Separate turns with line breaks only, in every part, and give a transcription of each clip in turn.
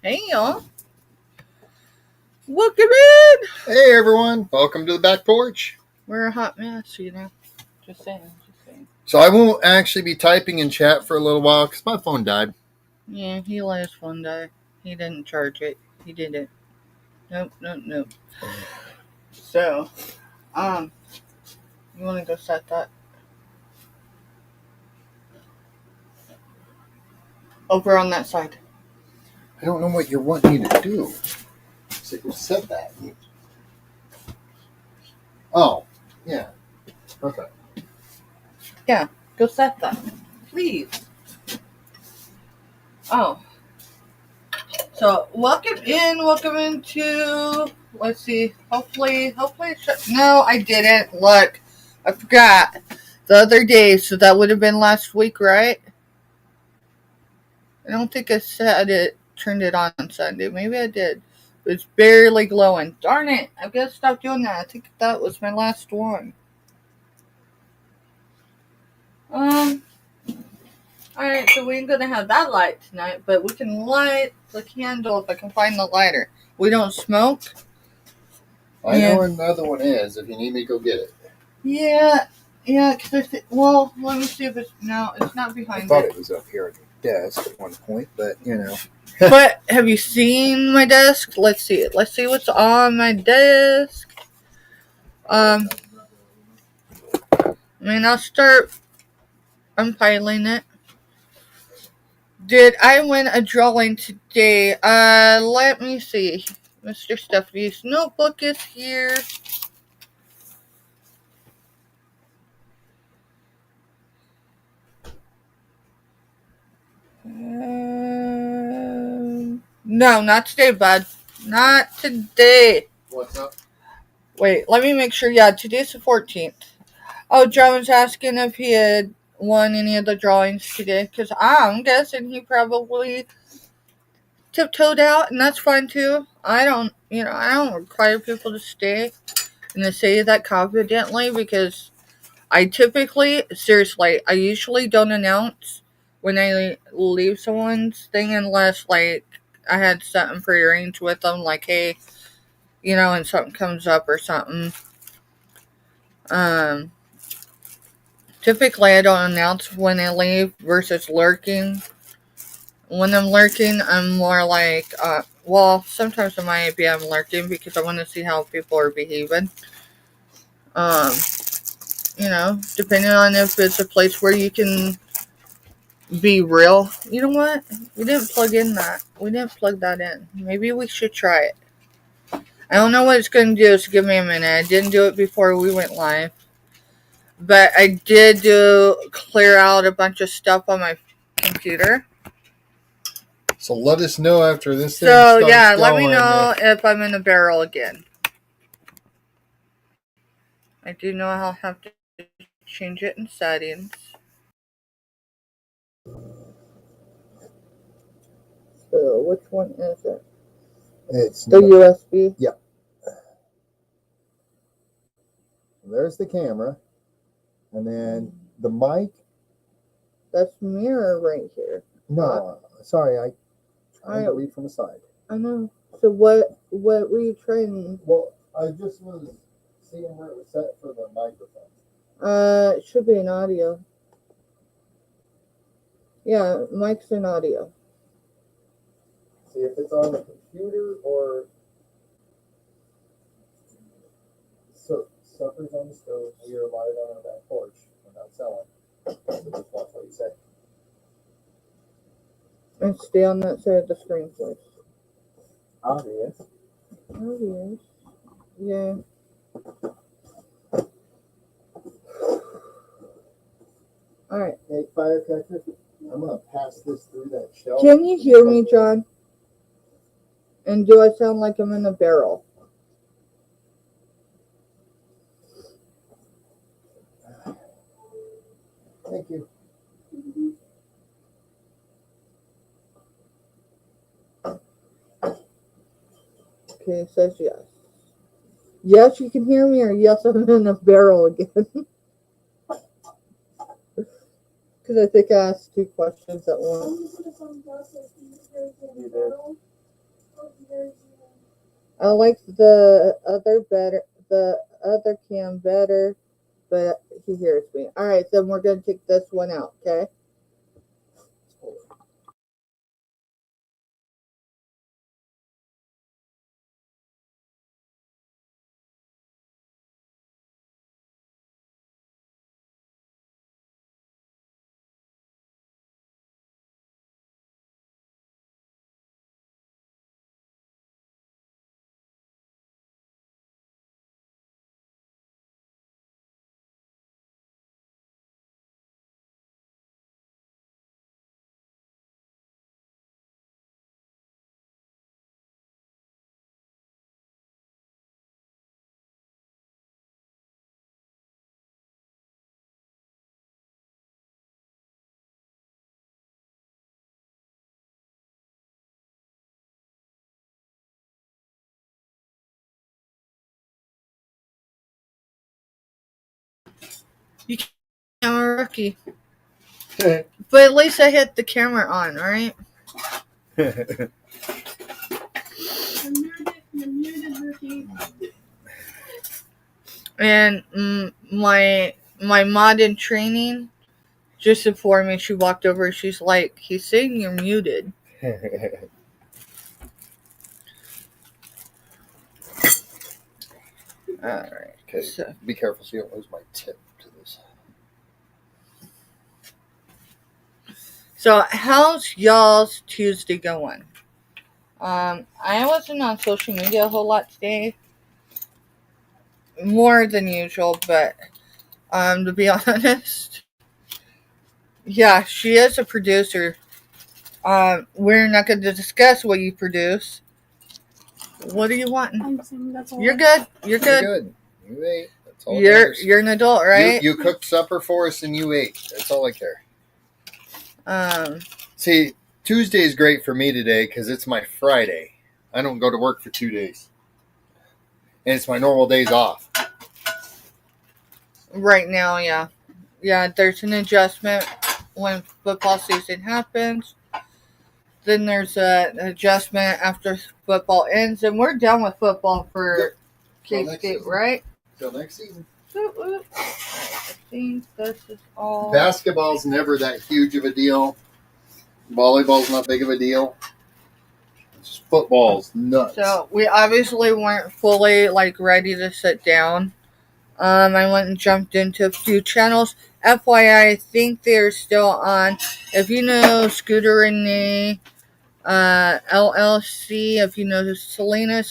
Hey, y'all. Welcome in.
Hey, everyone. Welcome to the back porch.
We're a hot mess, you know. Just saying.
So I won't actually be typing in chat for a little while because my phone died.
Yeah, he let his phone die. He didn't charge it. He didn't. Nope. So, you want to go set that? Over on that side.
I don't know what you're wanting me to do. So you said that. Oh, yeah. Okay.
Yeah, go set that. Please. Oh. So, welcome into, let's see, hopefully, no, I didn't. Look, I forgot the other day, so that would have been last week, right? I don't think I turned it on Sunday. Maybe I did. It's barely glowing. Darn it, I've got to stop doing that. I think that was my last one. Alright, so we ain't gonna have that light tonight, but we can light the candle if I can find the lighter. We don't smoke.
I know where another one is if you need me to go get it.
Yeah, because well, let me see if it's not behind
I thought it was up here on your desk at one point, but you know.
But have you seen my desk? Let's see it. Let's see what's on my desk. I mean, I'll start unpiling it. Did I win a drawing today? Let me see. Mr.Stephanie's notebook is here. No, not today, bud. Not today.
What's up?
Wait, let me make sure. Yeah, today's the 14th. Oh, John was asking if he had won any of the drawings today, because I'm guessing he probably tiptoed out, and that's fine too. I don't require people to stay and to say that confidently, because I usually don't announce when I leave someone's thing unless, like, I had something prearranged with them, like, hey, and something comes up or something. Typically, I don't announce when I leave versus lurking. When I'm lurking, I'm more like, sometimes it might be I'm lurking because I want to see how people are behaving. Depending on if it's a place where you can be real. You know what? We didn't plug that in. Maybe we should try it. I don't know what it's going to do, so give me a minute. I didn't do it before we went live. But I did clear out a bunch of stuff on my computer.
So let us know after this thing
So,
starts
yeah,
going.
let me know if I'm in a barrel again. I do know I'll have to change it in settings. So, which one is it?
It's
the USB?
Yep. There's the camera. And then the mic.
That's mirror right here.
No, sorry, I tried to read from the side.
I know. So what were you trying?
Well, I just was seeing where it was set for the microphone.
It should be an audio. Yeah, mic's an audio.
See if it's on the computer or supper's on the stove. We are live on our back porch. We're not selling. So just watch what you say.
And stay on that side of the screen, please.
Obvious.
Yeah. Alright.
Hey, firecracker, I'm going to pass this through that shelf.
Can you hear me, John? And do I sound like I'm in a barrel?
Thank you.
Okay, it says yes. Yes, you can hear me, or yes, I'm in a barrel again. Because I think I asked two questions at once. I like the other cam better, but he hears me. All right, then we're going to take this one out, okay? You can't, I'm a rookie. But at least I hit the camera on, alright? And my mod in training just informed me. She walked over. She's like, "He's saying you're muted." All right.
Okay.
So,
be careful so you don't lose my tip to this.
So how's y'all's Tuesday going? I wasn't on social media a whole lot today. More than usual, but to be honest, yeah, she is a producer. We're not going to discuss what you produce. What are you wanting?
I'm saying that's all.
You're good. You're good.
You're good. You ate. That's all.
You're an adult, right?
You cooked supper for us and you ate. That's all I care. See, Tuesday is great for me today because it's my Friday. I don't go to work for 2 days, and it's my normal days off.
Right now, yeah. There's an adjustment when football season happens. Then there's an adjustment after football ends, and we're done with football for K-State, right?
Till next season.
I think this is all.
Basketball's never that huge of a deal. Volleyball's not big of a deal. Just football's nuts.
So we obviously weren't fully ready to sit down. I went and jumped into a few channels. FYI, I think they're still on. If you know Scooter and Nee, LLC, if you know Selena,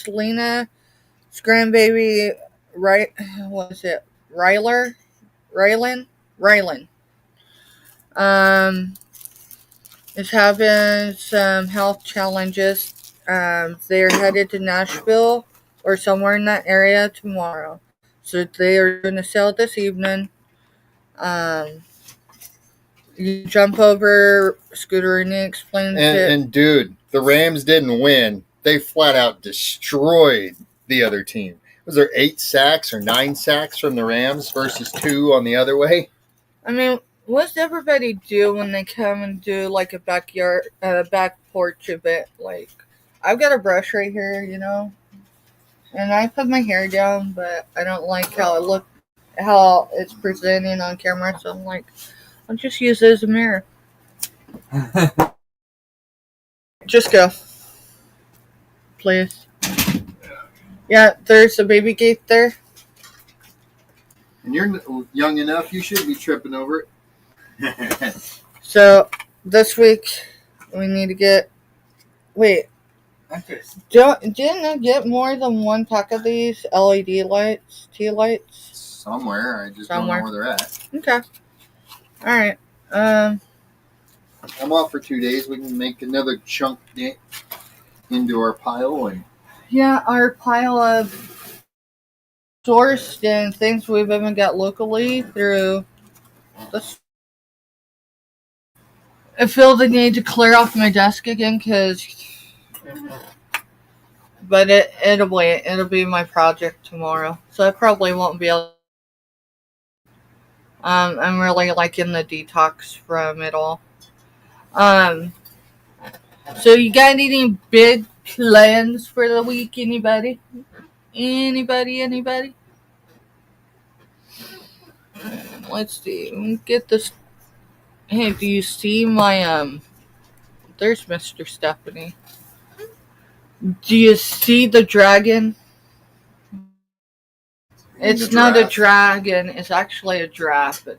Scrambaby, right? What is it? Rylan. Is having some health challenges. They're headed to Nashville or somewhere in that area tomorrow. So they are going to sell this evening. You jump over, Scooter and Nick explains it.
And dude, the Rams didn't win. They flat out destroyed the other team. Was there 8 sacks or 9 sacks from the Rams versus 2 on the other way?
I mean, what's everybody do when they come and do a back porch event? I've got a brush right here, and I put my hair down, but I don't like how it's presenting on camera, so I'm like, I'll just use it as a mirror. Just go. Please. Yeah, there's a baby gate there.
And you're young enough, you should be tripping over it.
So, this week, we need to get... Wait. Didn't I get more than one pack of these LED lights, tea lights?
Somewhere. I just don't know where they're at.
Okay. Alright.
I'm off for 2 days. We can make another chunk into our pile.
Yeah, our pile of sourced and things we've even got locally through this. I feel the need to clear off my desk again but it'll be my project tomorrow, so I probably won't be able. I'm really liking the detox from it all. So you got any big plans for the week? Anybody? Anybody? Let's see. Let me get this. Hey, do you see my there's Mr.Stephanie. Do you see the dragon? It's not a dragon. It's actually a giraffe, and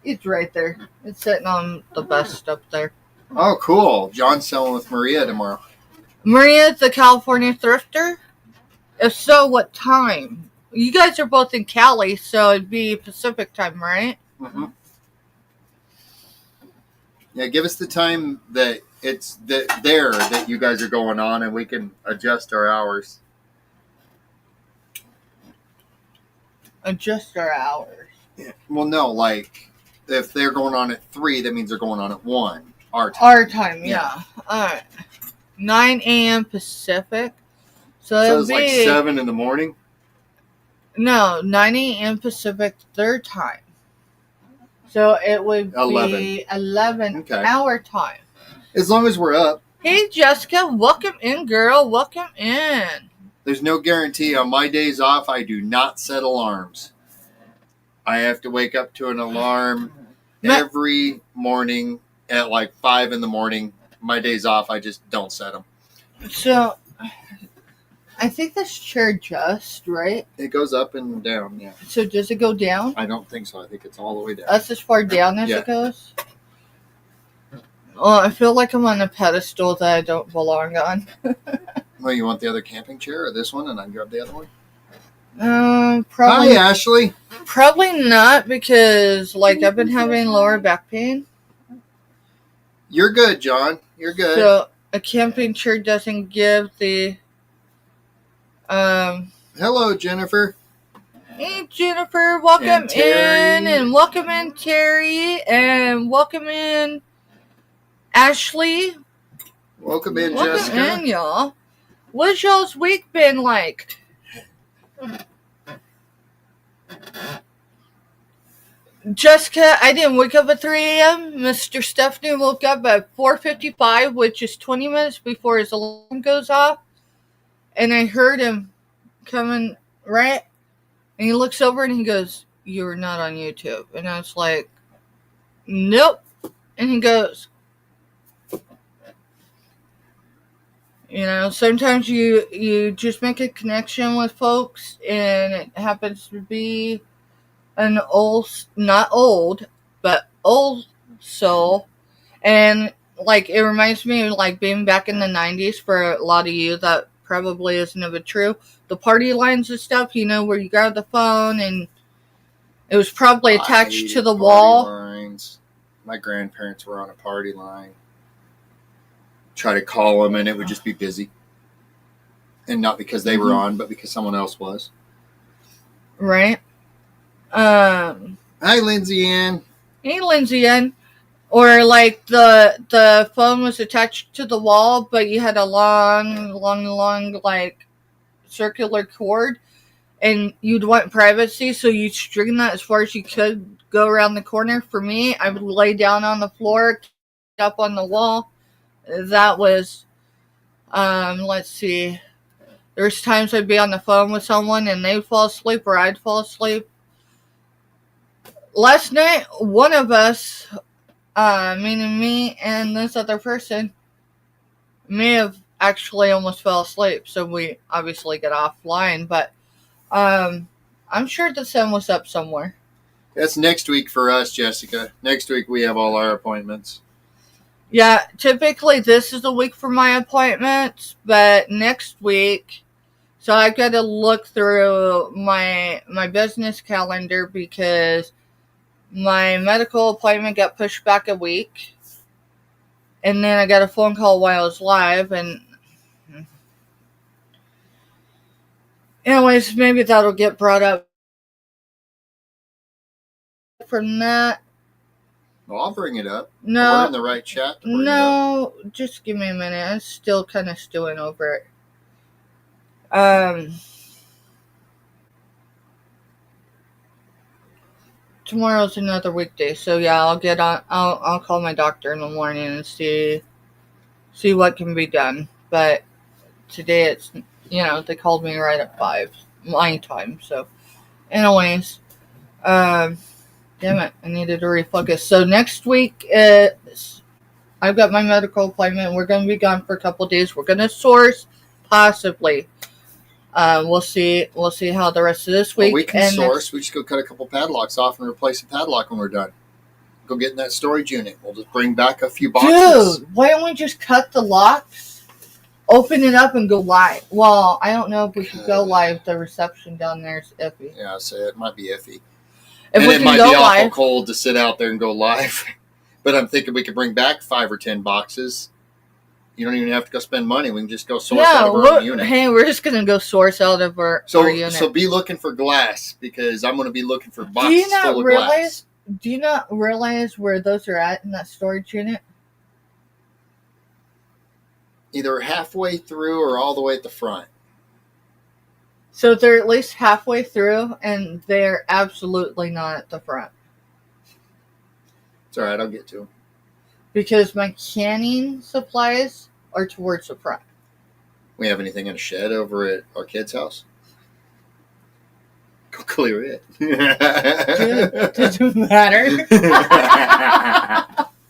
it's right there. It's sitting on the bust up there.
Oh, cool. John's selling with Maria tomorrow.
Maria's the California thrifter? If so, what time? You guys are both in Cali, so it'd be Pacific time, right?
Mm-hmm. Yeah, give us the time that it's that you guys are going on, and we can adjust our hours.
Adjust our hours.
Yeah. Well, no, like if they're going on at 3, that means they're going on at 1. Our time.
Yeah. Alright. 9 a.m. Pacific.
So it's like 7 in the morning?
No, 9 a.m. Pacific, their time. So it would be 11 our time.
As long as we're up.
Hey, Jessica, welcome in, girl. Welcome in.
There's no guarantee. On my days off, I do not set alarms. I have to wake up to an alarm every morning at like 5 in the morning. My days off, I just don't set them.
So, I think this chair adjusts, right?
It goes up and down, yeah.
So does it go down?
I don't think so. I think it's all the way down.
That's as far down as it goes? Well, I feel like I'm on a pedestal that I don't belong on.
Well, you want the other camping chair or this one, and I can grab the other one?
Probably.
Hi, Ashley.
Probably not, because I've been having lower back pain.
You're good, John. You're good.
So a camping chair doesn't give the.
Hello, Jennifer.
Hey, Jennifer. Welcome in, and welcome in, Terry, and welcome in, Ashley.
Welcome in, Jessica.
Welcome in, y'all. What's y'all's week been like? Jessica, I didn't wake up at 3 a.m. Mr. Stephanie woke up at 4:55, which is 20 minutes before his alarm goes off. And I heard him coming, right? And he looks over and he goes, "You're not on YouTube." And I was like, "Nope." And he goes, sometimes you just make a connection with folks, and it happens to be an not old, but old soul. And it reminds me of being back in the 90s for a lot of you. That probably isn't ever true. The party lines and stuff, where you grab the phone and it was probably attached to the wall.
Lines. My grandparents were on a party line. Try to call them and it would just be busy. And not because they were on, but because someone else was.
Right.
Hi, Lindsay Ann.
Hey, Lindsay Ann. Or the phone was attached to the wall, but you had a long circular cord, and you'd want privacy, so you'd string that as far as you could go around the corner. For me, I would lay down on the floor, up on the wall. That was, let's see. There's times I'd be on the phone with someone and they'd fall asleep or I'd fall asleep. Last night, one of us, meaning me and this other person, may have actually almost fell asleep. So we obviously got offline, but I'm sure the sun was up somewhere.
That's next week for us, Jessica. Next week we have all our appointments.
Yeah, typically this is a week for my appointments, but next week, so I've got to look through my business calendar because my medical appointment got pushed back a week, and then I got a phone call while I was live, and anyways, maybe that'll get brought up from that.
Well, I'll bring it up.
No.
We're in the right chat.
No, just give me a minute. I'm still kind of stewing over it. Tomorrow's another weekday, so yeah, I'll get on. I'll call my doctor in the morning and see what can be done. But today it's, they called me right at 5 my time. So, anyways, damn it, I needed to refocus. So next week is I've got my medical appointment. We're going to be gone for a couple of days. We're going to source, possibly. We'll see. We'll see how the rest of this week.
Well, we can source. We just go cut a couple padlocks off and replace a padlock when we're done. Go get in that storage unit. We'll just bring back a few boxes.
Dude, why don't we just cut the locks, open it up, and go live? Well, I don't know if we could go live. The reception down there is iffy.
Yeah, so it might be iffy.
If
and
we
it
can
might
go
be awful
live,
cold to sit out there and go live. But I'm thinking we could bring back 5 or 10 boxes. You don't even have to go spend money. We can just go source out of our own unit.
Hey, we're just going to go source out of our unit.
So be looking for glass, because I'm going to be looking for boxes full of glass.
Do you not realize where those are at in that storage unit?
Either halfway through or all the way at the front.
So they're at least halfway through, and they're absolutely not at the front.
It's all right. I'll get to them.
Because my canning supplies are towards the front.
We have anything in a shed over at our kid's house? Go clear it.
Dude, it doesn't matter.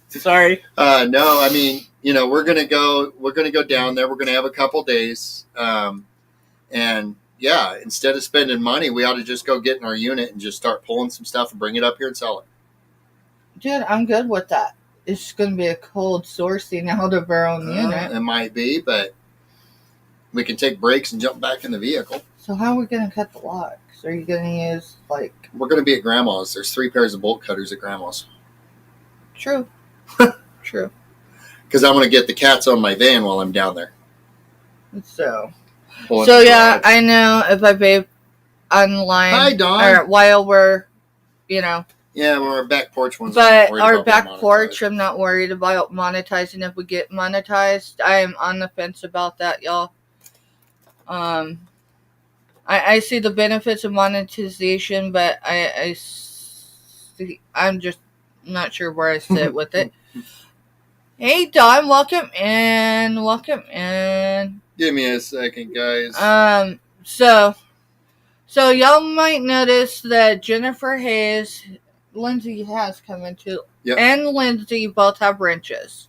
Sorry.
No, I mean, we're gonna go down there. We're gonna have a couple days, and yeah, instead of spending money, we ought to just go get in our unit and just start pulling some stuff and bring it up here and sell it.
Dude, I'm good with that. It's going to be a cold sourcing out of our own unit.
It might be, but we can take breaks and jump back in the vehicle.
So how are we going to cut the locks? Are you going to use,
We're going to be at Grandma's. There's 3 pairs of bolt cutters at Grandma's.
True. True.
Because I'm going to get the cats on my van while I'm down there.
So yeah, I know if I pay online.
Hi, Dawn.
Or while we're,
Yeah, well, our back porch ones.
But our back porch, I'm not worried about monetizing. If we get monetized, I am on the fence about that, y'all. I see the benefits of monetization, but I'm just not sure where I sit with it. Hey, Don, welcome in. Welcome in.
Give me a second, guys.
So y'all might notice that Jennifer Hayes, Lindsay has come into, and Lindsay both have wrenches.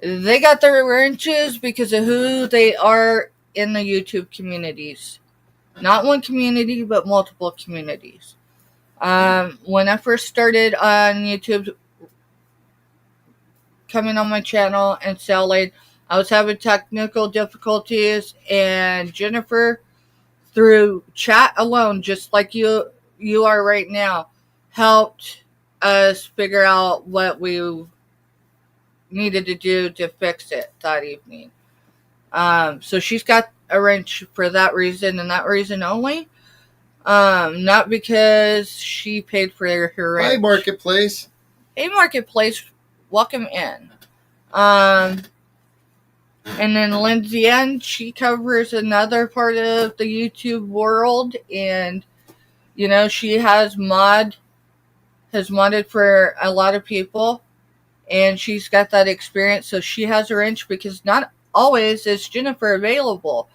They got their wrenches because of who they are in the YouTube communities. Not one community, but multiple communities. When I first started on YouTube, coming on my channel and selling, I was having technical difficulties, and Jennifer, through chat alone, just like you are right now, helped us figure out what we needed to do to fix it that evening. So she's got a wrench for that reason and that reason only. Not because she paid for her wrench.
Hi, Marketplace.
Hey, Marketplace. Welcome in. And then Lindsay Ann, she covers another part of the YouTube world, and she has modded for a lot of people, and she's got that experience, so she has a wrench, because not always is Jennifer available,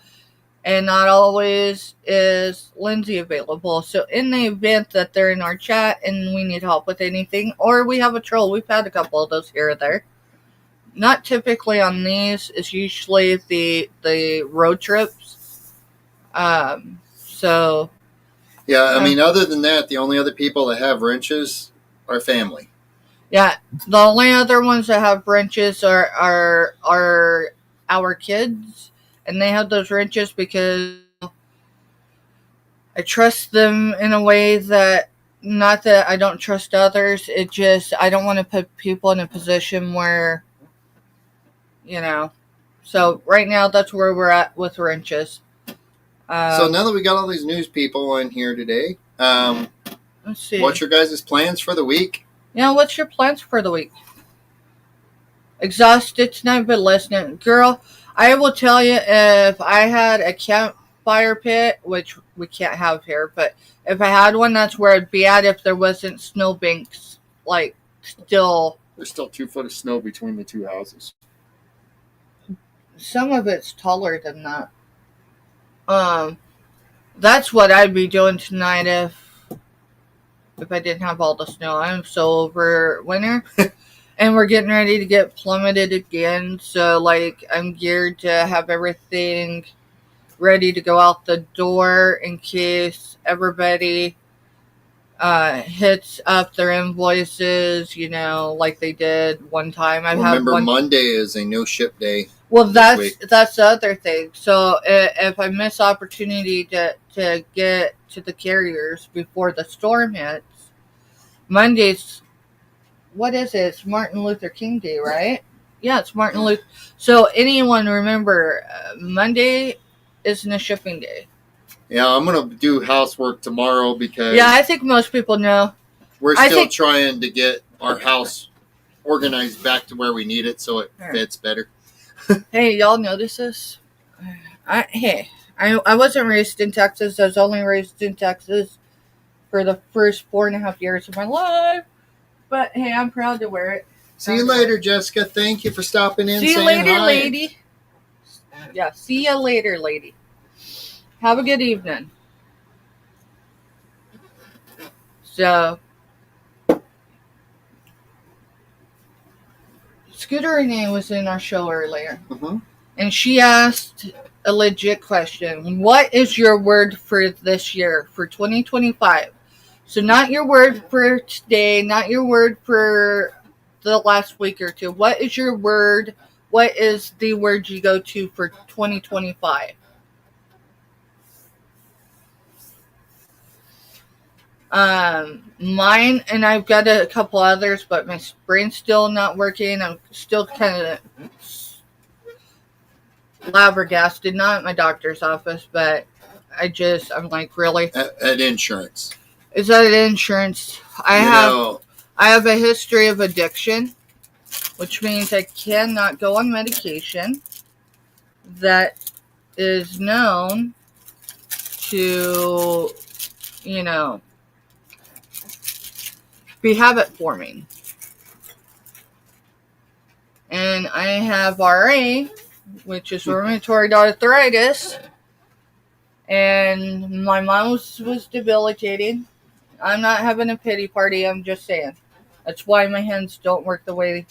and not always is Lindsay available. So in the event that they're in our chat and we need help with anything, or we have a troll, we've had a couple of those here or there. Not typically on these. It's usually the road trips. So.
Yeah, I mean, other than that, the only other people that have wrenches are family.
Yeah, the only other ones that have wrenches are our kids, and they have those wrenches because I trust them in a way that, not that I don't trust others. It just, I don't want to put people in a position where, So right now, that's where we're at with wrenches.
So now that we got all these news people in here today,
let's see.
What's your guys' plans for the week?
Yeah, what's your plans for the week? Exhausted tonight, but listening. Girl, I will tell you, if I had a campfire pit, which we can't have here, but if I had one, that's where I'd be at if there wasn't snowbanks, still.
There's still 2 foot of snow between the 2 houses.
some of it's taller than that. That's what I'd be doing tonight if I didn't have all the snow. I'm so over winter. And we're getting ready to get plummeted again. So, like, I'm geared to have everything ready to go out the door in case everybody hits up their invoices, like they did one time.
Remember, Monday is a no-ship day.
Well, that's the other thing. So if I miss opportunity to get to the carriers before the storm hits, Monday's, what is it? It's Martin Luther King Day, right? Yeah, it's Martin Luther. So anyone remember, Monday isn't a shipping day.
Yeah, I'm going to do housework tomorrow because...
Yeah, I think most people know.
We're still trying to get our house organized back to where we need it so it fits better.
Hey, y'all notice this? I wasn't raised in Texas. I was only raised in Texas for the first 4.5 years of my life. But hey, I'm proud to wear it.
See you later, Jessica. Thank you for stopping in.
See you later, lady. Yeah, see you later, lady. Have a good evening. So, Scooter Renee was in our show earlier.
Mm-hmm.
And she asked a legit question. What is your word for this year, for 2025? So not your word for today, not your word for the last week or two. What is your word? What is the word you go to for 2025? Mine, and I've got a couple others, but my brain's still not working. I'm still kind of flabbergasted, not at my doctor's office, but I'm like, really?
At insurance.
Is that an insurance? I have a history of addiction, which means I cannot go on medication that is known to, be habit forming. And I have RA, which is rheumatoid arthritis, and my mom's was debilitating. I'm not having a pity party, I'm just saying. That's why my hands don't work the way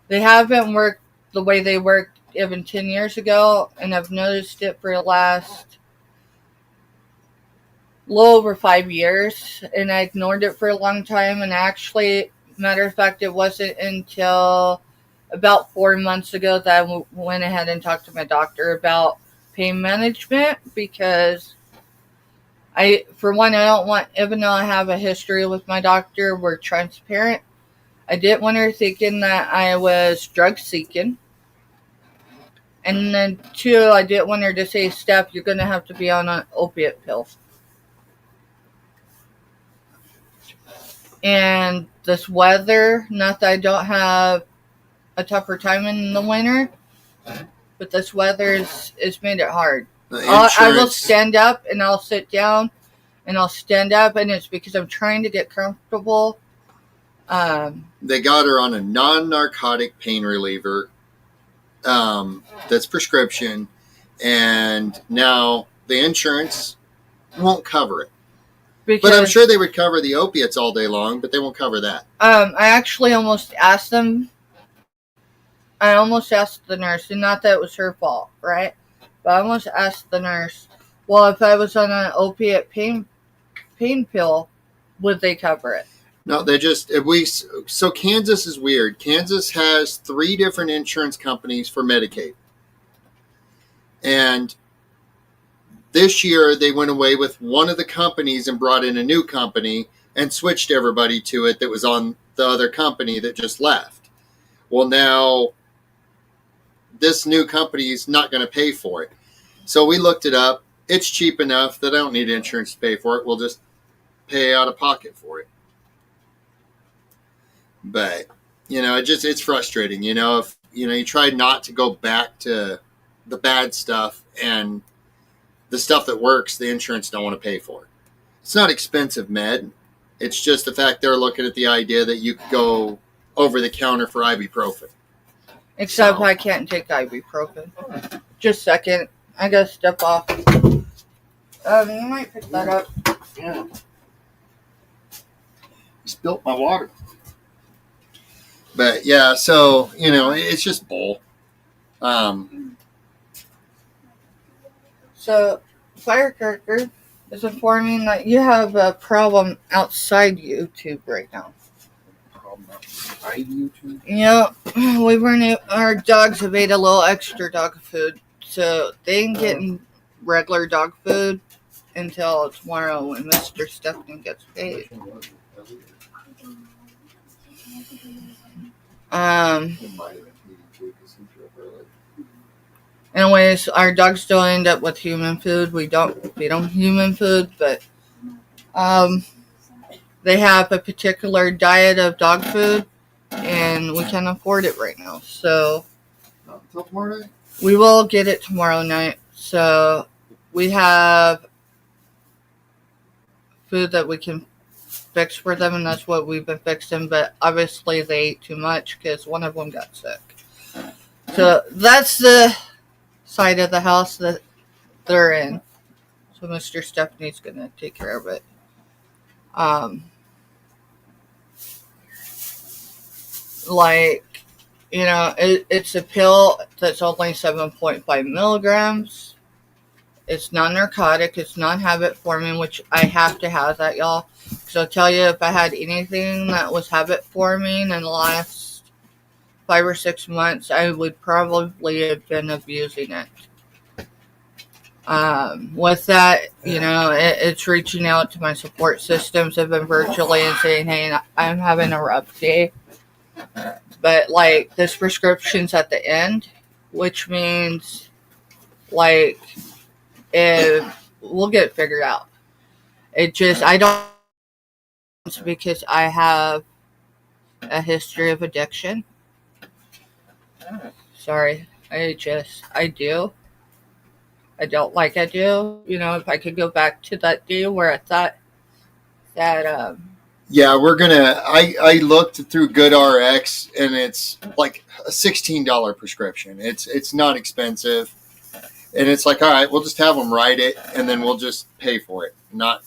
they haven't worked the way they worked even 10 years ago, and I've noticed it for the last little over 5 years, and I ignored it for a long time. And actually, matter of fact, it wasn't until about 4 months ago that I went ahead and talked to my doctor about pain management, because for one, I don't want, even though I have a history with my doctor, we're transparent. I didn't want her thinking that I was drug seeking. And then two, I didn't want her to say, Steph, you're going to have to be on an opiate pill. And this weather, not that I don't have a tougher time in the winter, but this weather is made it hard. I will stand up and I'll sit down and I'll stand up, and it's because I'm trying to get comfortable.
They got her on a non-narcotic pain reliever that's prescription, and now the insurance won't cover it. But I'm sure they would cover the opiates all day long, but they won't cover that.
I actually almost asked them. I almost asked the nurse, and not that it was her fault, right? But I almost asked the nurse, well, if I was on an opiate pain pill, would they cover it?
No, so Kansas is weird. Kansas has 3 different insurance companies for Medicaid. And this year they went away with one of the companies and brought in a new company and switched everybody to it that was on the other company that just left. Well, now this new company is not going to pay for it. So we looked it up. It's cheap enough that I don't need insurance to pay for it. We'll just pay out of pocket for it. But, it's frustrating. If, you try not to go back to the bad stuff, and the stuff that works, the insurance don't want to pay for it. It's not expensive med. It's just the fact they're looking at the idea that you could go over the counter for ibuprofen.
Except
So-
I can't take ibuprofen. Just a second. I gotta step off. You might pick that up.
Yeah. Spilt my water. But yeah, so it's just bull.
So, Firecracker is informing that you have a problem outside YouTube right now.
YouTube.
Yeah, our dogs have ate a little extra dog food, so they ain't getting regular dog food until tomorrow when Mr.Stephanie gets paid. Anyways, our dogs still end up with human food. We don't feed them human food, but they have a particular diet of dog food, and we can't afford it right now. So
Not until tomorrow night.
we will get it tomorrow night. So we have food that we can fix for them, and that's what we've been fixing. But obviously, they ate too much because one of them got sick. So that's the side of the house that they're in. So Mr. Stephanie's gonna take care of it. It's a pill that's only 7.5 milligrams. It's non-narcotic. It's non-habit forming, which I have to have that, y'all. Because I'll tell you, if I had anything that was habit forming in the last 5 or 6 months, I would probably have been abusing it. With that, it's reaching out to my support systems. I've been virtually and saying, hey, I'm having a rough day. But, this prescription's at the end, which means, if we'll get it figured out. I don't, because I have a history of addiction. Sorry. I do. I don't like I do. If I could go back to that day where I thought that,
Yeah, we're gonna. I looked through GoodRx, and it's like a $16 prescription. It's not expensive, and it's like, all right, we'll just have them write it, and then we'll just pay for it. Not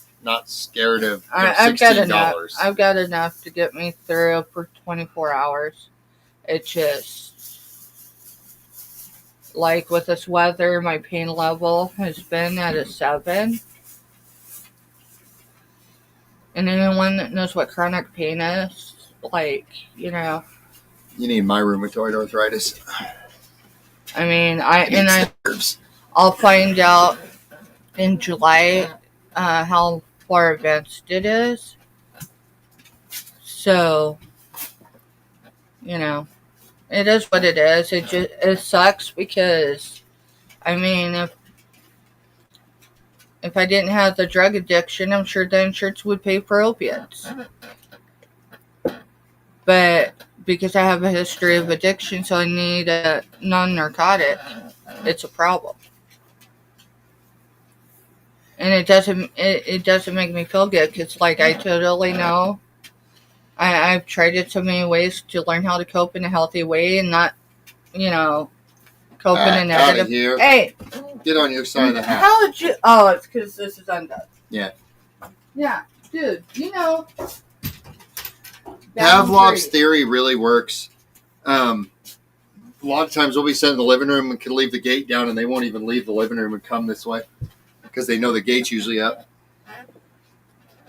scared of
I've got
$16.
enough. I've got enough to get me through for 24 hours. It just, with this weather, my pain level has been at a 7. And anyone that knows what chronic pain is,
You need my rheumatoid arthritis.
I mean, I'll find out in July how far advanced it is. So, it is what it is. It sucks because, if I didn't have the drug addiction, I'm sure the insurance would pay for opiates. But because I have a history of addiction, so I need a non-narcotic, it's a problem. And it doesn't make me feel good because, I totally know. I've tried it so many ways to learn how to cope in a healthy way and not, cope in a negative.
Out of here.
Hey,
Get on your side of the house.
how did you? Oh, it's because this is undone.
Yeah.
Yeah, dude.
Pavlov's theory really works. A lot of times we'll be sitting in the living room and can leave the gate down, and they won't even leave the living room and come this way because they know the gate's usually up.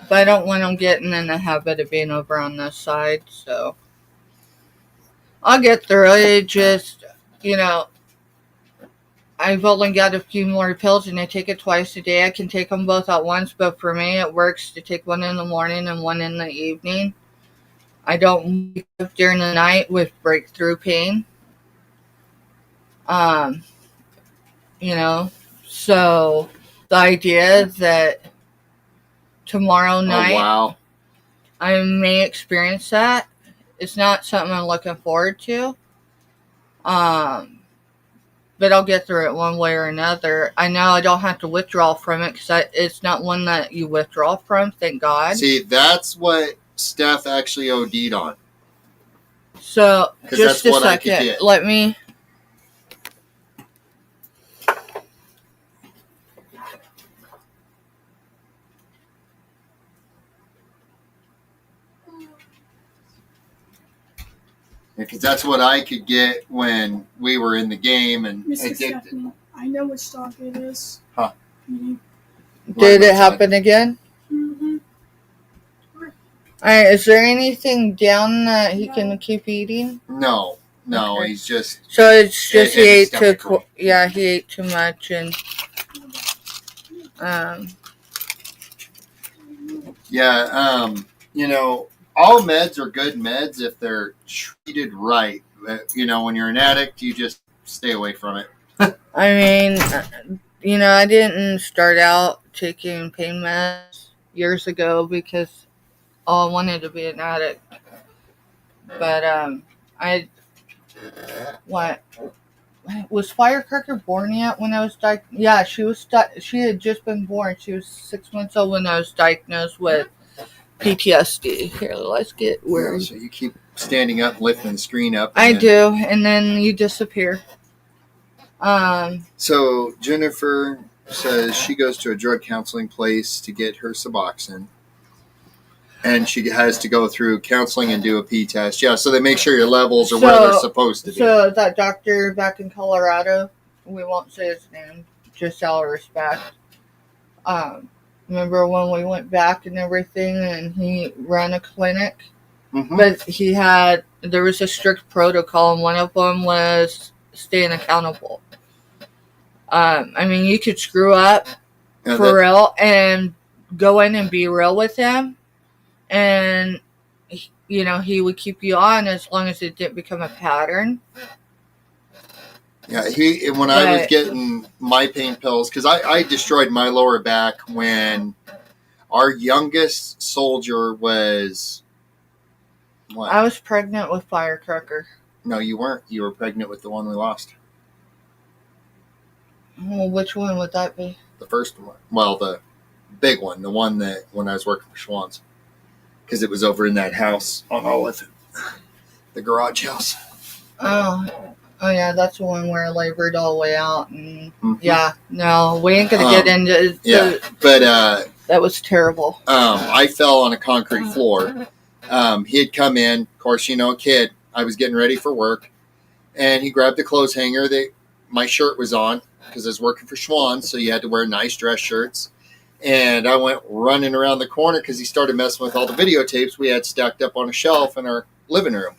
But I don't want them getting in the habit of being over on this side, so I'll get through it. It just, I've only got a few more pills, and I take it twice a day. I can take them both at once, but for me, it works to take one in the morning and one in the evening. I don't wake up during the night with breakthrough pain. So the idea that tomorrow night I may experience that, it's not something I'm looking forward to. But I'll get through it one way or another. I know I don't have to withdraw from it because it's not one that you withdraw from, thank God.
See, that's what Steph actually OD'd on.
So,
'Cause
just
that's
a
what I could
second.
get.
Let me.
Because that's what I could get when we were in the game and
Mr.
addicted.
Stephanie, I know which dog it is.
Huh.
Mm-hmm.
Did it happen again?
Mm-hmm.
Alright, is there anything down that he can keep eating?
No,
Okay.
he's just.
So it's just
His
he ate
stomach
too.
roll.
Yeah, he ate too much, and
Yeah, all meds are good meds if they're treated right. When you're an addict, you just stay away from it.
I mean, I didn't start out taking pain meds years ago because I wanted to be an addict. But what was Firecracker born yet when I was diagnosed? Yeah, she was. She had just been born. She was 6 months old when I was diagnosed with PTSD. Here, let's get where.
So you keep standing up, lifting the screen up.
I do, and then you disappear.
So Jennifer says she goes to a drug counseling place to get her Suboxone. And she has to go through counseling and do a P test. Yeah, so they make sure your levels are where they're supposed to be.
So that doctor back in Colorado, we won't say his name, just out of respect. Remember when we went back and everything, and he ran a clinic?
Mm-hmm.
But there was a strict protocol, and one of them was staying accountable. I mean, you could screw up for real and go in and be real with him, and he would keep you on as long as it didn't become a pattern.
Yeah, I was getting my pain pills, because I destroyed my lower back when our youngest soldier was, what?
I was pregnant with Firecracker.
No, you weren't. You were pregnant with the one we lost.
Well, which one would that be?
The first one. Well, the big one. The one that when I was working for Schwann's. Because it was over in that house on Olive. The garage house.
Oh yeah, that's the one where I labored all the way out. And yeah, no, we ain't going to get into
but
that was terrible.
I fell on a concrete floor. He had come in. Of course, a kid. I was getting ready for work. And he grabbed the clothes hanger that my shirt was on, because I was working for Schwann's, so you had to wear nice dress shirts. And I went running around the corner because he started messing with all the videotapes we had stacked up on a shelf in our living room.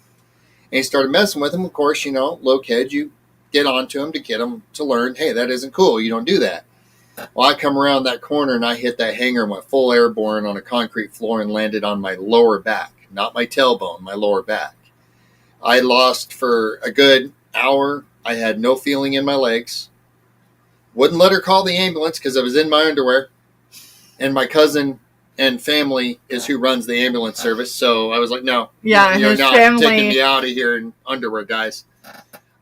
And he started messing with them. Of course, low kid, you get onto him to get him to learn, hey, that isn't cool. You don't do that. Well, I come around that corner and I hit that hanger and went full airborne on a concrete floor and landed on my lower back, not my tailbone, my lower back. I lost for a good hour. I had no feeling in my legs. Wouldn't let her call the ambulance because I was in my underwear. And my cousin and family is who runs the ambulance service. So I was like, no,
yeah,
you're
his
not
family
taking me out of here in underwear, guys.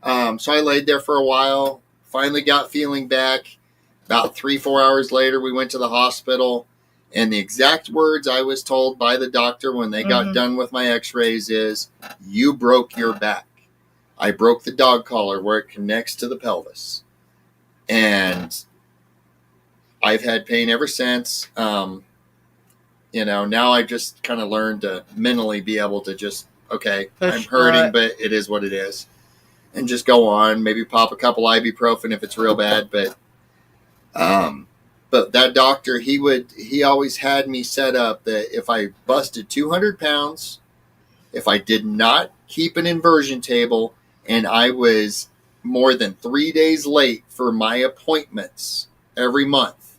So I laid there for a while, finally got feeling back. About 3-4 hours later, we went to the hospital. And the exact words I was told by the doctor when they got done with my x-rays is, you broke your back. I broke the dog collar where it connects to the pelvis. And I've had pain ever since. Now I've just kind of learned to mentally be able to just, okay, I'm hurting, but it is what it is. And just go on, maybe pop a couple ibuprofen if it's real bad. But that doctor, he always had me set up that if I busted 200 pounds, if I did not keep an inversion table, and I was more than 3 days late for my appointments every month,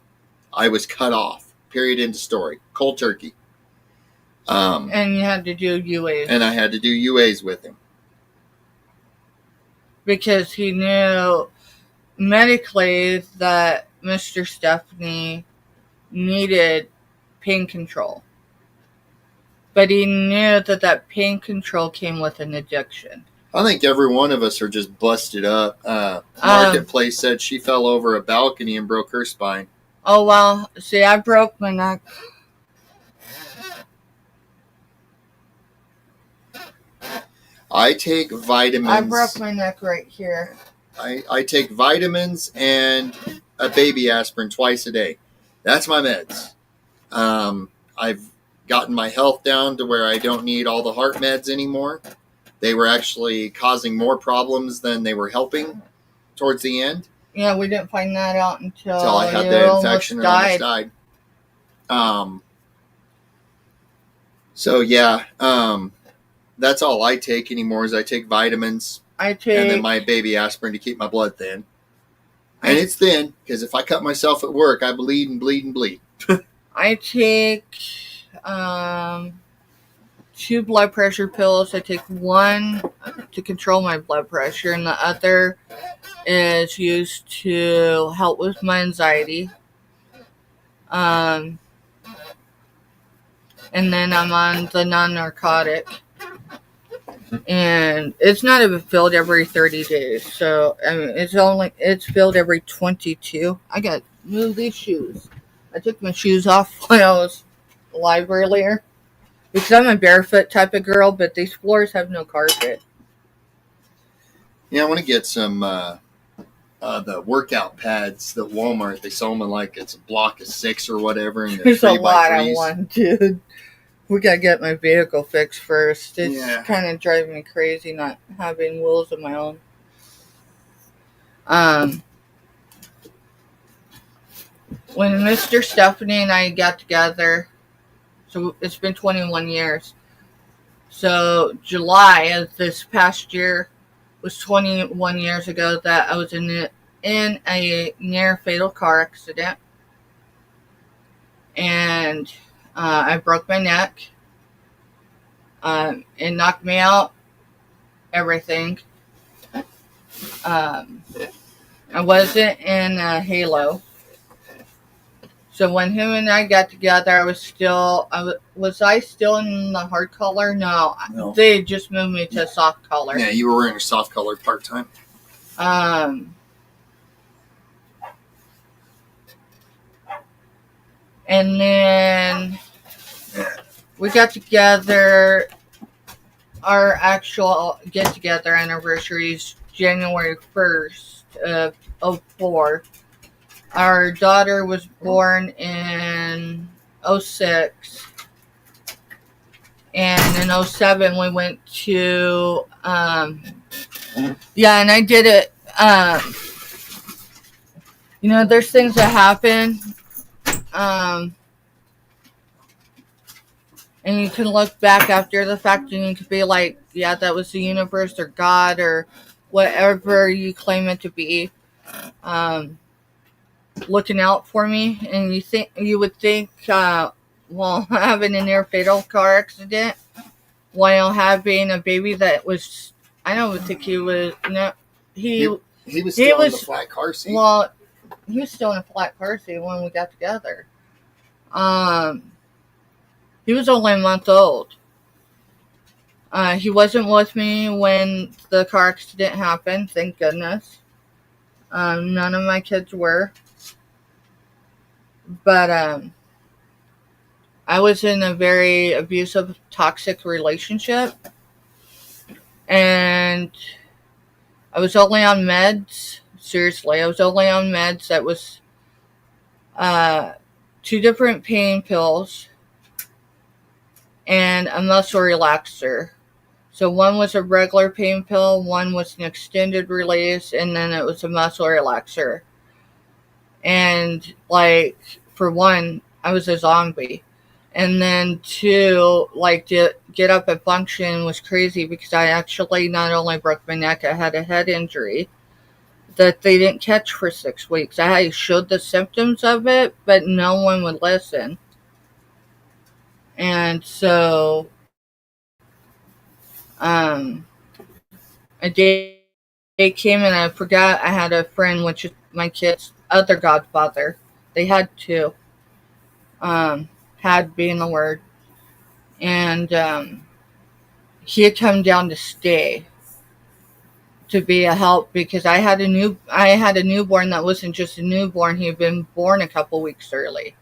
I was cut off. Period. End of story. Cold turkey.
And you had to do UAs.
And I had to do UAs with him.
Because he knew medically that Mr.Stephanie needed pain control. But he knew that pain control came with an addiction.
I think every one of us are just busted up. Marketplace said she fell over a balcony and broke her spine.
Oh, well, see, I broke my neck.
I take vitamins.
I broke my neck right here.
I take vitamins and a baby aspirin twice a day. That's my meds. I've gotten my health down to where I don't need all the heart meds anymore. They were actually causing more problems than they were helping towards the end.
Yeah, we didn't find that out until
I had
you
the infection and almost died. So yeah, that's all I take anymore is I take vitamins and then my baby aspirin to keep my blood thin. And it's thin because if I cut myself at work, I bleed and bleed and bleed.
I take 2 blood pressure pills. I take one to control my blood pressure, and the other is used to help with my anxiety. And then I'm on the non-narcotic. And it's not even filled every 30 days. So, I mean, it's filled every 22. I got to move these shoes. I took my shoes off when I was live earlier. Because I'm a barefoot type of girl, but these floors have no carpet.
Yeah, I want to get some the workout pads that Walmart, they sell them in like it's a block of 6 or whatever. And
There's a lot I
3x3s.
want, dude. We gotta get my vehicle fixed first. It's kind of driving me crazy not having wheels of my own. When Mr.Stephanie and I got together, so it's been 21 years. So July of this past year was 21 years ago that I was in a near fatal car accident. And I broke my neck. It knocked me out. Everything. I wasn't in a halo. So when him and I got together, I was still in the hard color? No. They just moved me to soft color.
Yeah, you were wearing a soft color part-time.
And then we got together. Our actual get-together anniversary is January 1st of 2004. Our daughter was born in 2006. And in 2007, we went to, and I did it, there's things that happen, and you can look back after the fact and you could be like, yeah, that was the universe or God or whatever you claim it to be, looking out for me. And you would think, having a near fatal car accident while having a baby that was, I don't think he was, no, he
was still in the flat car seat.
Well, he was still in a flat car seat when we got together. He was only a month old. He wasn't with me when the car accident happened, thank goodness. None of my kids were. But I was in a very abusive, toxic relationship. And I was only on meds. Seriously, I was only on meds. That was 2 different pain pills and a muscle relaxer. So one was a regular pain pill, one was an extended release, and then it was a muscle relaxer. And for one, I was a zombie. And then 2, to get up and function was crazy because I actually not only broke my neck, I had a head injury that they didn't catch for 6 weeks. I showed the symptoms of it, but no one would listen. And so, a day came and I forgot I had a friend, which is my kid's other godfather. They had 2. Had being the word. And he had come down to stay to be a help because I had a newborn that wasn't just a newborn. He had been born a couple weeks early.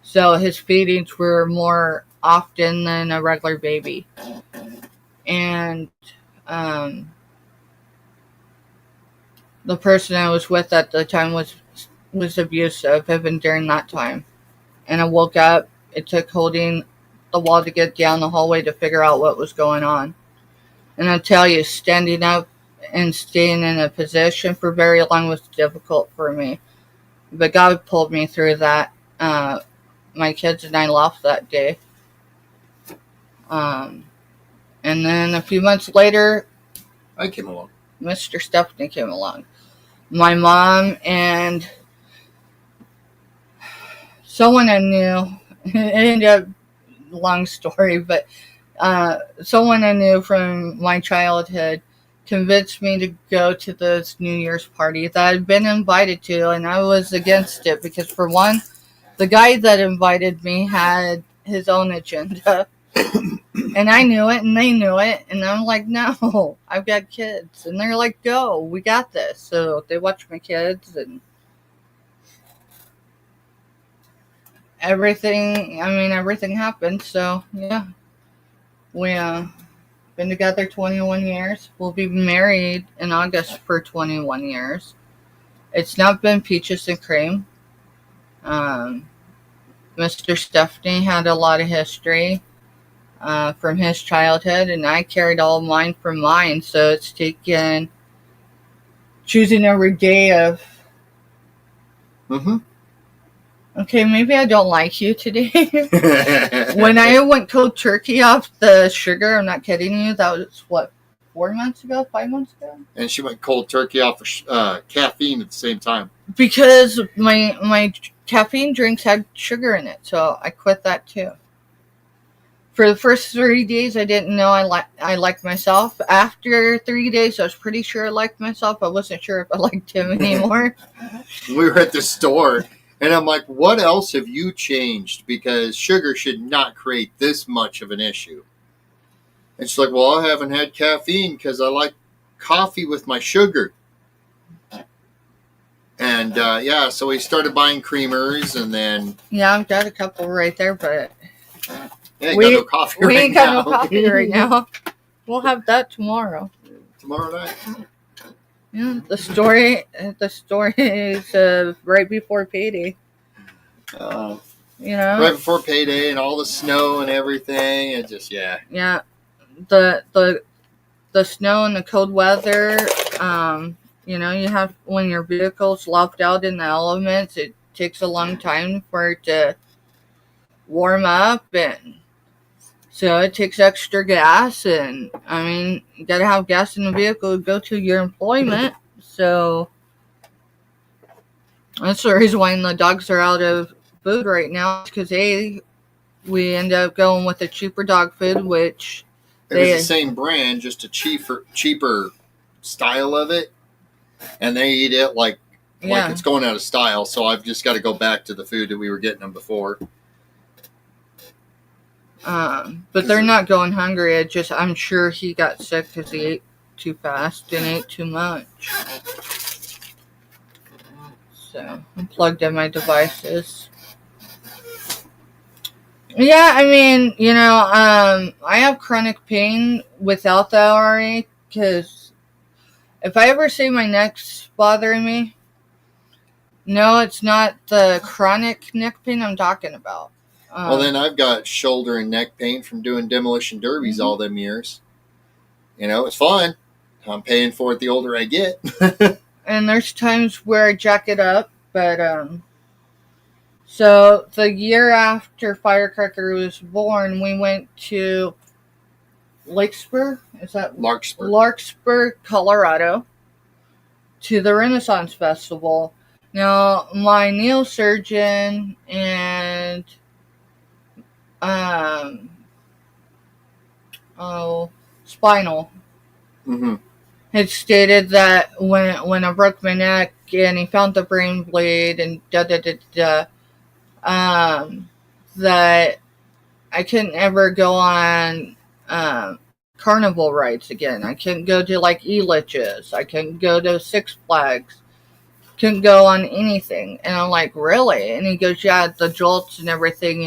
So his feedings were more often than a regular baby. And the person I was with at the time was abusive even during that time. And I woke up. It took holding the wall to get down the hallway to figure out what was going on. And I tell you, standing up and staying in a position for very long was difficult for me. But God pulled me through that. My kids and I left that day. And then a few months later,
I came along.
Mr.Stephanie came along. My mom and someone I knew, it ended up long story, but someone I knew from my childhood convinced me to go to this New Year's party that I'd been invited to, and I was against it because, for one, the guy that invited me had his own agenda, and I knew it, and they knew it, and I'm like, no, I've got kids, and they're like, go, we got this. So they watched my kids, and everything happened. So yeah, we been together 21 years. We'll be married in August for 21 years. It's not been peaches and cream. Mr. Stephanie had a lot of history from his childhood, and I carried all of mine from mine. So it's taken choosing every day of, okay, maybe I don't like you today. When I went cold turkey off the sugar, I'm not kidding you, that was, 5 months ago?
And she went cold turkey off caffeine at the same time.
Because my caffeine drinks had sugar in it, so I quit that too. For the first 3 days, I didn't know I liked myself. After 3 days, I was pretty sure I liked myself. I wasn't sure if I liked him anymore.
We were at the store, and I'm like, what else have you changed? Because sugar should not create this much of an issue. And she's like, well, I haven't had caffeine because I like coffee with my sugar. And, so we started buying creamers, and then...
Yeah, I've got a couple right there, but...
we ain't got no coffee right now.
We ain't got no coffee right now. We'll have that tomorrow.
Tomorrow night.
Yeah, the story is right before payday.
Right before payday and all the snow and everything, and just, yeah.
Yeah, the snow and the cold weather, you have, when your vehicle's locked out in the elements, it takes a long time for it to warm up, and so it takes extra gas, and you gotta have gas in the vehicle to go to your employment. So that's the reason why the dogs are out of food right now, because we end up going with a cheaper dog food, which
it was the same brand, just a cheaper style of it, and they eat it like it's going out of style. So I've just got to go back to the food that we were getting them before.
But they're not going hungry. I'm sure he got sick because he ate too fast and ate too much. So I'm plugged in my devices. Yeah, I have chronic pain without the RA, because if I ever say my neck's bothering me, no, it's not the chronic neck pain I'm talking about.
Well, then I've got shoulder and neck pain from doing demolition derbies all them years. It's fun. I'm paying for it the older I get.
And there's times where I jack it up, but so the year after Firecracker was born, we went to Larkspur, Colorado, to the Renaissance Festival. Now, my neurosurgeon and spinal had stated that when I broke my neck and he found the brain bleed and that I couldn't ever go on carnival rides again. I couldn't go to E-Liches. I couldn't go to Six Flags. Couldn't go on anything. And I'm like, really? And he goes, yeah, the jolts and everything,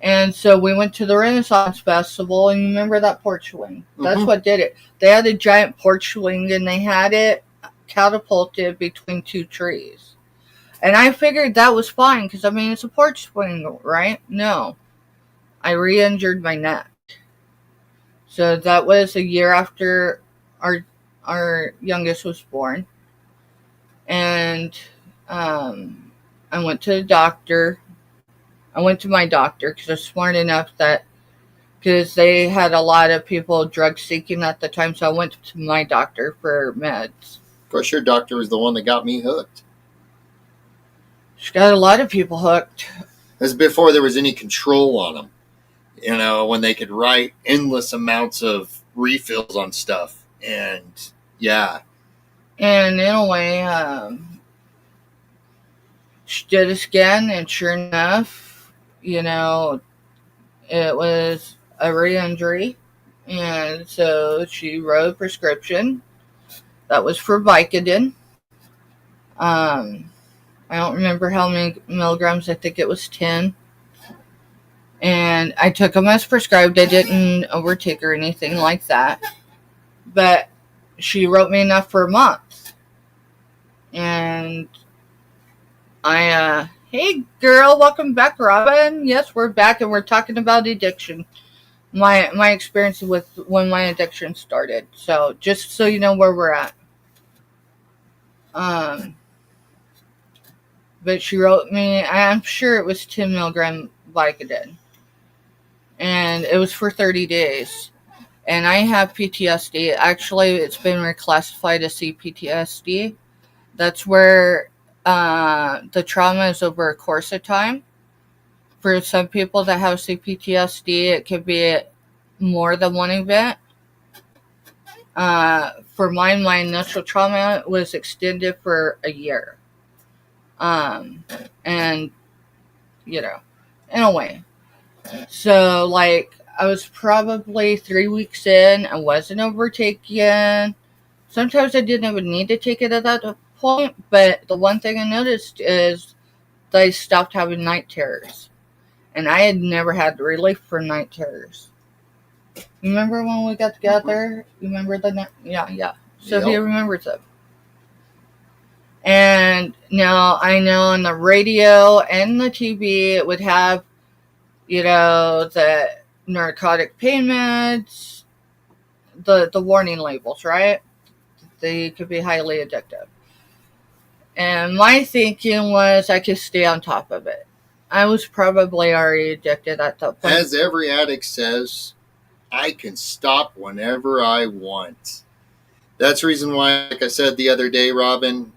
And so we went to the Renaissance Festival, and you remember that porch swing? That's
Mhm.
what did it. They had a giant porch swing, and they had it catapulted between two trees. And I figured that was fine, because, I mean, it's a porch swing, right? No. I re-injured my neck. So that was a year after our youngest was born. And I went to the doctor. I went to my doctor because I was smart enough that, because they had a lot of people drug seeking at the time, so I went to my doctor for meds.
Of course, your doctor was the one that got me hooked.
She got a lot of people hooked.
This is before there was any control on them. You know, when they could write endless amounts of refills on stuff. And, yeah.
And anyway, she did a scan, and sure enough, you know, it was a re-injury. And so she wrote a prescription that was for Vicodin. I don't remember how many milligrams. I think it was 10. And I took them as prescribed. I didn't overtake or anything like that. But she wrote me enough for a month. And hey girl, welcome back, Robin. Yes, we're back, and we're talking about addiction. My experience with when my addiction started. So just so you know where we're at. But she wrote me, I'm sure it was 10 milligram Vicodin. And it was for 30 days. And I have PTSD. Actually, it's been reclassified as CPTSD. That's where the trauma is over a course of time. For some people that have CPTSD, it could be more than one event. For mine, my initial trauma was extended for a year. And, you know, in a way. So, like, I was probably 3 weeks in. I wasn't overtaking. Sometimes I didn't even need to take it at that point. But the one thing I noticed is that I stopped having night terrors. And I had never had relief for night terrors. You remember when we got together? You remember the night? Yeah. Sophia
Yep.
remembers it. And now I know on the radio and the TV it would have, you know, the narcotic pain meds, the warning labels, right? They could be highly addictive. And my thinking was I could stay on top of it. I was probably already addicted at that point.
As every addict says, I can stop whenever I want. That's the reason why, like I said the other day, Robin,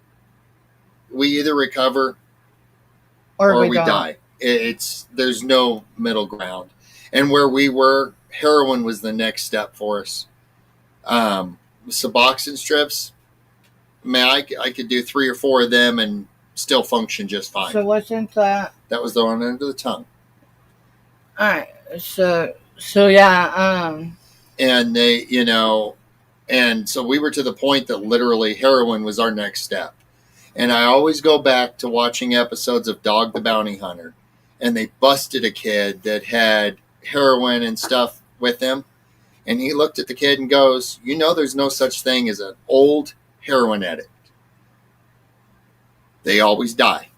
we either recover or we die. There's no middle ground. And where we were, heroin was the next step for us. Suboxone strips, man, I could do 3 or 4 of them and still function just fine.
So wasn't that...
That was the one under the tongue.
Alright, so yeah,
And they, you know, and so we were to the point that literally heroin was our next step. And I always go back to watching episodes of Dog the Bounty Hunter. And they busted a kid that had heroin and stuff with him. And he looked at the kid and goes, you know, there's no such thing as an old heroin addict. They always die.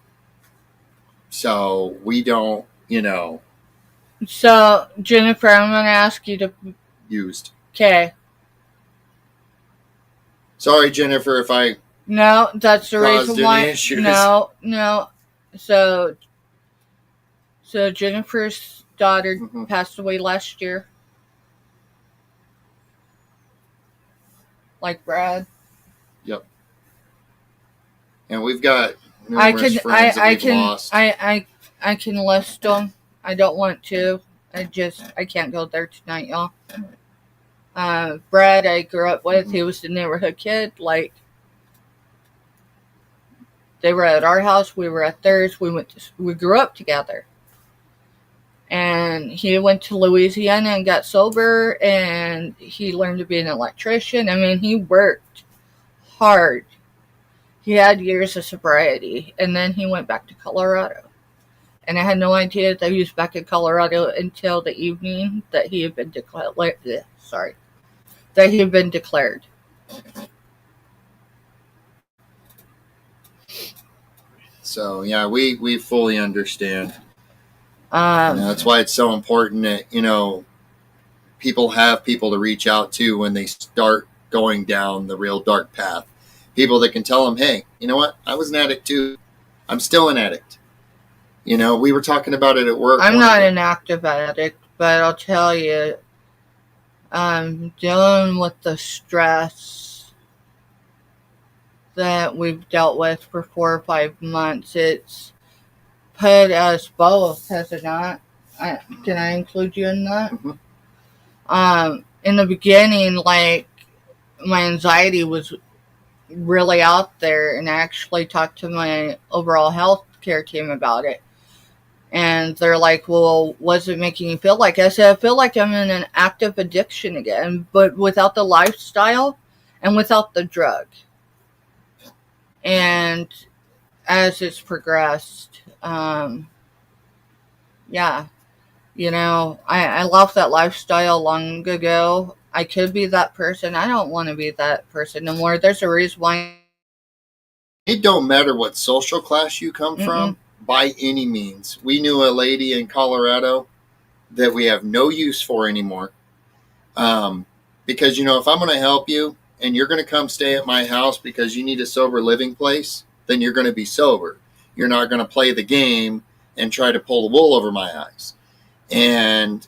So we don't, you know.
So, Jennifer, I'm going to ask you to...
Used.
Okay.
Sorry, Jennifer, if I...
No, that's the
caused
reason why...
any issues.
No. So Jennifer's daughter passed away last year. Like Brad.
Yep. And we've got numerous friends that we've lost.
I can list them. I don't want to. I can't go there tonight, y'all. Brad, I grew up with. He was the neighborhood kid. Like, they were at our house. We were at theirs. We grew up together. And he went to Louisiana and got sober, and he learned to be an electrician. I mean, he worked hard. He had years of sobriety, and then he went back to Colorado. And I had no idea that he was back in Colorado until the evening that he had been declared. That he had been declared.
So yeah, we fully understand.
Um,
That's why it's so important that people have people to reach out to when they start going down the real dark path. People that can tell them, hey, you know what? I was an addict too. I'm still an addict. We were talking about it at work.
I'm not an active addict, but I'll tell you, dealing with the stress that we've dealt with for 4 or 5 months, it's put us both, has it not? Can I include you in that?
Mm-hmm.
In the beginning, like, my anxiety was really out there, and I actually talked to my overall health care team about it. And they're like, well, what's it making you feel like? I said, I feel like I'm in an active addiction again, but without the lifestyle and without the drug. And as it's progressed, yeah, I left that lifestyle long ago. I could be that person. I don't want to be that person no more. There's a reason why.
It don't matter what social class you come from, by any means. We knew a lady in Colorado that we have no use for anymore. Because, if I'm going to help you and you're going to come stay at my house because you need a sober living place, then you're going to be sober. You're not going to play the game and try to pull the wool over my eyes. And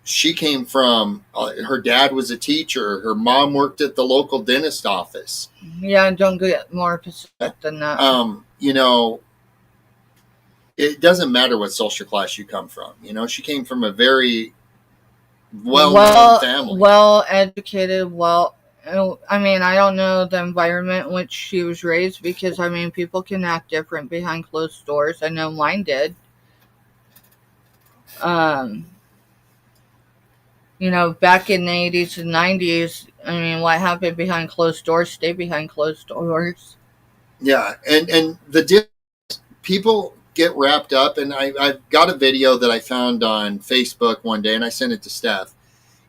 she came from, her dad was a teacher. Her mom worked at the local dentist office.
Yeah, don't get more specific than that.
It doesn't matter what social class you come from. She came from a very well-known family.
Well-educated, I don't know the environment in which she was raised because, people can act different behind closed doors. I know mine did. Back in the 80s and 90s, what happened behind closed doors stayed behind closed doors.
Yeah, and the people get wrapped up, and I've got a video that I found on Facebook one day, and I sent it to Steph,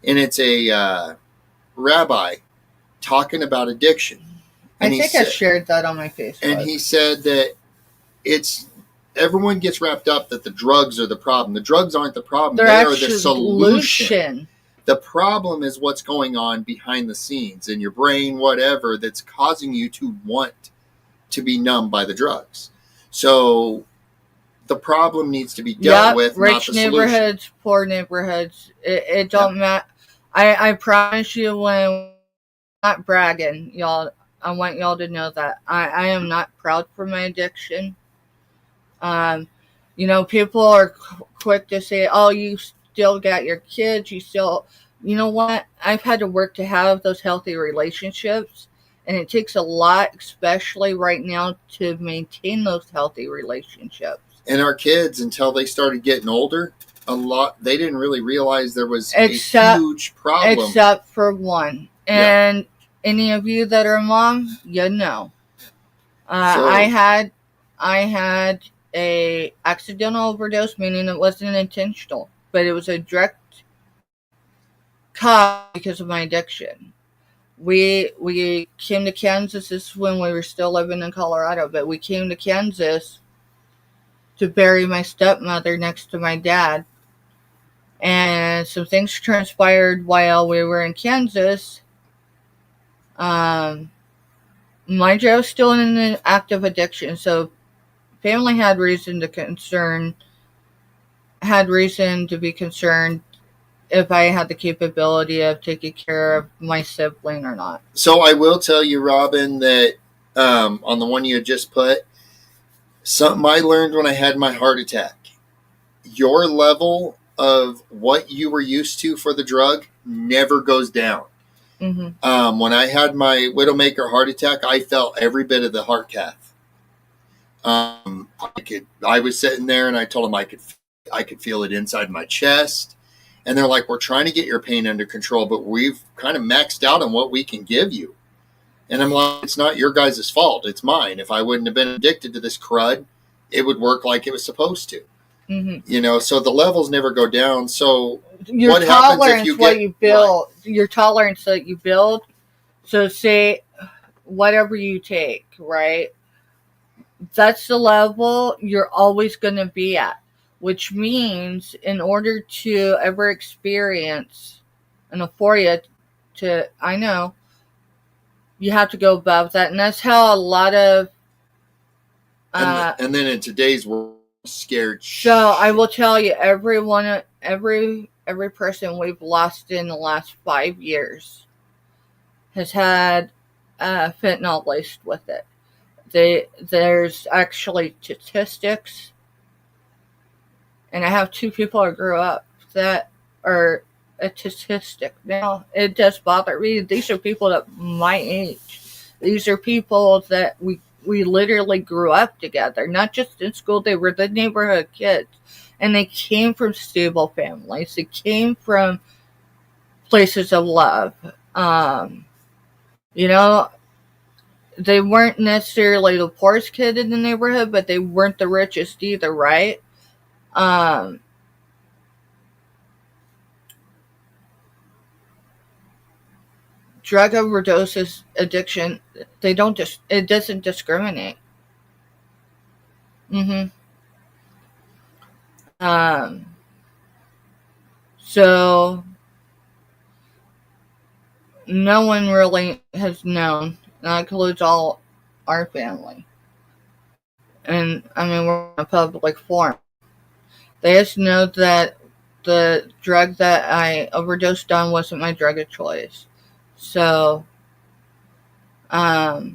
and it's a rabbi talking about addiction. And
I shared that on my Facebook.
And he said that everyone gets wrapped up that the drugs are the problem. The drugs aren't the problem. They are the solution. The problem is what's going on behind the scenes in your brain, whatever, that's causing you to want to be numb by the drugs. So the problem needs to be dealt with,
rich
not the
neighborhoods,
solution.
Poor neighborhoods. It don't matter. I promise you, when I'm not bragging, y'all, I want y'all to know that I am not proud for my addiction. People are quick to say, oh, you still got your kids, you know what? I've had to work to have those healthy relationships, and it takes a lot, especially right now, to maintain those healthy relationships.
And our kids, until they started getting older, they didn't really realize there was a huge problem.
Except for one. And any of you that are mom, I had a accidental overdose, meaning it wasn't intentional, but it was a direct cause because of my addiction. We came to Kansas. This is when we were still living in Colorado, but we came to Kansas to bury my stepmother next to my dad. And some things transpired while we were in Kansas. Mind you, I was still in an active addiction, so family had reason to be concerned if I had the capability of taking care of my sibling or not.
So I will tell you, Robin, that on the one you had just put, something I learned when I had my heart attack. Your level of what you were used to for the drug never goes down.
Mm-hmm.
When I had my Widowmaker heart attack, I felt every bit of the heart cath. I was sitting there and I told them I could feel it inside my chest. And they're like, we're trying to get your pain under control, but we've kind of maxed out on what we can give you. And I'm like, it's not your guys' fault. It's mine. If I wouldn't have been addicted to this crud, it would work like it was supposed to.
Mm-hmm.
So the levels never go down. So
Your
what happens
tolerance,
if you
what
get
you build, your tolerance that you build. So say whatever you take, right? That's the level you're always going to be at, which means in order to ever experience an euphoria I know, you have to go above that. And that's how a lot of,
and then in today's world, scared.
So I will tell you, every person we've lost in the last 5 years has had fentanyl laced with it. There's actually statistics, and I have 2 people I grew up that are a statistic. Now, it does bother me. These are people that my age. These are people that we literally grew up together, not just in school. They were the neighborhood kids, and they came from stable families. They came from places of love. You know, they weren't necessarily the poorest kid in the neighborhood, but they weren't the richest either, right? Drug overdoses, addiction, it doesn't discriminate. So no one really has known. That includes all our family. And I mean, we're in a public forum. They just know that the drug that I overdosed on wasn't my drug of choice. So,
Yeah,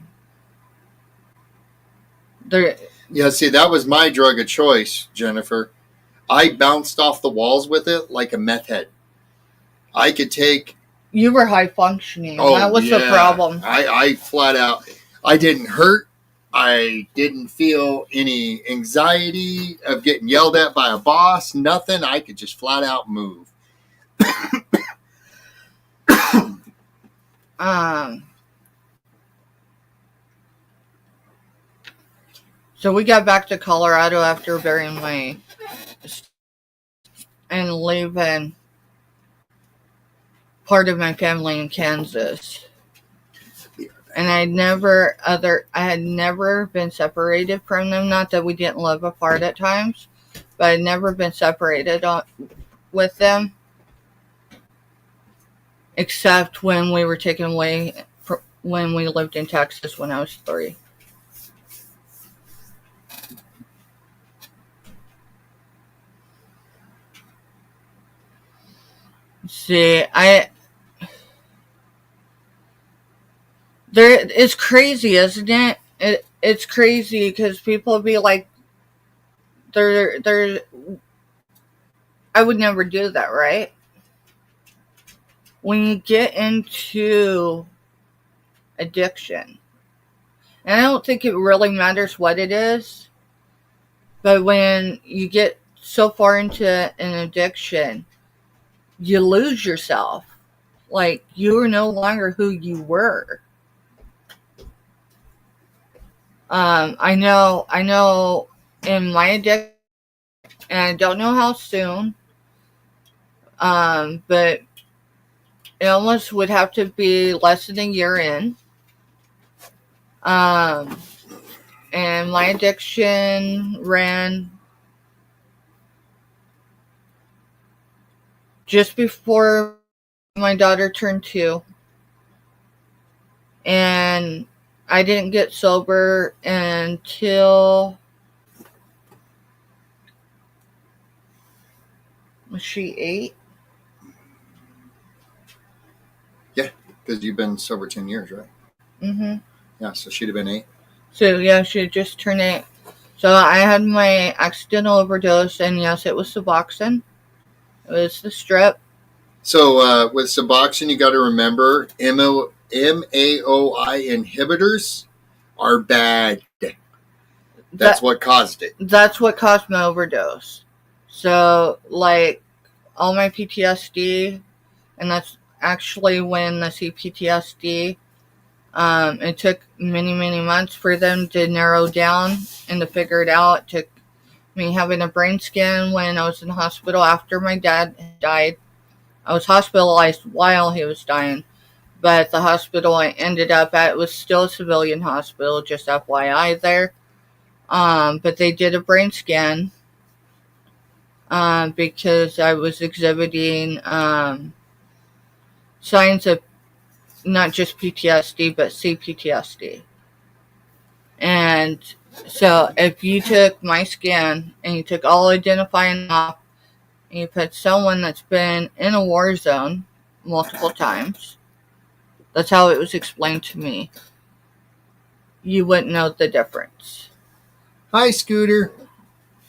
see, that was my drug of choice, Jennifer. I bounced off the walls with it like a meth head. I could take.
You were high functioning. And that was the problem.
I flat out. I didn't hurt. I didn't feel any anxiety of getting yelled at by a boss. Nothing. I could just flat out move.
So we got back to Colorado after burying my and leaving part of my family in Kansas. And I had never been separated from them. Not that we didn't live apart at times, but I'd never been separated with them, except when we were taken away when we lived in Texas when I was 3. See, it's crazy, isn't it? It's crazy because people be like, I would never do that, right? When you get into addiction, and I don't think it really matters what it is, but when you get so far into an addiction, you lose yourself. Like, you're no longer who you were. I know in my addiction, and I don't know how soon, but it almost would have to be less than a year in. And my addiction ran just before my daughter turned 2. And I didn't get sober until, was she 8?
Yeah, because you've been sober 10 years, right?
Mm-hmm.
Yeah, so she'd have been 8.
So, yeah, she had just turned 8. So I had my accidental overdose, and yes, it was Suboxone. It was the strip.
So with Suboxone, you got to remember MAOI inhibitors are bad. That's what caused it.
That's what caused my overdose. So, like, all my PTSD, and that's actually when the CPTSD It took many, many months for them to narrow down and to figure it out. It took me having a brain scan when I was in the hospital after my dad died. I was hospitalized while he was dying, but the hospital I ended up at was still a civilian hospital, just FYI there. But they did a brain scan because I was exhibiting signs of not just PTSD, but CPTSD. And so if you took my scan and you took all identifying off, and you put someone that's been in a war zone multiple times, that's how it was explained to me, you wouldn't know the difference.
Hi, Scooter.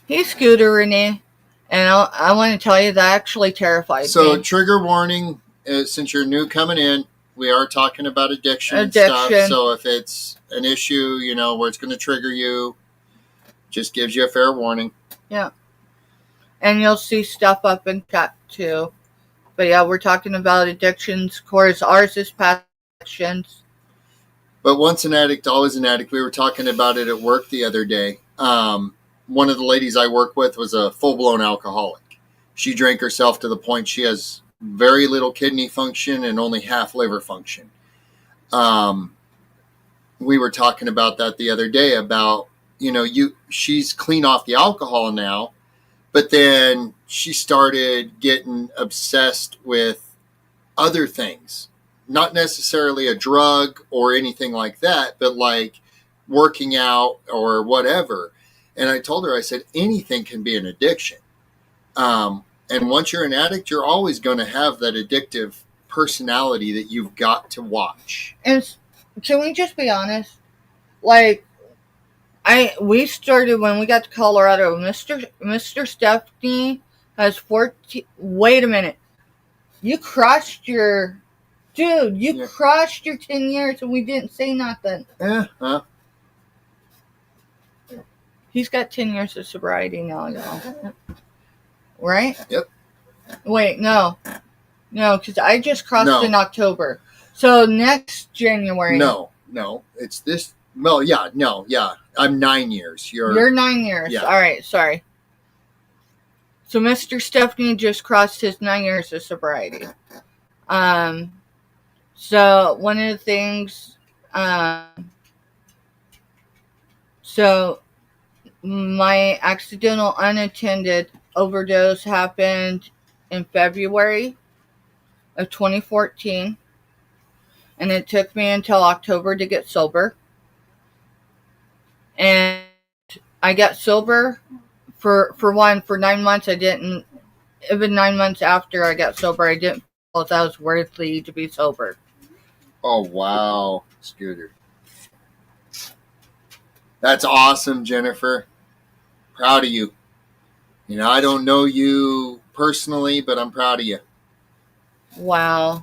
Hey, Scooter Renee. And I want to tell you that actually terrified
So,
me.
trigger warning, since you're new coming in, we are talking about addiction and stuff. So if it's an issue, where it's going to trigger you, just gives you a fair warning.
Yeah. And you'll see stuff up in chat too. But yeah, we're talking about addictions. Of course, ours is past addictions.
But once an addict, always an addict. We were talking about it at work the other day. One of the ladies I work with was a full-blown alcoholic. She drank herself to the point she has very little kidney function and only half liver function. We were talking about that the other day about, she's clean off the alcohol now, but then she started getting obsessed with other things. Not necessarily a drug or anything like that, but like working out or whatever. And I told her, I said, anything can be an addiction. And once you're an addict, you're always going to have that addictive personality that you've got to watch.
And can we just be honest? Like, we started when we got to Colorado. Mr.Stephanie has 14. Wait a minute. You crossed your... Dude, you crossed your 10 years and we didn't say nothing. He's got 10 years of sobriety now, y'all. Right?
Yep.
Wait, no. No, because I just crossed in October. So next January.
No. It's this. Well, yeah, I'm 9 years.
You're 9 years.
Yeah.
All right, sorry. So Mr.Stephanie just crossed his 9 years of sobriety. So one of the things, so my accidental unattended overdose happened in February of 2014, and it took me until October to get sober. And I got sober for 9 months. Even 9 months after I got sober, I didn't feel that I was worthy to be sober.
Oh, wow, Scooter. That's awesome, Jennifer. Proud of you. I don't know you personally, but I'm proud of you.
Wow.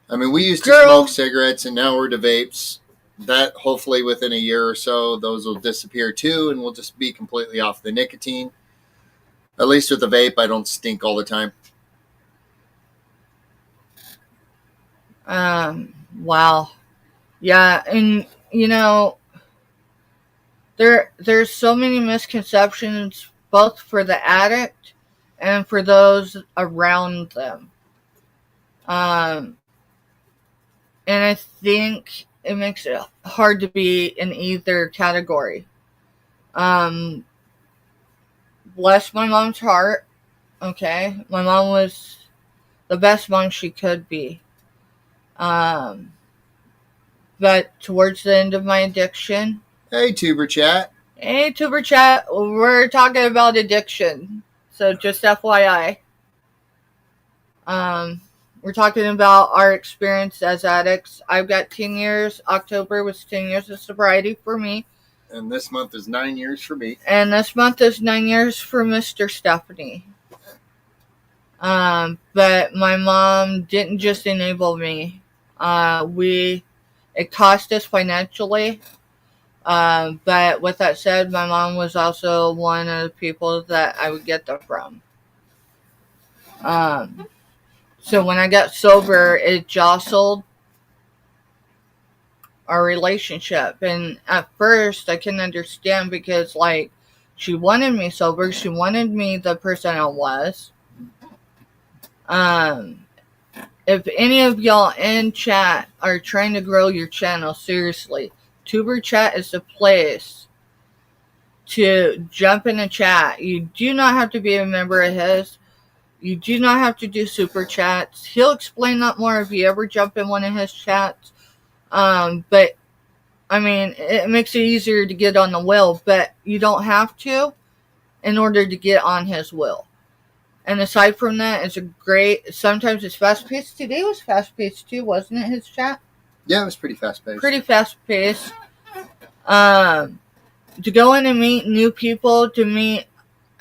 I mean, we used to smoke cigarettes, and now we're to vapes. That, hopefully, within a year or so, those will disappear too, and we'll just be completely off the nicotine. At least with the vape, I don't stink all the time.
Wow. Yeah, and there's so many misconceptions both for the addict and for those around them. And I think it makes it hard to be in either category. Bless my mom's heart. Okay, my mom was the best mom she could be. But towards the end of my addiction...
Hey, Tuber Chat.
Hey, Tuber Chat. We're talking about addiction. So just FYI. We're talking about our experience as addicts. I've got 10 years. October was 10 years of sobriety for me.
And this month is 9 years for me.
And this month is 9 years for Mr.Stephanie. But my mom didn't just enable me. It cost us financially. But with that said, my mom was also one of the people that I would get them from. So when I got sober, it jostled our relationship. And at first, I can understand because, like, she wanted me sober. She wanted me the person I was. If any of y'all in chat are trying to grow your channel, seriously, Tuber Chat is the place to jump in a chat. You do not have to be a member of his. You do not have to do super chats. He'll explain that more if you ever jump in one of his chats. But I mean, it makes it easier to get on the wheel, but you don't have to in order to get on his wheel. And aside from that, it's a great, sometimes it's fast paced. Today was fast paced too, wasn't it, his chat?
Yeah, it was pretty fast paced.
Pretty fast paced. To go in and meet new people, to meet,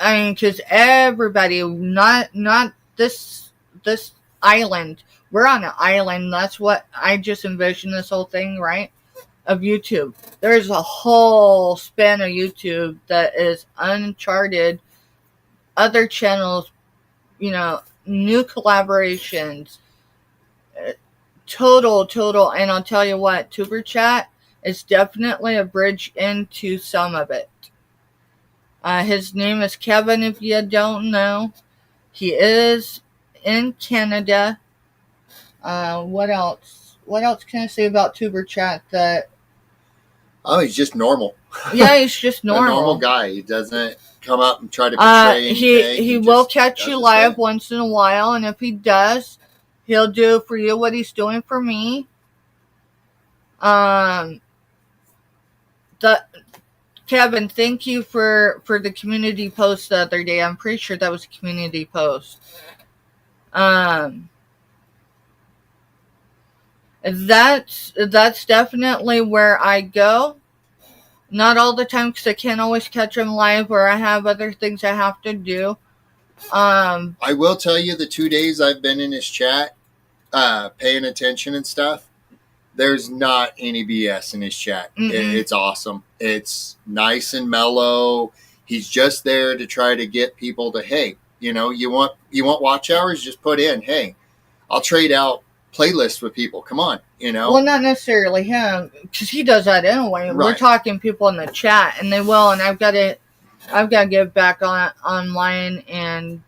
I mean, because everybody, not this island. We're on an island. That's what I just envisioned this whole thing, right? Of YouTube. There's a whole span of YouTube that is uncharted. Other channels, you know, new collaborations. Total. And I'll tell you what, Tuber Chat is definitely a bridge into some of it. His name is Kevin, if you don't know. He is in Canada. What else? What else can I say about Tuber Chat that...
Oh, he's just normal.
Yeah, he's just normal.
A normal guy. He doesn't come up and try to portray anything.
He will catch you live once in a while, and if he does, he'll do for you what he's doing for me. Kevin, thank you for the community post the other day. I'm pretty sure that was a community post. That's definitely where I go. Not all the time because I can't always catch him live, or I have other things I have to do.
I will tell you, the 2 days I've been in his chat, paying attention and stuff, there's not any BS in his chat. It's awesome. It's nice and mellow. He's just there to try to get people to, hey, you know, you want watch hours? Just put in, hey, I'll trade out playlists with people. Come on, you know.
Well, not necessarily him, because he does that anyway. Right. We're talking people in the chat, and they will. And I've got to get back online and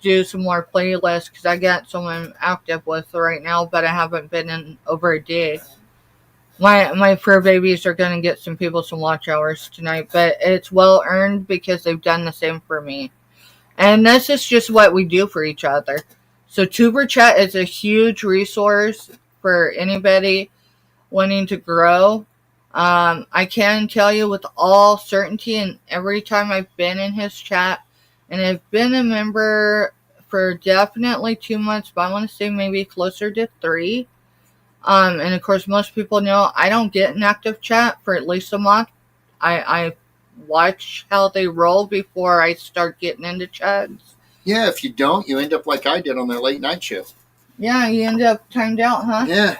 do some more playlists because I got someone active with right now, but I haven't been in over a day. My fur babies are going to get some people some watch hours tonight, but it's well earned because they've done the same for me. And this is just what we do for each other. So Tuber Chat is a huge resource for anybody wanting to grow. I can tell you with all certainty, and every time I've been in his chat, and I've been a member for definitely 2 months, but I want to say maybe closer to 3. And of course, most people know I don't get an active chat for at least a month. I watch how they roll before I start getting into chats.
Yeah, if you don't, you end up like I did on their late night show.
Yeah, you end up timed out, huh?
Yeah.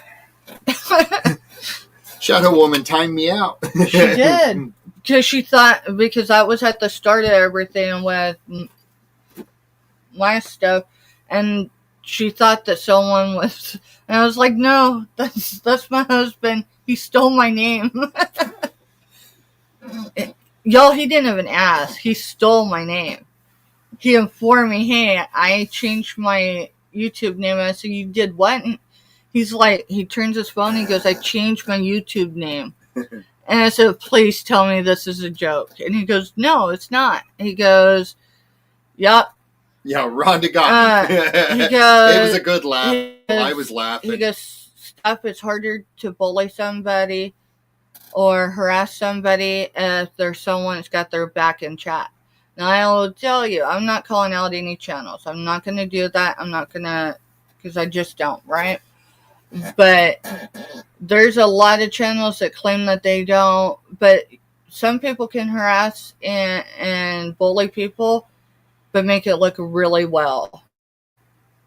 Shadow Woman timed me out.
She did. Because I was at the start of everything with my stuff, and she thought that someone was, and I was like, no, that's my husband. He stole my name. Y'all, he didn't even ask. He stole my name. He informed me, hey, I changed my YouTube name. I said, you did what? And he's like, he turns his phone, he goes, I changed my YouTube name. And I said, please tell me this is a joke. And he goes, no, it's not. He goes, yep.
Yeah, Rhonda got me.
He goes,
it was a good laugh. I was laughing.
He goes, Steph, it's harder to bully somebody or harass somebody if there's someone that's got their back in chat. Now, I will tell you, I'm not calling out any channels. I'm not going to do that. I'm not going to, because I just don't, right? But there's a lot of channels that claim that they don't. But some people can harass and bully people, but make it look really well.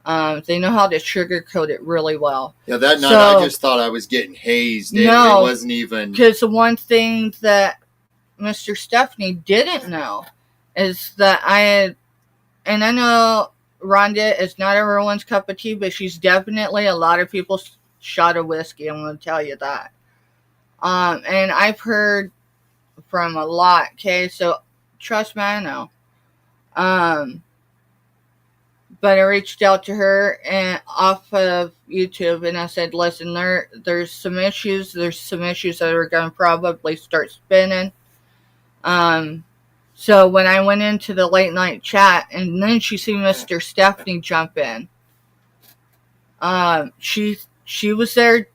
They know how to sugarcoat it really well.
Yeah, that night I just thought I was getting hazed. No, it wasn't even.
Because the one thing that Mr.Stephanie didn't know is that I know Rhonda is not everyone's cup of tea, but she's definitely a lot of people's shot of whiskey. I'm going to tell you that. And I've heard from a lot, okay? So, trust me, I know. But I reached out to her and off of YouTube, and I said, listen, there's some issues. There's some issues that are going to probably start spinning. So when I went into the late night chat, and then she see Mr.Stephanie jump in, she was there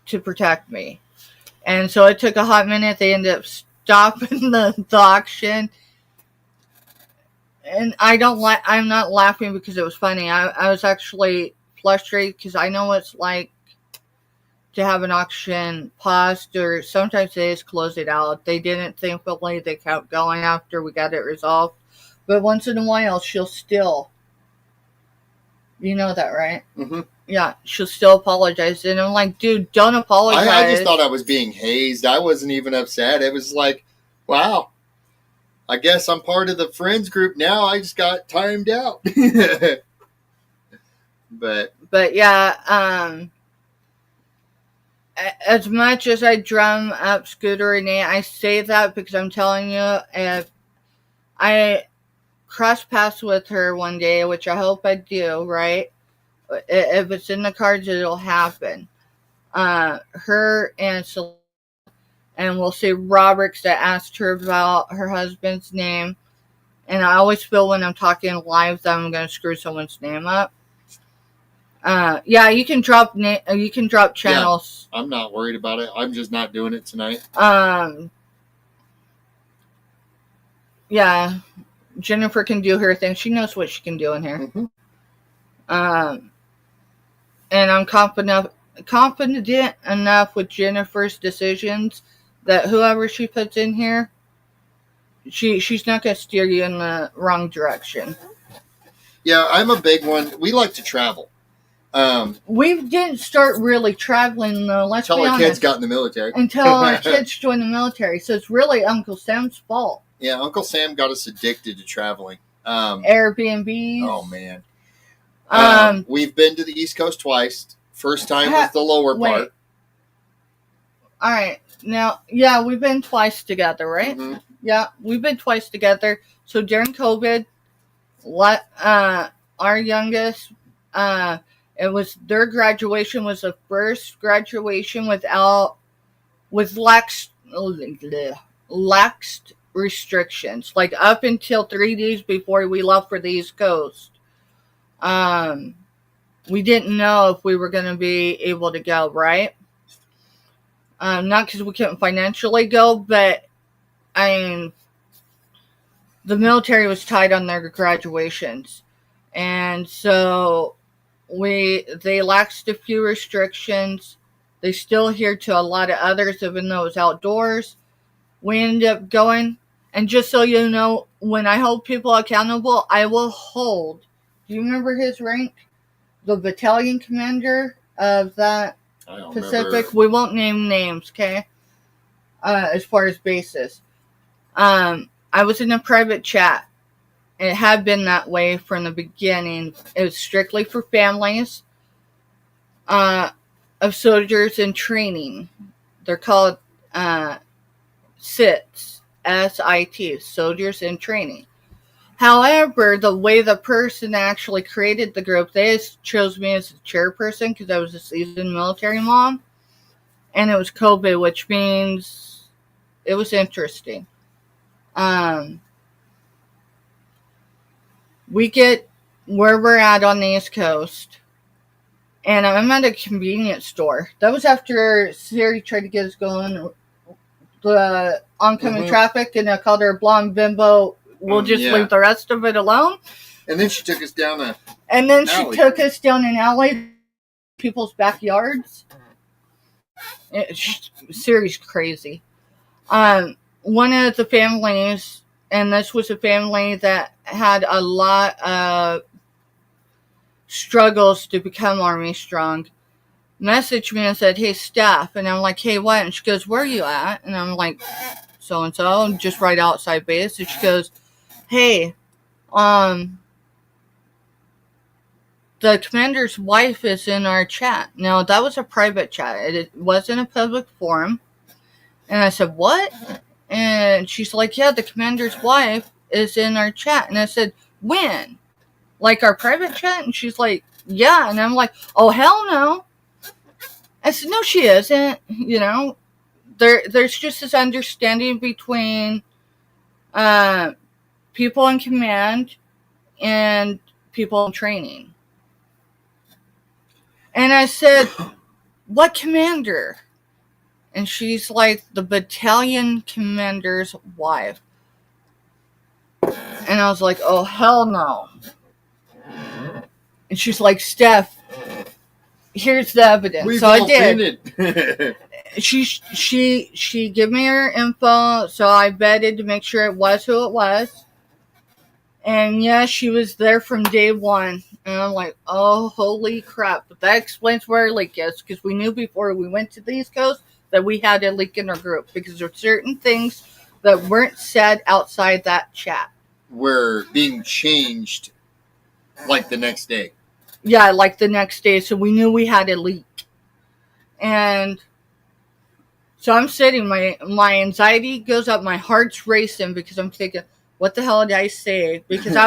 to protect me. And so it took a hot minute. They ended up stopping the auction. And I'm not laughing because it was funny. I was actually frustrated because I know what it's like to have an auction paused, or sometimes they just close it out. They didn't, thankfully. They kept going after we got it resolved. But once in a while, she'll still, you know that, right?
Mm-hmm.
Yeah, she'll still apologize. And I'm like, dude, don't apologize.
I just thought I was being hazed. I wasn't even upset. It was like, wow, I guess I'm part of the friends group now. I just got timed out. But
yeah, as much as I drum up Scooter Renee, I say that because I'm telling you, if I cross paths with her one day, which I hope I do, right? If it's in the cards, it'll happen. Her and we'll say Roberts that asked her about her husband's name. And I always feel when I'm talking live that I'm going to screw someone's name up. Yeah, you can drop channels.
Yeah, I'm not worried about it. I'm just not doing it tonight.
Yeah, Jennifer can do her thing. She knows what she can do in here.
Mm-hmm.
And I'm confident enough with Jennifer's decisions that whoever she puts in here, she's not going to steer you in the wrong direction.
Yeah, I'm a big one. We like to travel.
We didn't start really traveling though. Let's be honest.
Until our kids got in the military.
Until our kids joined the military, so it's really Uncle Sam's fault.
Yeah, Uncle Sam got us addicted to traveling.
Airbnbs.
Oh man. We've been to the East Coast twice. First time was the lower part.
All right, now we've been twice together, right?
Mm-hmm.
Yeah, we've been twice together. So during COVID, our youngest, it was their graduation was the first graduation with lax restrictions, like up until 3 days before we left for the East Coast. We didn't know if we were going to be able to go, right? Not because we couldn't financially go, but I mean, the military was tight on their graduations, and so they laxed a few restrictions. They still adhere to a lot of others, even though it was outdoors. We ended up going, and just so you know, when I hold people accountable, I will hold. Do you remember his rank? The battalion commander of that Pacific. Remember. We won't name names, okay? As far as bases. I was in a private chat. It had been that way from the beginning. It was strictly for families of soldiers in training. They're called SITs, S-I-T, soldiers in training. However, the way the person actually created the group, they chose me as the chairperson because I was a seasoned military mom. And it was COVID, which means it was interesting. We get where we're at on the East Coast, and I'm at a convenience store. That was after Siri tried to get us going, the oncoming traffic, and I called her a blonde bimbo. We'll just leave the rest of it alone.
And then she took us down an
alley, people's backyards. Siri's crazy. One of the families, and this was a family that had a lot of struggles to become Army strong, messaged me and said, "Hey, Steph." And I'm like, "Hey, what?" And she goes, "Where are you at?" And I'm like, "So-and-so, just right outside base." And she goes, "Hey, the commander's wife is in our chat. Now, that was a private chat. It wasn't a public forum. And I said, what? And she's like, yeah, the commander's wife is in our chat. And I said, when? Like our private chat? And she's like, yeah. And I'm like, oh, hell no. I said, no, she isn't. You know, there's just this understanding between people in command and people in training. And I said, what commander? And she's like, the battalion commander's wife. And I was like, oh, hell no. And she's like, Steph, here's the evidence. So I did. She gave me her info, so I vetted to make sure it was who it was. And yeah, she was there from day one. And I'm like, oh, holy crap. But that explains where our leak is, because we knew before we went to the East Coast that we had a leak in our group, because there were certain things that weren't said outside that chat.
Were being changed like the next day.
Yeah, like the next day. So we knew we had a leak. And so I'm sitting, my anxiety goes up, my heart's racing, because I'm thinking, what the hell did I say? Because I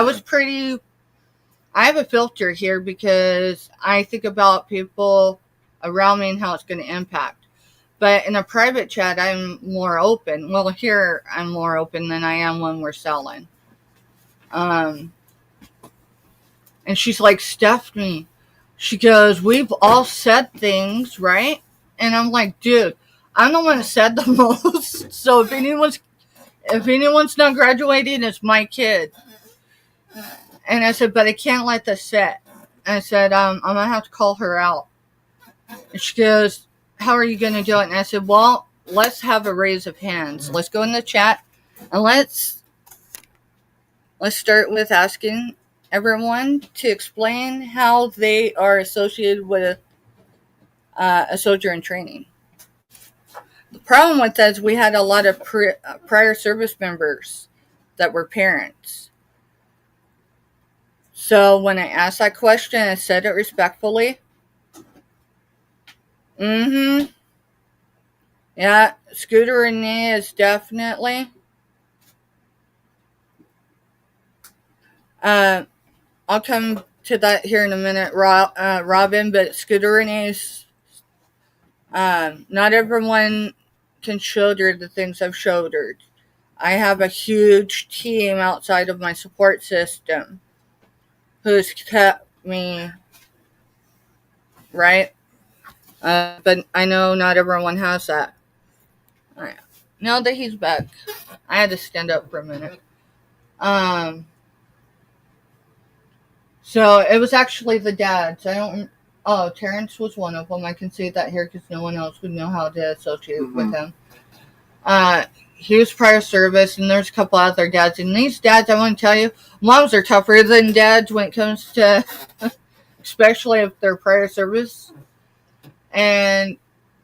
have a filter here, because I think about people around me and how it's going to impact. But in a private chat, I'm more open. Well, here I'm more open than I am when we're selling. And she's like, Stephanie, she goes, we've all said things, right? And I'm like, dude, I'm the one that said the most. So if anyone's not graduating, it's my kid. And I said, but I can't let this sit. And I said, I'm going to have to call her out. And she goes, how are you going to do it? And I said, well, let's have a raise of hands. Let's go in the chat, and let's start with asking everyone to explain how they are associated with a soldier in training. The problem with that is we had a lot of prior service members that were parents. So when I asked that question, I said it respectfully. Yeah, Scooter Renee is definitely. I'll come to that here in a minute, Robin, but Scooter Renee's, not everyone can shoulder the things I've shouldered. I have a huge team outside of my support system who's kept me right. But I know not everyone has that. Right. Now that he's back, I had to stand up for a minute. So it was actually the dads. Terrence was one of them. I can say that here because no one else would know how to associate with him. He was prior service, and there's a couple other dads. And these dads, I want to tell you, moms are tougher than dads when it comes to, especially if they're prior service. And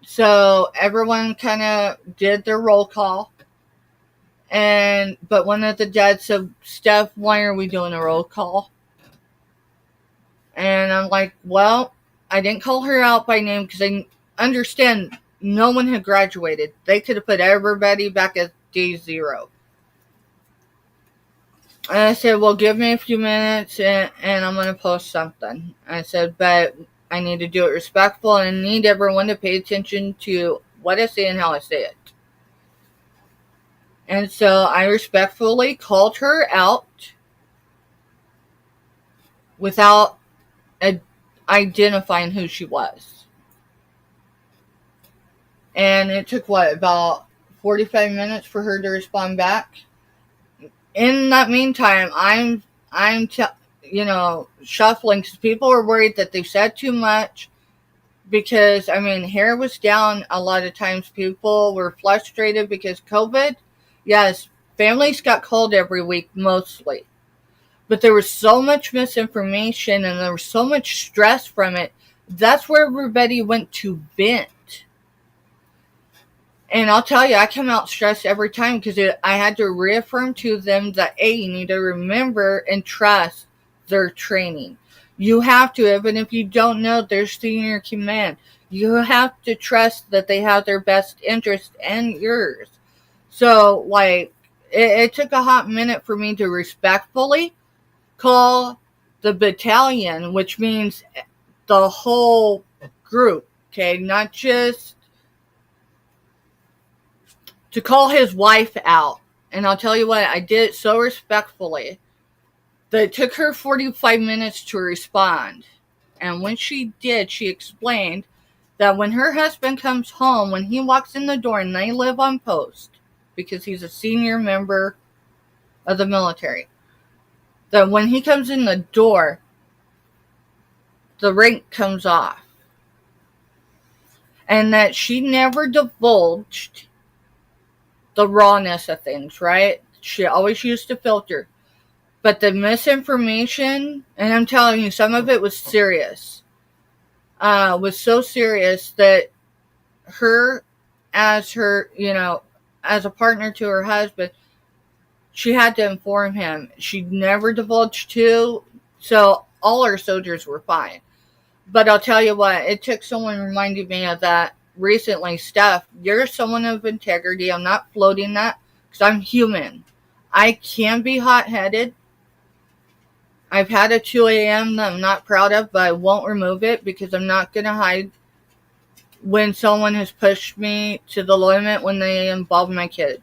so everyone kind of did their roll call. But one of the dads said, Steph, why are we doing a roll call? And I'm like, well, I didn't call her out by name because I understand no one had graduated. They could have put everybody back at day 0. And I said, well, give me a few minutes and I'm going to post something. I said, but I need to do it respectful, and I need everyone to pay attention to what I say and how I say it. And so I respectfully called her out without identifying who she was. And it took, about 45 minutes for her to respond back. In that meantime, I'm shuffling, because people were worried that they said too much. Because, hair was down a lot of times. People were frustrated because COVID. Yes, families got called every week, mostly. But there was so much misinformation and there was so much stress from it. That's where everybody went to vent. And I'll tell you, I come out stressed every time because I had to reaffirm to them that, A, you need to remember and trust their training. You have to, even if you don't know their senior command. You have to trust that they have their best interest and yours. So, like, it took a hot minute for me to respectfully call the battalion, which means the whole group, okay? Not just to call his wife out. And I'll tell you what, I did it so respectfully that it took her 45 minutes to respond. And when she did, she explained that when her husband comes home, when he walks in the door, and they live on post, because he's a senior member of the military, that when he comes in the door, the rank comes off. And that she never divulged the rawness of things, right? She always used a filter. But the misinformation, and I'm telling you, some of it was serious. Was so serious that her, as a partner to her husband, she had to inform him. She never divulged to, so all our soldiers were fine. But I'll tell you what, it took someone reminding me of that recently. Steph, you're someone of integrity. I'm not floating that, because I'm human. I can be hot-headed. I've had a 2 a.m. that I'm not proud of, but I won't remove it, because I'm not going to hide when someone has pushed me to the limit when they involve my kids.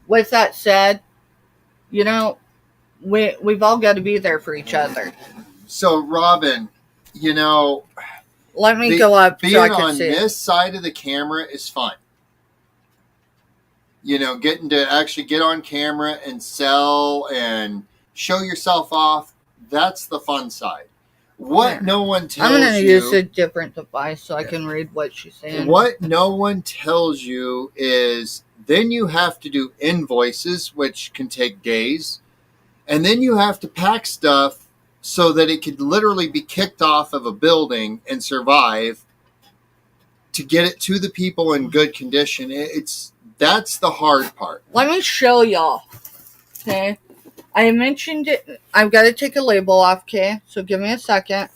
With that said, we've all got to be there for each other.
So, Robin,
let me go up
being
so I can
on
see
this side of the camera is fun. Getting to actually get on camera and sell and show yourself off, that's the fun side. What no one tells you... I'm going to use
a different device so I can read what she's saying.
What no one tells you is then you have to do invoices, which can take days. And then you have to pack stuff so that it could literally be kicked off of a building and survive to get it to the people in good condition. That's the hard part.
Let me show y'all. Okay. I mentioned it. I've got to take a label off, okay? So give me a second.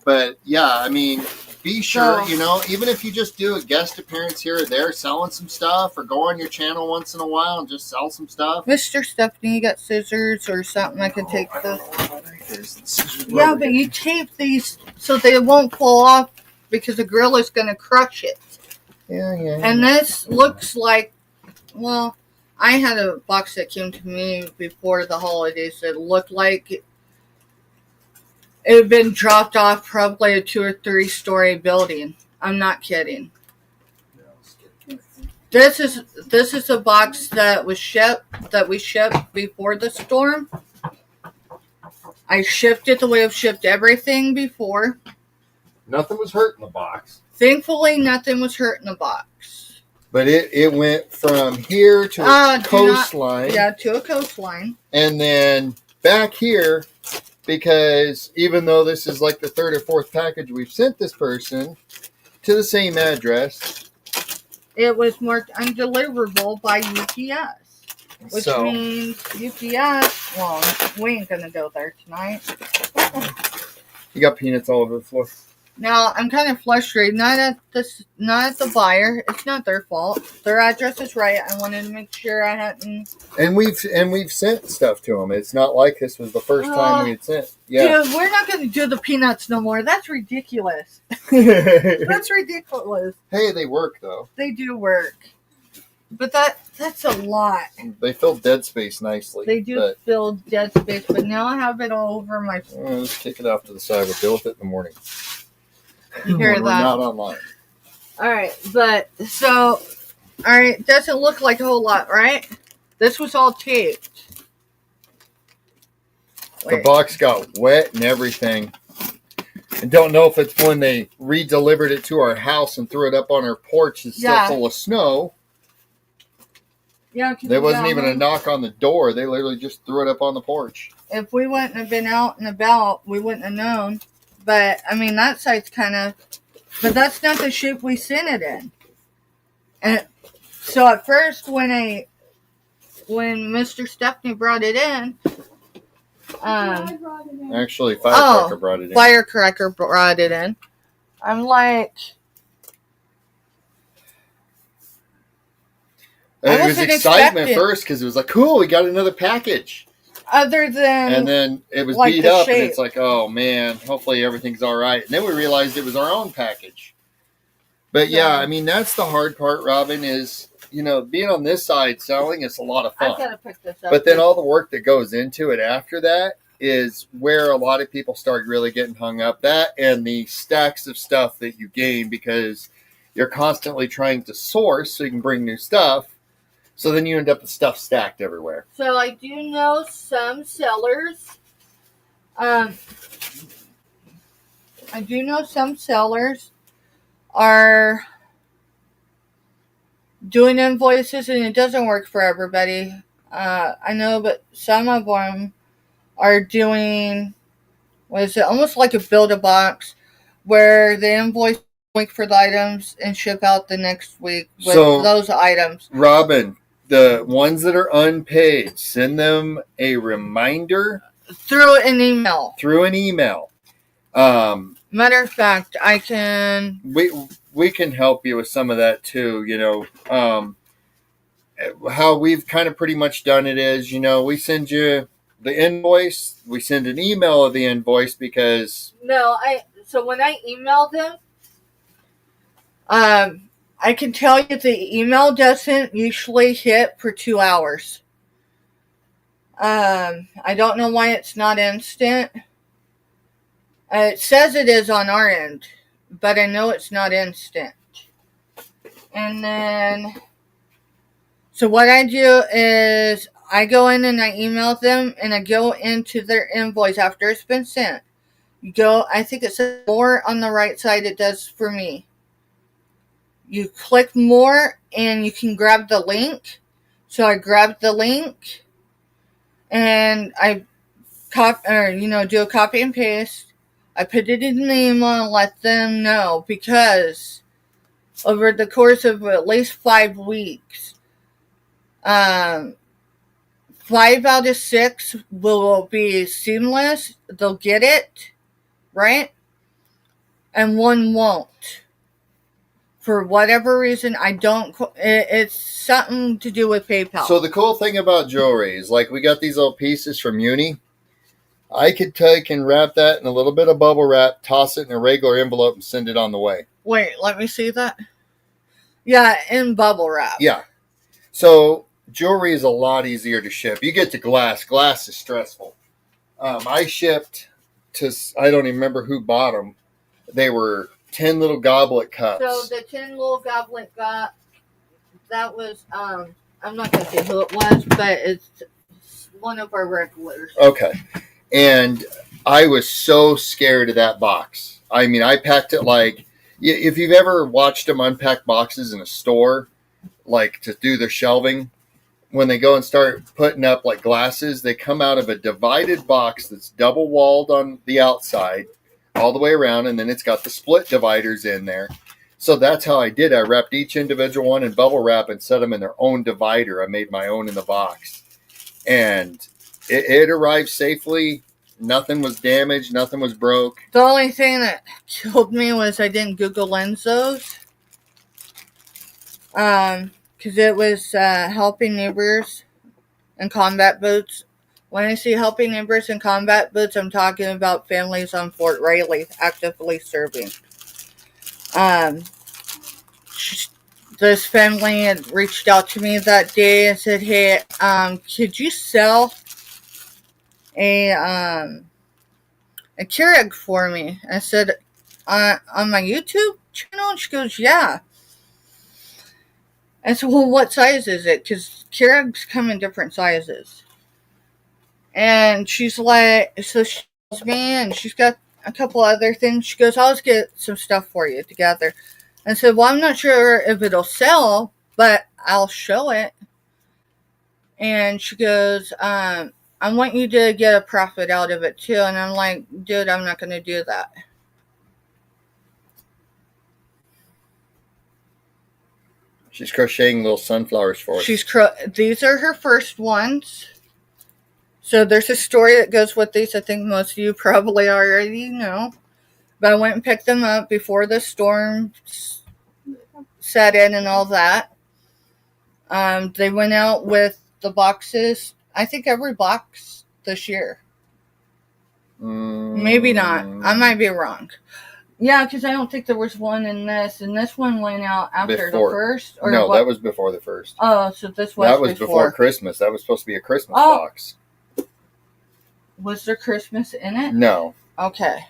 But yeah, be sure, even if you just do a guest appearance here or there, selling some stuff, or go on your channel once in a while and just sell some stuff.
Mr.Stephanie, you got scissors or something I can take this? Yeah, but you tape these so they won't fall off, because the grill is going to crush it.
Yeah.
And this looks like, well, I had a box that came to me before the holidays that looked like it had been dropped off probably a 2 or 3 story building. I'm not kidding. This is a box that we shipped before the storm. I shipped it the way I've shipped everything before.
Nothing was hurt in the box.
Thankfully, nothing was hurt in the box.
But it went from here to a coastline.
To a coastline.
And then back here, because even though this is like the 3rd or 4th package we've sent this person to the same address,
it was marked undeliverable by UPS. Which means UPS, well, we ain't going to go there tonight.
You got peanuts all over the floor.
Now, I'm kind of frustrated. Not at the buyer. It's not their fault. Their address is right. I wanted to make sure I hadn't.
And we've sent stuff to them. It's not like this was the first time we had sent. Yeah.
Dude, we're not going to do the peanuts no more. That's ridiculous. That's ridiculous.
Hey, they work though.
They do work. But that's a lot.
They fill dead space nicely.
They do fill dead space, but now I have it all over my...
Let's kick it off to the side. We'll deal with it in the morning.
You hear that?
We're not online.
Alright, doesn't look like a whole lot, right? This was all taped.
The box got wet and everything. And don't know if it's when they re-delivered it to our house and threw it up on our porch. It's still full of snow.
Yeah,
there wasn't even a knock on the door. They literally just threw it up on the porch.
If we wouldn't have been out and about, we wouldn't have known. But, that site's kind of... But that's not the shape we sent it in. And so at first, when Mr. Stephanie brought it in,
I brought it in.
Actually, Firecracker brought it in.
Firecracker brought it in. I'm like, I
It was
wasn't
excitement
expecting-
first because it was like, cool, we got another package.
other than
And then it was
like
beat
the
up, and
shape.
it's like, oh man, hopefully everything's all right. And then we realized it was our own package. But yeah, I mean, that's the hard part, Robin, is, you know, being on this side selling is a lot of
I've
fun.
got to pick this up.
But then all the work that goes into it after that is where a lot of people start really getting hung up. That and the stacks of stuff that you gain because you're constantly trying to source so you can bring new stuff. So then you end up with stuff stacked everywhere.
So I do know some sellers. I do know some sellers are doing invoices, and it doesn't work for everybody. I know, but some of them are doing, what is it, almost like a build-a-box, where the invoice week for the items and ship out the next week with those items.
Robin, the ones that are unpaid, send them a reminder
through an email. Matter of fact, I can.
We can help you with some of that too. You know, how we've kind of pretty much done it is, you know, we send you the invoice, we send an email of the invoice because
so when I email them, I can tell you the email doesn't usually hit for 2 hours. I don't know why it's not instant. It says it is on our end, but I know it's not instant. And then, so what I do is I go in and I email them, and I go into their invoice after it's been sent. I think it says more on the right side, it does for me. You click more and you can grab the link. So I grabbed the link and I do a copy and paste. I put it in the email and let them know, because over the course of at least 5 weeks, 5 out of 6 will be seamless. They'll get it, right? And 1 won't. For whatever reason, it's something to do with PayPal.
So the cool thing about jewelry is, like, we got these little pieces from Uni. I could take and wrap that in a little bit of bubble wrap, toss it in a regular envelope, and send it on the way.
Wait, let me see that. Yeah, in bubble wrap.
Yeah. So jewelry is a lot easier to ship. You get to glass. Glass is stressful. I shipped to, I don't even remember who bought them. They were 10 little goblet cups.
So the 10 little goblet that was, I'm not going to say who it was, but it's one of our regulars.
Okay. And I was so scared of that box. I mean, I packed it like, if you've ever watched them unpack boxes in a store, like to do their shelving, when they go and start putting up like glasses, they come out of a divided box that's double walled on the outside all the way around, and then it's got the split dividers in there. So that's how I did. I wrapped each individual one in bubble wrap and set them in their own divider. I made my own in the box, and it arrived safely. Nothing was damaged. Nothing was broke.
The only thing that killed me was I didn't Google Lens those. Because it was helping neighbors in combat boots. When I say helping neighbors in combat boots, I'm talking about families on Fort Riley actively serving. This family had reached out to me that day and said, "Hey, could you sell a Keurig for me?" I said, "On my YouTube channel?" And she goes, "Yeah." I said, "Well, what size is it?" Because Keurigs come in different sizes. And she's like, so she tells me, and she's got a couple other things. She goes, "I'll just get some stuff for you together." I said, "Well, I'm not sure if it'll sell, but I'll show it." And she goes, "I want you to get a profit out of it too." And I'm like, "Dude, I'm not going to do that."
She's crocheting little sunflowers for us.
These are her first ones. So there's a story that goes with these. I think most of you probably already know. But I went and picked them up before the storm set in and all that. They went out with the boxes. I think every box this year. Maybe not. I might be wrong. Yeah, because I don't think there was one in this, and this one went out after
Before.
the first. Or
No,
what?
that was before the first.
Oh, so this was
That was before Christmas. That was supposed to be a Christmas box.
Was there Christmas in it?
No.
Okay.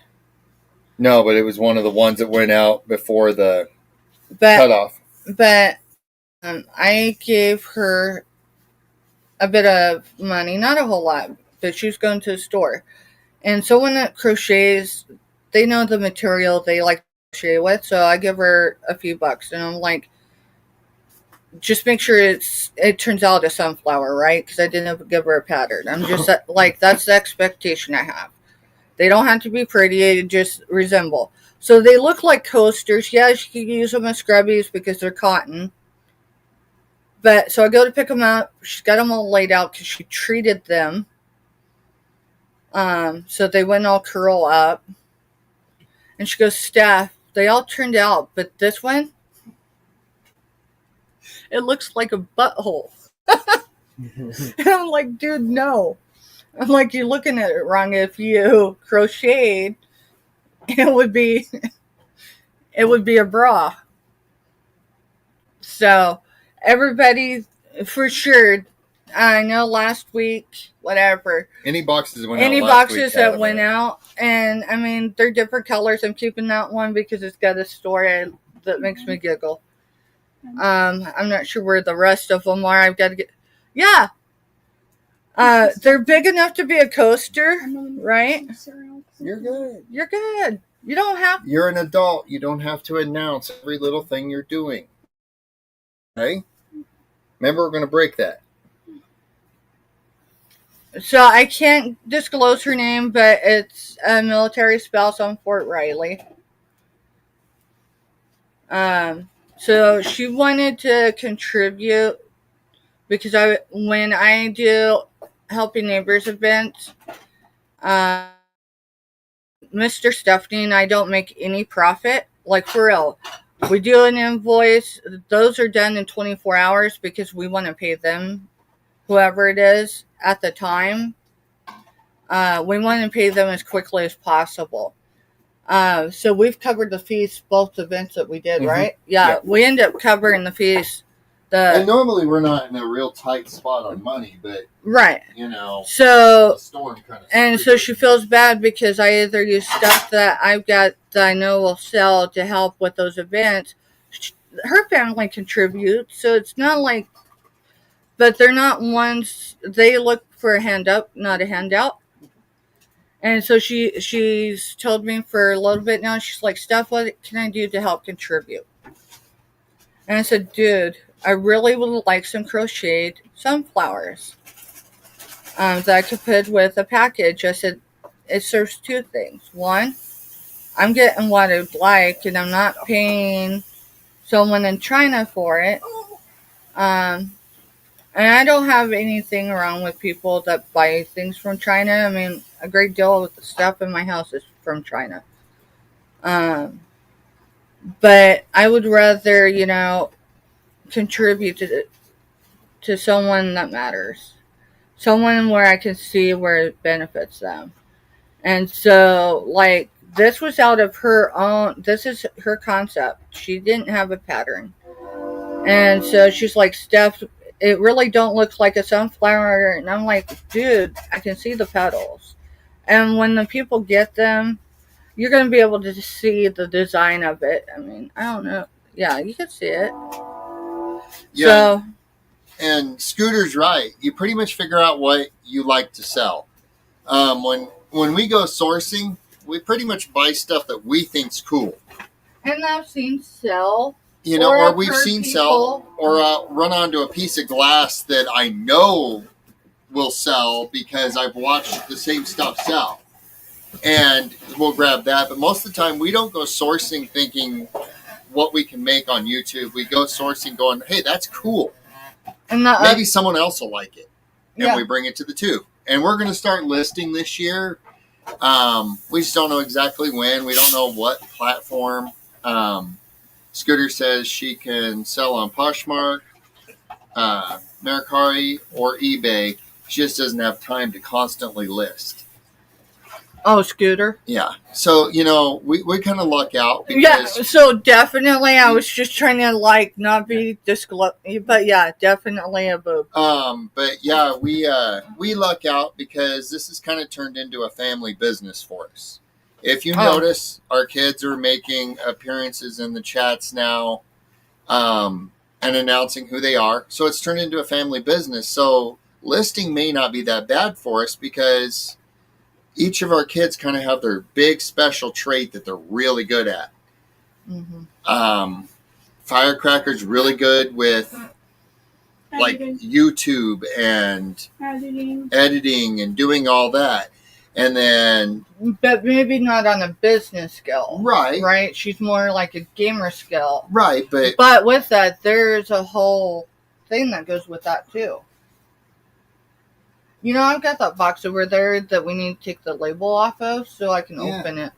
No, but it was one of the ones that went out before the cutoff.
But I gave her a bit of money, not a whole lot, but she was going to the store. And someone that crochets, they know the material they like to crochet with, so I give her a few bucks. And I'm like, just make sure it turns out a sunflower, right? Because I didn't give her a pattern. I'm just like, that's the expectation I have. They don't have to be pretty, they just resemble. So they look like coasters. Yeah, she could use them as scrubbies because they're cotton. But so I go to pick them up. She's got them all laid out because she treated them. So they wouldn't all curl up. And she goes, Steph, they all turned out, but this one, it looks like a butthole. And I'm like, dude, no. I'm like, you're looking at it wrong. If you crocheted, it would be a bra. So everybody, for sure, I know last week, whatever.
Any boxes that went
Any
out
boxes that went out, and I mean, they're different colors. I'm keeping that one because it's got a story that makes me giggle. I'm not sure where the rest of them are. I've got to get, yeah. They're big enough to be a coaster, right?
You're good.
You're good. You don't have.
You're an adult. You don't have to announce every little thing you're doing. Okay? Remember, we're going to break that.
So I can't disclose her name, but it's a military spouse on Fort Riley. So she wanted to contribute because when I do Helping Neighbors events, Mr.Stephanie and I don't make any profit. Like, for real. We do an invoice. Those are done in 24 hours because we want to pay them, whoever it is, at the time. We want to pay them as quickly as possible. So we've covered the fees, both events that we did, right? Yeah, we end up covering the fees.
And normally we're not in a real tight spot on money, but
right,
so the storm kind of.
And so she feels bad because I either use stuff that I've got that I know will sell to help with those events. Her family contributes, so it's not like, but they're not ones. They look for a hand up, not a handout. And so she's told me for a little bit now, she's like, Steph, what can I do to help contribute? And I said, dude, I really would like some crocheted sunflowers that I could put with a package. I said, it serves two things. One, I'm getting what I'd like, and I'm not paying someone in China for it. And I don't have anything wrong with people that buy things from China. I mean, a great deal of the stuff in my house is from China. But I would rather, contribute to someone that matters. Someone where I can see where it benefits them. And so, like, this was out of her own, this is her concept. She didn't have a pattern. And so she's like, Steph, it really don't look like a sunflower. And I'm like, dude, I can see the petals. And when the people get them, you're going to be able to see the design of it. I mean, I don't know. Yeah, you can see it.
Yeah.
So,
and Scooter's right. You pretty much figure out what you like to sell. When we go sourcing, we pretty much buy stuff that we think's cool.
And I've seen sell.
Or we've seen sell, or run onto a piece of glass that I know will sell because I've watched the same stuff sell. And we'll grab that. But most of the time, we don't go sourcing thinking what we can make on YouTube. We go sourcing going, hey, that's cool.
And
maybe someone else will like it. And we bring it to the tube. and we're going to start listing this year. We just don't know exactly when. We don't know what platform. Scooter says she can sell on Poshmark, Mercari, or eBay. She just doesn't have time to constantly list.
Oh, Scooter.
Yeah. So, we kind of luck out.
Yeah,
Because,
so definitely I was just trying to not be but yeah, definitely a boob.
But yeah, we luck out because this has kind of turned into a family business for us. If you notice, our kids are making appearances in the chats now, and announcing who they are. So it's turned into a family business. So listing may not be that bad for us because each of our kids kind of have their big special trait that they're really good at.
Mm-hmm.
Firecracker's really good with like YouTube and editing and doing all that. And then,
but maybe not on a business scale.
Right.
She's more like a gamer skill.
Right.
But with that, there's a whole thing that goes with that too. I've got that box over there that we need to take the label off of so I can open it.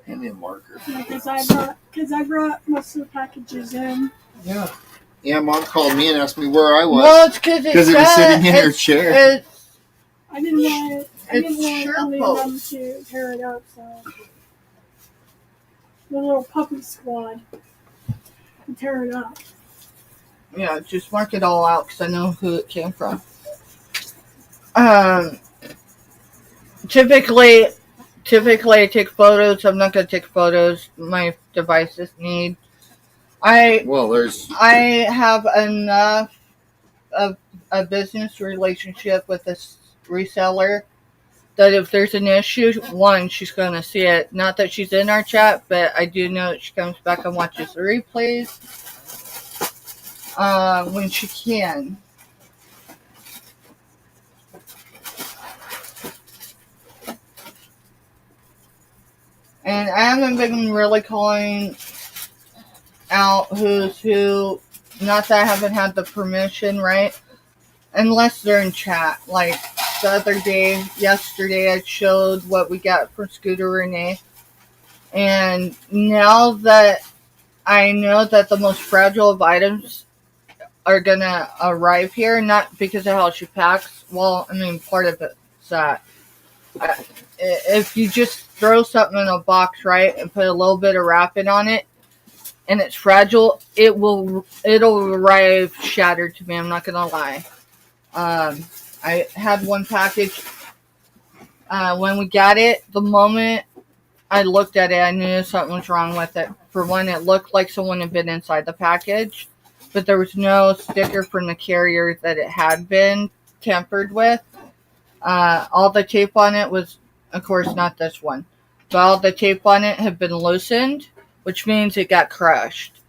Hand me a marker.
Because I brought most of the packages in.
Yeah. Yeah, Mom called me and asked me where I was.
Well, it's because
it was sitting in her chair.
I didn't want them to tear it up, so the little puppy squad can tear it up.
Yeah, just mark it all out because I know who it came from. Typically I take photos. I'm not going to take photos. My devices need. I have enough of a business relationship with this reseller that if there's an issue, one, she's going to see it. Not that she's in our chat, but I do know that she comes back and watches the replays when she can. And I haven't been really calling out who's who. Not that I haven't had the permission, right? Unless they're in chat. Like the yesterday, I showed what we got from Scooter Renee. And now that I know that the most fragile of items are going to arrive here, not because of how she packs. Well, I mean, part of it's that. If you just throw something in a box, right, and put a little bit of wrapping on it, and it's fragile, it'll arrive shattered to me. I'm not gonna lie. I had one package. When we got it, the moment I looked at it, I knew something was wrong with it. For one, it looked like someone had been inside the package, but there was no sticker from the carrier that it had been tampered with. All the tape on it was, of course, not this one, but all the tape on it had been loosened, which means it got crushed.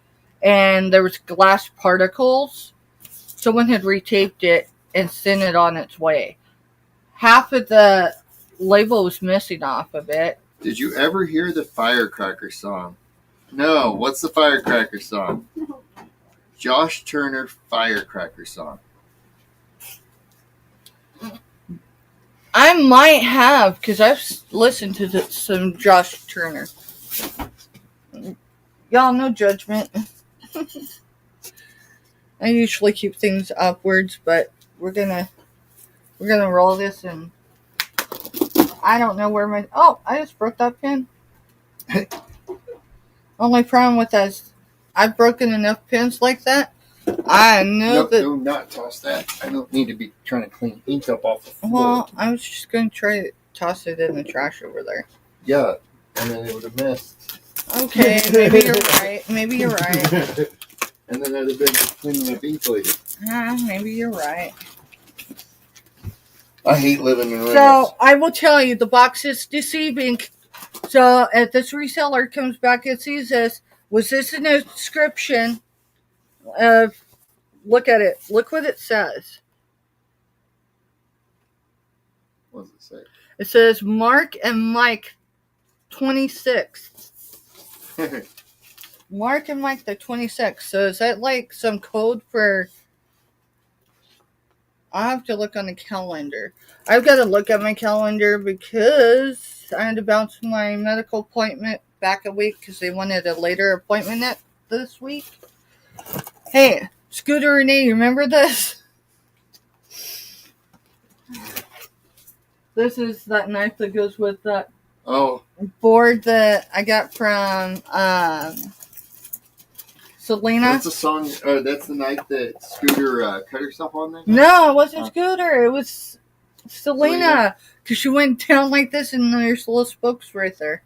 And there was glass particles. Someone had retaped it and sent it on its way. Half of the label was missing off of it.
Did you ever hear the Firecracker song? No. What's the Firecracker song? Josh Turner Firecracker song.
I might have, because I've listened to some Josh Turner. Y'all, no judgment. I usually keep things upwards, but we're gonna roll this, and I don't know where I just broke that pin. Only problem with that is I've broken enough pins like that. I know that.
Do not toss that. I don't need to be trying to clean ink up off the floor.
Well, I was just going to try to toss it in the trash over there.
Yeah, and then it would have missed.
Okay, maybe you're right. Maybe you're right.
And then I'd have been cleaning up ink later.
Maybe you're right.
I hate living in rentals.
So, I will tell you, the box is deceiving. So, if this reseller comes back and sees this, was this in a description of, look at it. Look what it says.
What does it say?
It says Mark and Mike 26. Mark and Mike the 26. So is that like some code for I'll have to look on the calendar. I've got to look at my calendar because I had to bounce my medical appointment back a week because they wanted a later appointment this week. Hey, Scooter Renee, you remember this? This is that knife that goes with that board that I got from Selena.
That's a song. That's the night that Scooter cut herself on there?
No, it wasn't Scooter. It was Selena. Because she went down like this and there's little spokes right there.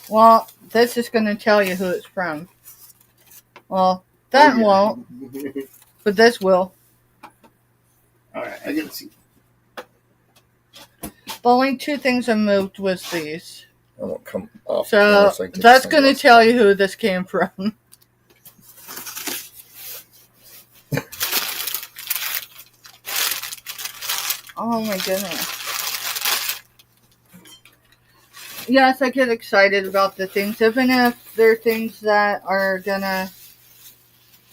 Well, this is going to tell you who it's from. Well, that won't. But this will.
Alright, I can see.
The only two things I moved was these.
I won't come off.
So that's going to tell you who this came from. Oh my goodness. Yes, I get excited about the things, even if they're things that are going to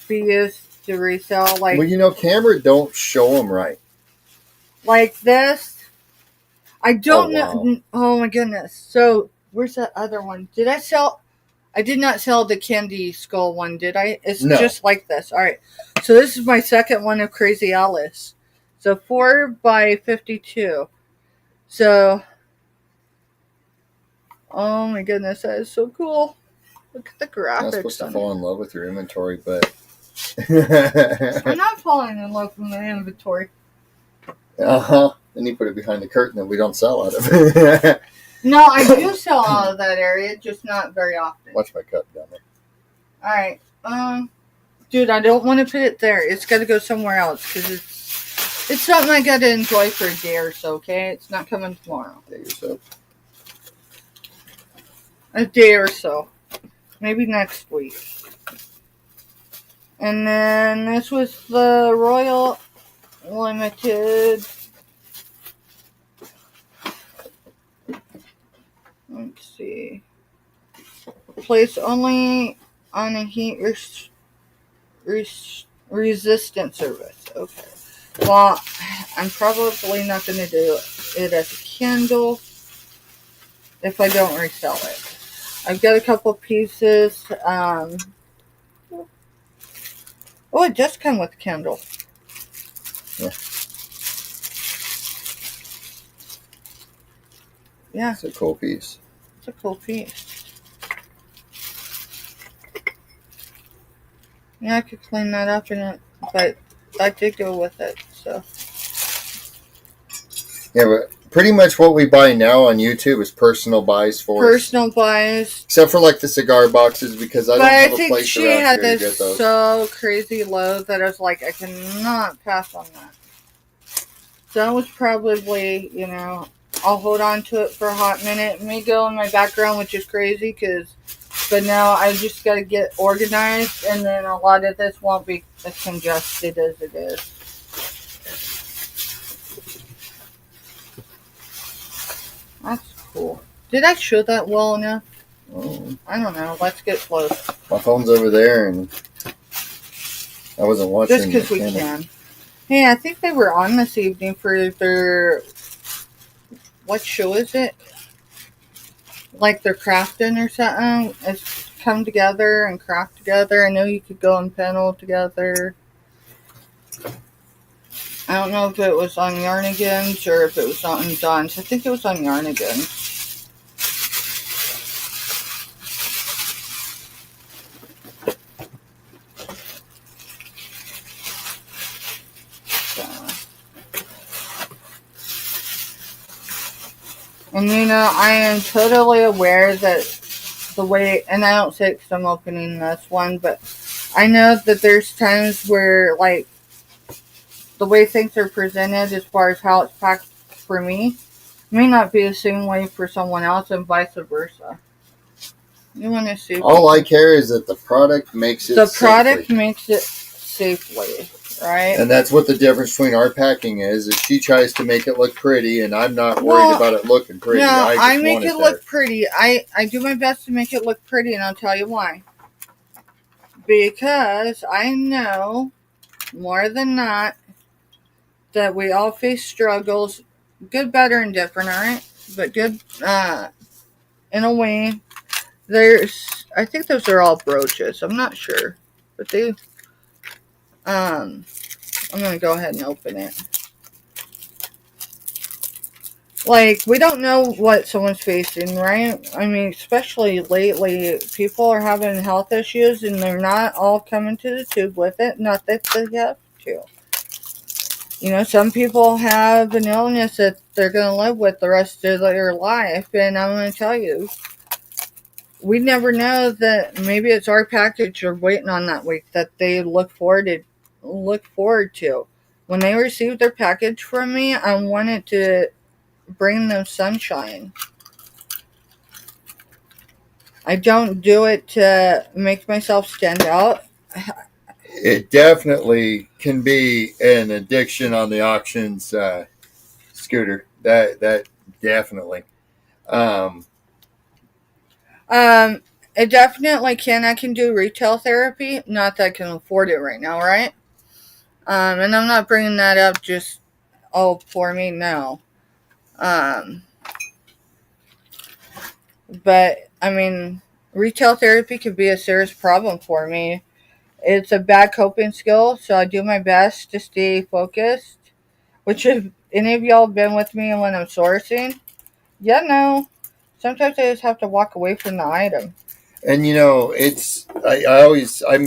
be used to resell. Like,
well, camera don't show them right.
Like this. I don't
wow.
know. Oh my goodness. So, where's that other one? I did not sell the candy skull one, did I? It's just like this. All right. So, this is my second one of Crazy Alice. So, 4x52. So, oh my goodness. That is so cool. Look at the graphics.
I'm not supposed to fall in love with your inventory, but...
I'm not falling in love with my inventory.
Uh-huh. Then you put it behind the curtain that we don't sell out of.
No, I do sell out of that area, just not very often.
Watch my cup down there.
Alright, dude, I don't want to put it there. It's got to go somewhere else, because it's something I got to enjoy for a day or so, okay? It's not coming tomorrow.
Day or so.
A day or so. Maybe next week. And then this was the Royal Limited. Let's see. Place only on a heat resistant service. Okay. Well, I'm probably not going to do it as a candle if I don't resell it. I've got a couple pieces. Oh, it does come with a candle.
Yeah.
Yeah.
It's a cool piece.
It's a cool piece. Yeah, I could clean that up in it, but I did go with it, so.
Yeah, but pretty much what we buy now on YouTube is personal buys for us.
Personal buys.
Except for like the cigar boxes, because I don't have a place
she
around
had
here to get
this
those.
so crazy low that I was like, I cannot pass on that. So that was probably, I'll hold on to it for a hot minute. It may go in my background, which is crazy, but now I just got to get organized, and then a lot of this won't be as congested as it is. That's cool. Did I show that well enough?
Oh.
I don't know. Let's get close.
My phone's over there, and I wasn't watching.
Just because we can. Hey, I think they were on this evening for their... What show is it? Like they're crafting or something. It's come together and craft together. I know you could go and panel together. I don't know if it was on Yarnigan's or if it was on Don's. I think it was on Yarnigan's. And I am totally aware that the way, and I don't say it because I'm opening this one, but I know that there's times where, like, the way things are presented as far as how it's packed for me may not be the same way for someone else, and vice versa. You want to see?
All I care is that the product makes it
The product makes it safely, right?
And that's what the difference between our packing is she tries to make it look pretty, and I'm not worried about it looking pretty.
No, I
just
make
want
it look pretty. I do my best to make it look pretty, and I'll tell you why. Because I know more than not that we all face struggles, good, better, and different, alright? But good, in a way. I think those are all brooches. I'm not sure. But I'm going to go ahead and open it. Like, we don't know what someone's facing, right? I mean, especially lately, people are having health issues and they're not all coming to the tube with it. Not that they have to. You know, some people have an illness that they're going to live with the rest of their life. And I'm going to tell you, we never know that maybe it's our package or waiting on that week that they look forward to. When they receive their package from me, I wanted to bring them sunshine. I don't do it to make myself stand out.
It definitely can be an addiction on the auctions, Scooter. That definitely.
It definitely can. I can do retail therapy. Not that I can afford it right now, right? And I'm not bringing that up just, for me, no. But, I mean, retail therapy could be a serious problem for me. It's a bad coping skill, so I do my best to stay focused. Which, if any of y'all have been with me when I'm sourcing, no. Sometimes I just have to walk away from the item.
And I'm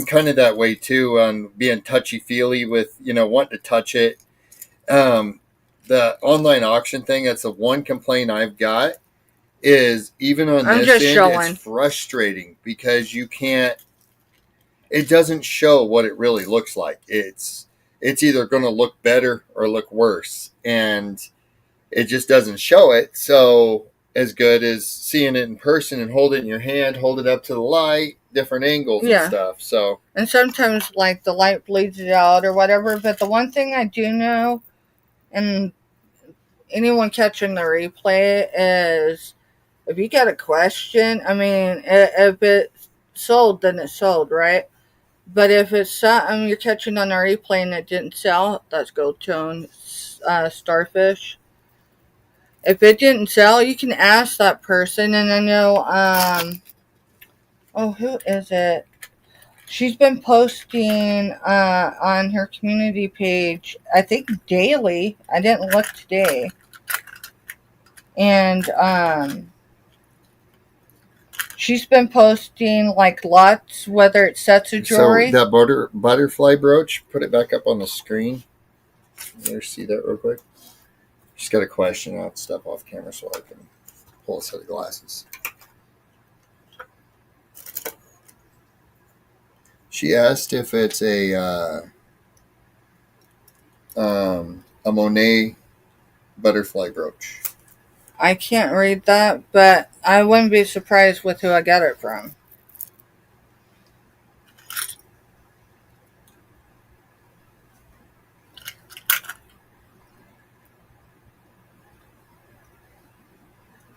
kind of that way too, on being touchy feely with wanting to touch it. The online auction thing, that's the one complaint I've got, is even on this end, showing. It's frustrating because it doesn't show what it really looks like. It's either going to look better or look worse, and it just doesn't show it. So as good as seeing it in person and hold it in your hand, hold it up to the light, different angles and stuff. So, and
sometimes like the light bleeds it out or whatever. But the one thing I do know, and anyone catching the replay, is if you got a question, I mean, if it's sold, then it's sold, right? But if it's something you're catching on a replay and it didn't sell, that's gold tone, starfish. If it didn't sell, you can ask that person. And I know, who is it? She's been posting on her community page, I think daily. I didn't look today. And she's been posting like lots, whether it's sets of jewelry.
So that butterfly brooch, put it back up on the screen. Let me see that real quick. She's got a question. I'll step off camera so I can pull a set of glasses. She asked if it's a Monet butterfly brooch.
I can't read that, but I wouldn't be surprised with who I got it from.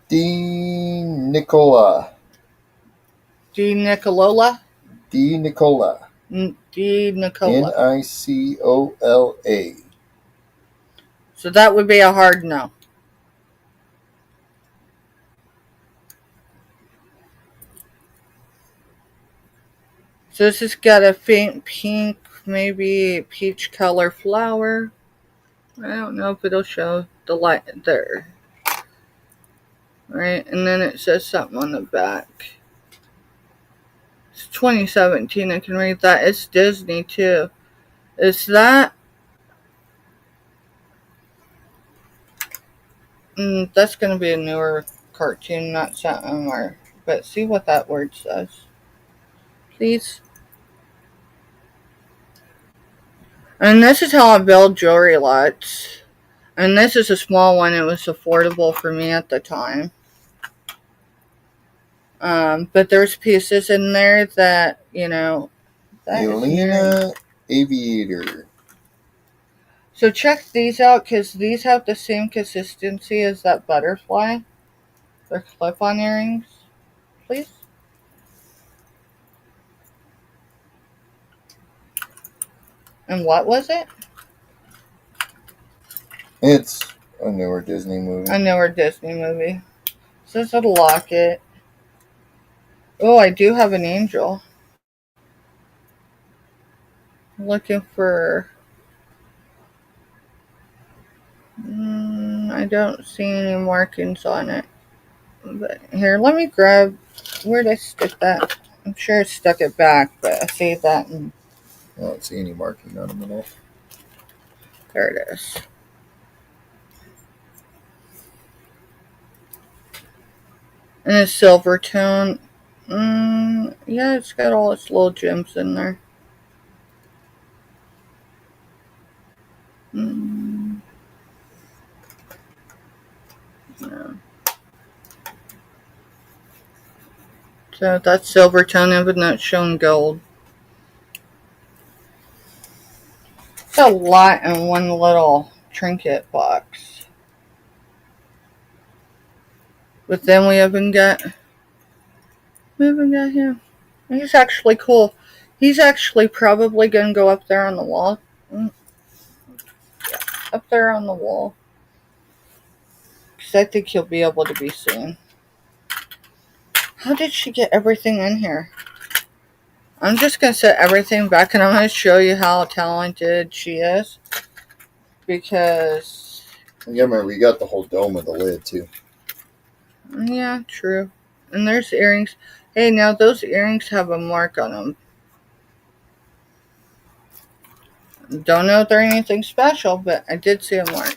D. Nicola.
D. Nicola.
D. Nicola.
D. Nicola.
Nicola.
So that would be a hard no. So this has got a faint pink, maybe peach color flower. I don't know if it'll show the light there. Right, and then it says something on the back. It's 2017, I can read that. It's Disney too. Is that? That's going to be a newer cartoon, not something more. But see what that word says. Please. And this is how I build jewelry lots. And this is a small one. It was affordable for me at the time. But there's pieces in there that,
Yelena Aviator.
So check these out, because these have the same consistency as that butterfly. They're clip-on earrings. Please. And what was it?
It's a newer Disney movie.
A newer Disney movie. So it's a locket. Oh, I do have an angel. Looking for... I don't see any markings on it. But here, let me grab... Where did I stick that? I'm sure I stuck it back, but I saved that and...
I don't see any marking on them at all.
There it is. And a silver tone. Yeah, it's got all its little gems in there. Yeah. So that's silver tone, even though it's showing gold. It's a lot in one little trinket box. But then we haven't got him. He's actually cool. He's actually probably going to go up there on the wall. Yeah, up there on the wall. Because I think he'll be able to be seen. How did she get everything in here? I'm just going to set everything back and I'm going to show you how talented she is. Because...
Yeah, remember, you got the whole dome of the lid, too.
Yeah, true. And there's earrings. Hey, now those earrings have a mark on them. Don't know if they're anything special, but I did see a mark.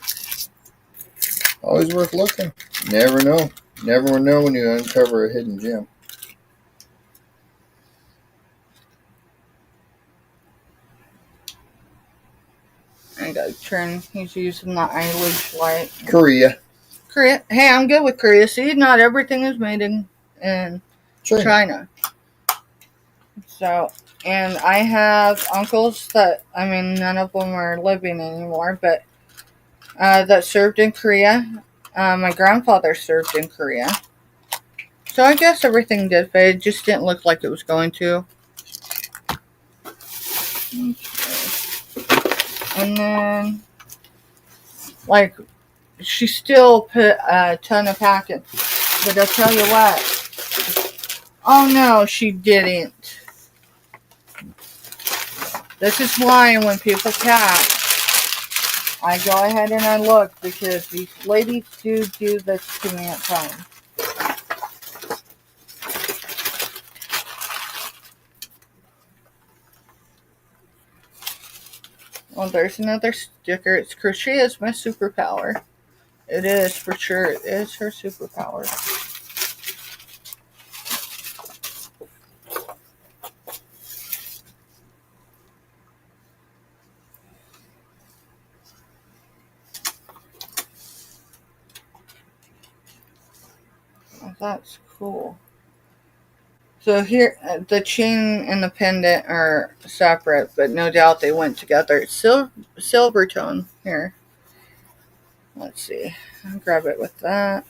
Always worth looking. Never know. Never know when you uncover a hidden gem.
I gotta turn. He's using the eyelash light.
Korea.
Hey, I'm good with Korea. See, not everything is made in China. So, and I have uncles that, none of them are living anymore, but that served in Korea. My grandfather served in Korea. So I guess everything did fade. It just didn't look like it was going to. Okay. And then, she still put a ton of packing. But I'll tell you what. Oh no, she didn't. This is why when people pack, I go ahead and I look, because these ladies do this to me at times. Well, there's another sticker. It's crochet is my superpower. It is, for sure. It is her superpower. Oh, that's cool. So here, the chain and the pendant are separate, but no doubt they went together. It's silver tone here. Let's see. I'll grab it with that.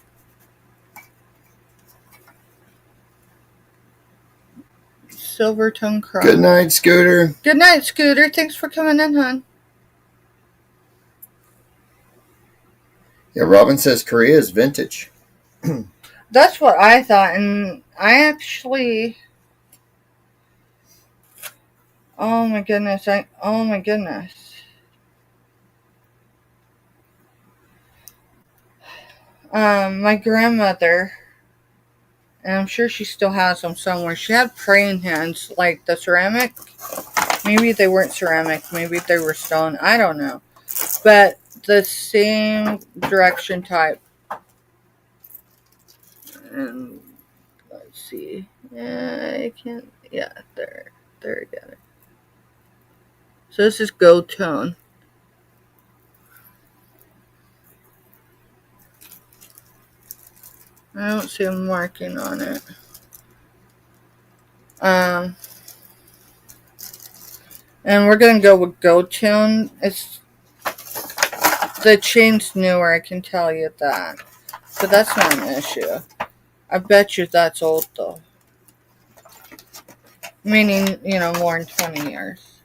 Silver tone cross.
Good night, Scooter.
Good night, Scooter. Thanks for coming in, hon.
Yeah, Robin says Korea is vintage.
That's what I thought, and I actually... Oh my goodness. My grandmother, and I'm sure she still has them somewhere, she had praying hands, like the ceramic. Maybe they weren't ceramic, maybe they were stone, I don't know. But the same direction type. And let's see. I can't. Yeah, there I got it. So this is gold tone. I don't see a marking on it. And we're gonna go with gold tone. The chain's newer, I can tell you that. But that's not an issue. I bet you that's old though. Meaning, more than 20 years.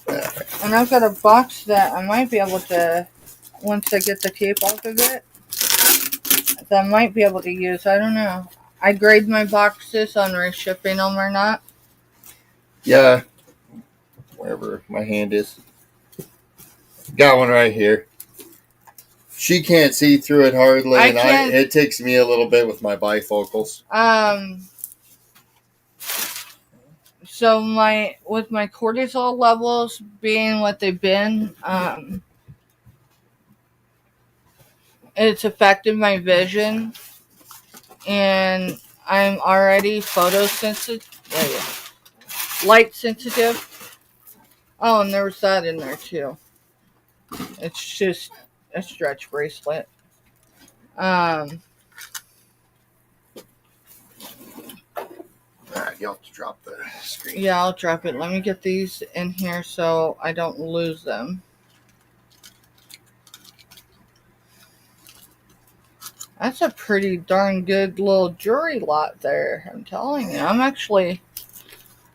And I've got a box that I might be able to, once I get the tape off of it, that I might be able to use. I don't know. I grade my boxes on shipping them or not.
Yeah. Wherever my hand is. Got one right here. She can't see through it hardly, and it takes me a little bit with my bifocals.
So with my cortisol levels being what they've been, it's affected my vision, and I'm already photosensitive, light sensitive. Oh, and there was that in there too. It's just a stretch bracelet.
Alright, you'll have to drop the screen.
Yeah, I'll drop it. Let me get these in here so I don't lose them. That's a pretty darn good little jewelry lot there. I'm telling you.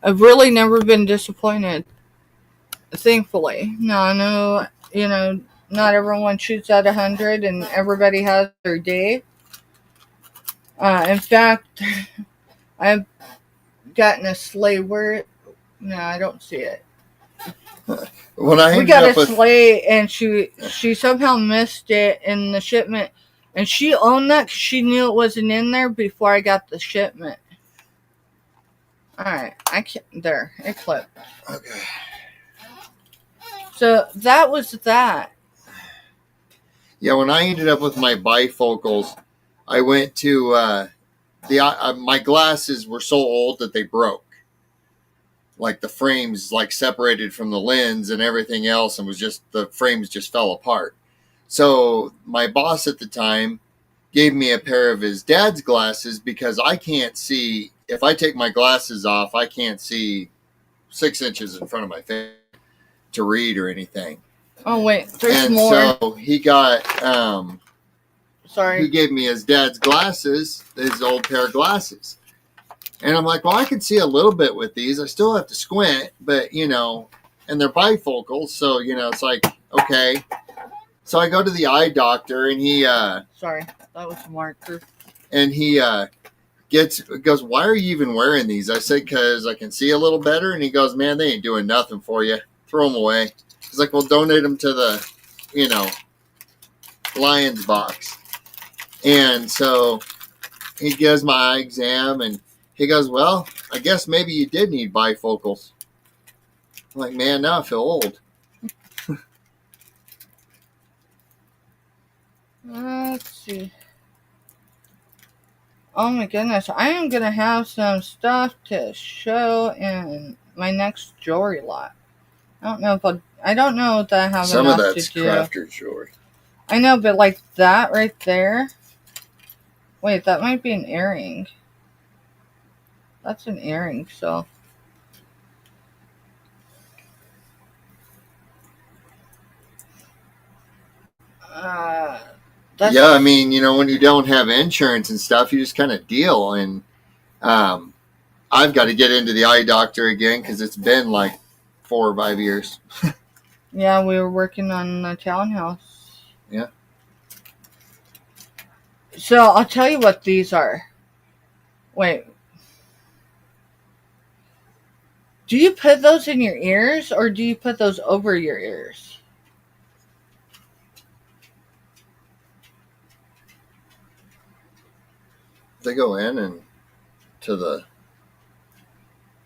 I've really never been disappointed. Thankfully. No, I know, not everyone shoots at 100 and everybody has their day. In fact, I've gotten a sleigh where, no, I don't see it. We got a sleigh and she somehow missed it in the shipment. And she owned that because she knew it wasn't in there before I got the shipment. Alright, there, it clipped.
Okay.
So that was that.
Yeah, when I ended up with my bifocals, I went to my glasses were so old that they broke. Like the frames separated from the lens and everything else, and the frames just fell apart. So my boss at the time gave me a pair of his dad's glasses because I can't see. If I take my glasses off, I can't see 6 inches in front of my face to read or anything.
Oh wait, there's more.
And so he got
Sorry.
He gave me his dad's glasses, his old pair of glasses. And I'm like, well, I can see a little bit with these. I still have to squint, but and they're bifocals, so it's like, okay. So I go to the eye doctor, and he
sorry, that was a marker.
And he goes, why are you even wearing these? I said, because I can see a little better. And he goes, man, they ain't doing nothing for you. Throw them away. He's like, well, donate them to the, Lions box. And so he gives my eye exam, and he goes, well, I guess maybe you did need bifocals. I'm like, man, now I feel old.
Let's see. Oh my goodness, I am going to have some stuff to show in my next jewelry lot. I don't know that I have
some
enough
of that's
to do.
crafter jewelry.
I know, but like that right there. Wait, that might be an earring. That's an earring, so.
Yeah, I mean, when you don't have insurance and stuff, you just kind of deal. And I've got to get into the eye doctor again because it's been like 4 or 5 years.
Yeah, we were working on a townhouse.
Yeah.
So I'll tell you what these are. Wait. Do you put those in your ears or do you put those over your ears?
They go in and to the.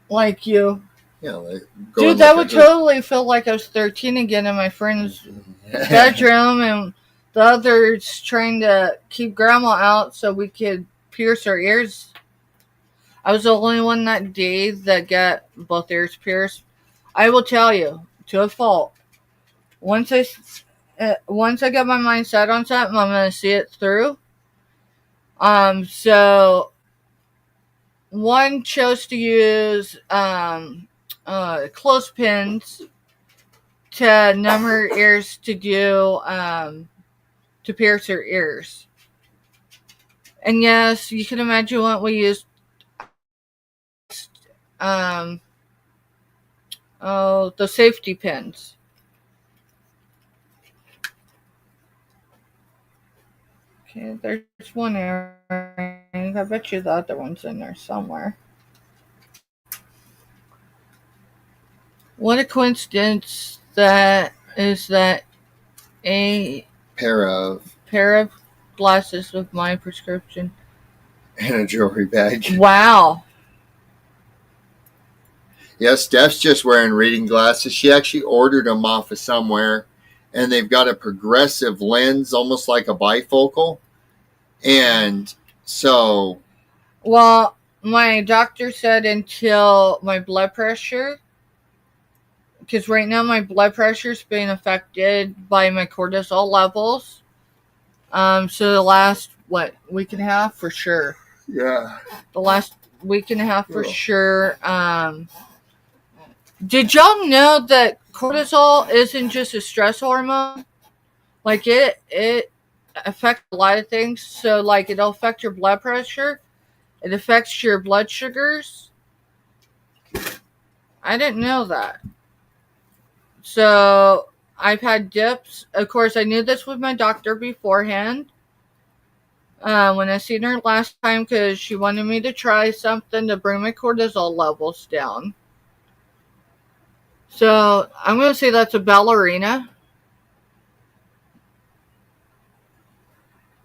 Like you.
Yeah, they go.
Dude, that would totally feel like I was 13 again in my friend's bedroom, and the others trying to keep grandma out so we could pierce her ears. I was the only one that day that got both ears pierced. I will tell you, to a fault. Once I get my mind set on something, I'm gonna see it through. So one chose to use clothespins to numb her ears to pierce her ears. And yes, you can imagine what we used. Oh, the safety pins. Okay, there's one earring. I bet you the other one's in there somewhere. What a coincidence that is that a
Pair of
pair of glasses with my prescription.
and a jewelry bag.
Wow.
Yeah, Steph's just wearing reading glasses. She actually ordered them off of somewhere, and they've got a progressive lens, almost like a bifocal. And so,
Well, my doctor said until my blood pressure, because right now my blood pressure is being affected by my cortisol levels. So the last week and a half for sure.
yeah.
The last week and a half for sure. Did y'all know that cortisol isn't just a stress hormone? Like it affects a lot of things. So like it'll affect your blood pressure. It affects your blood sugars. I didn't know that. So I've had dips. Of course, I knew this with my doctor beforehand. When I seen her last time, because she wanted me to try something to bring my cortisol levels down. So I'm going to say that's a ballerina.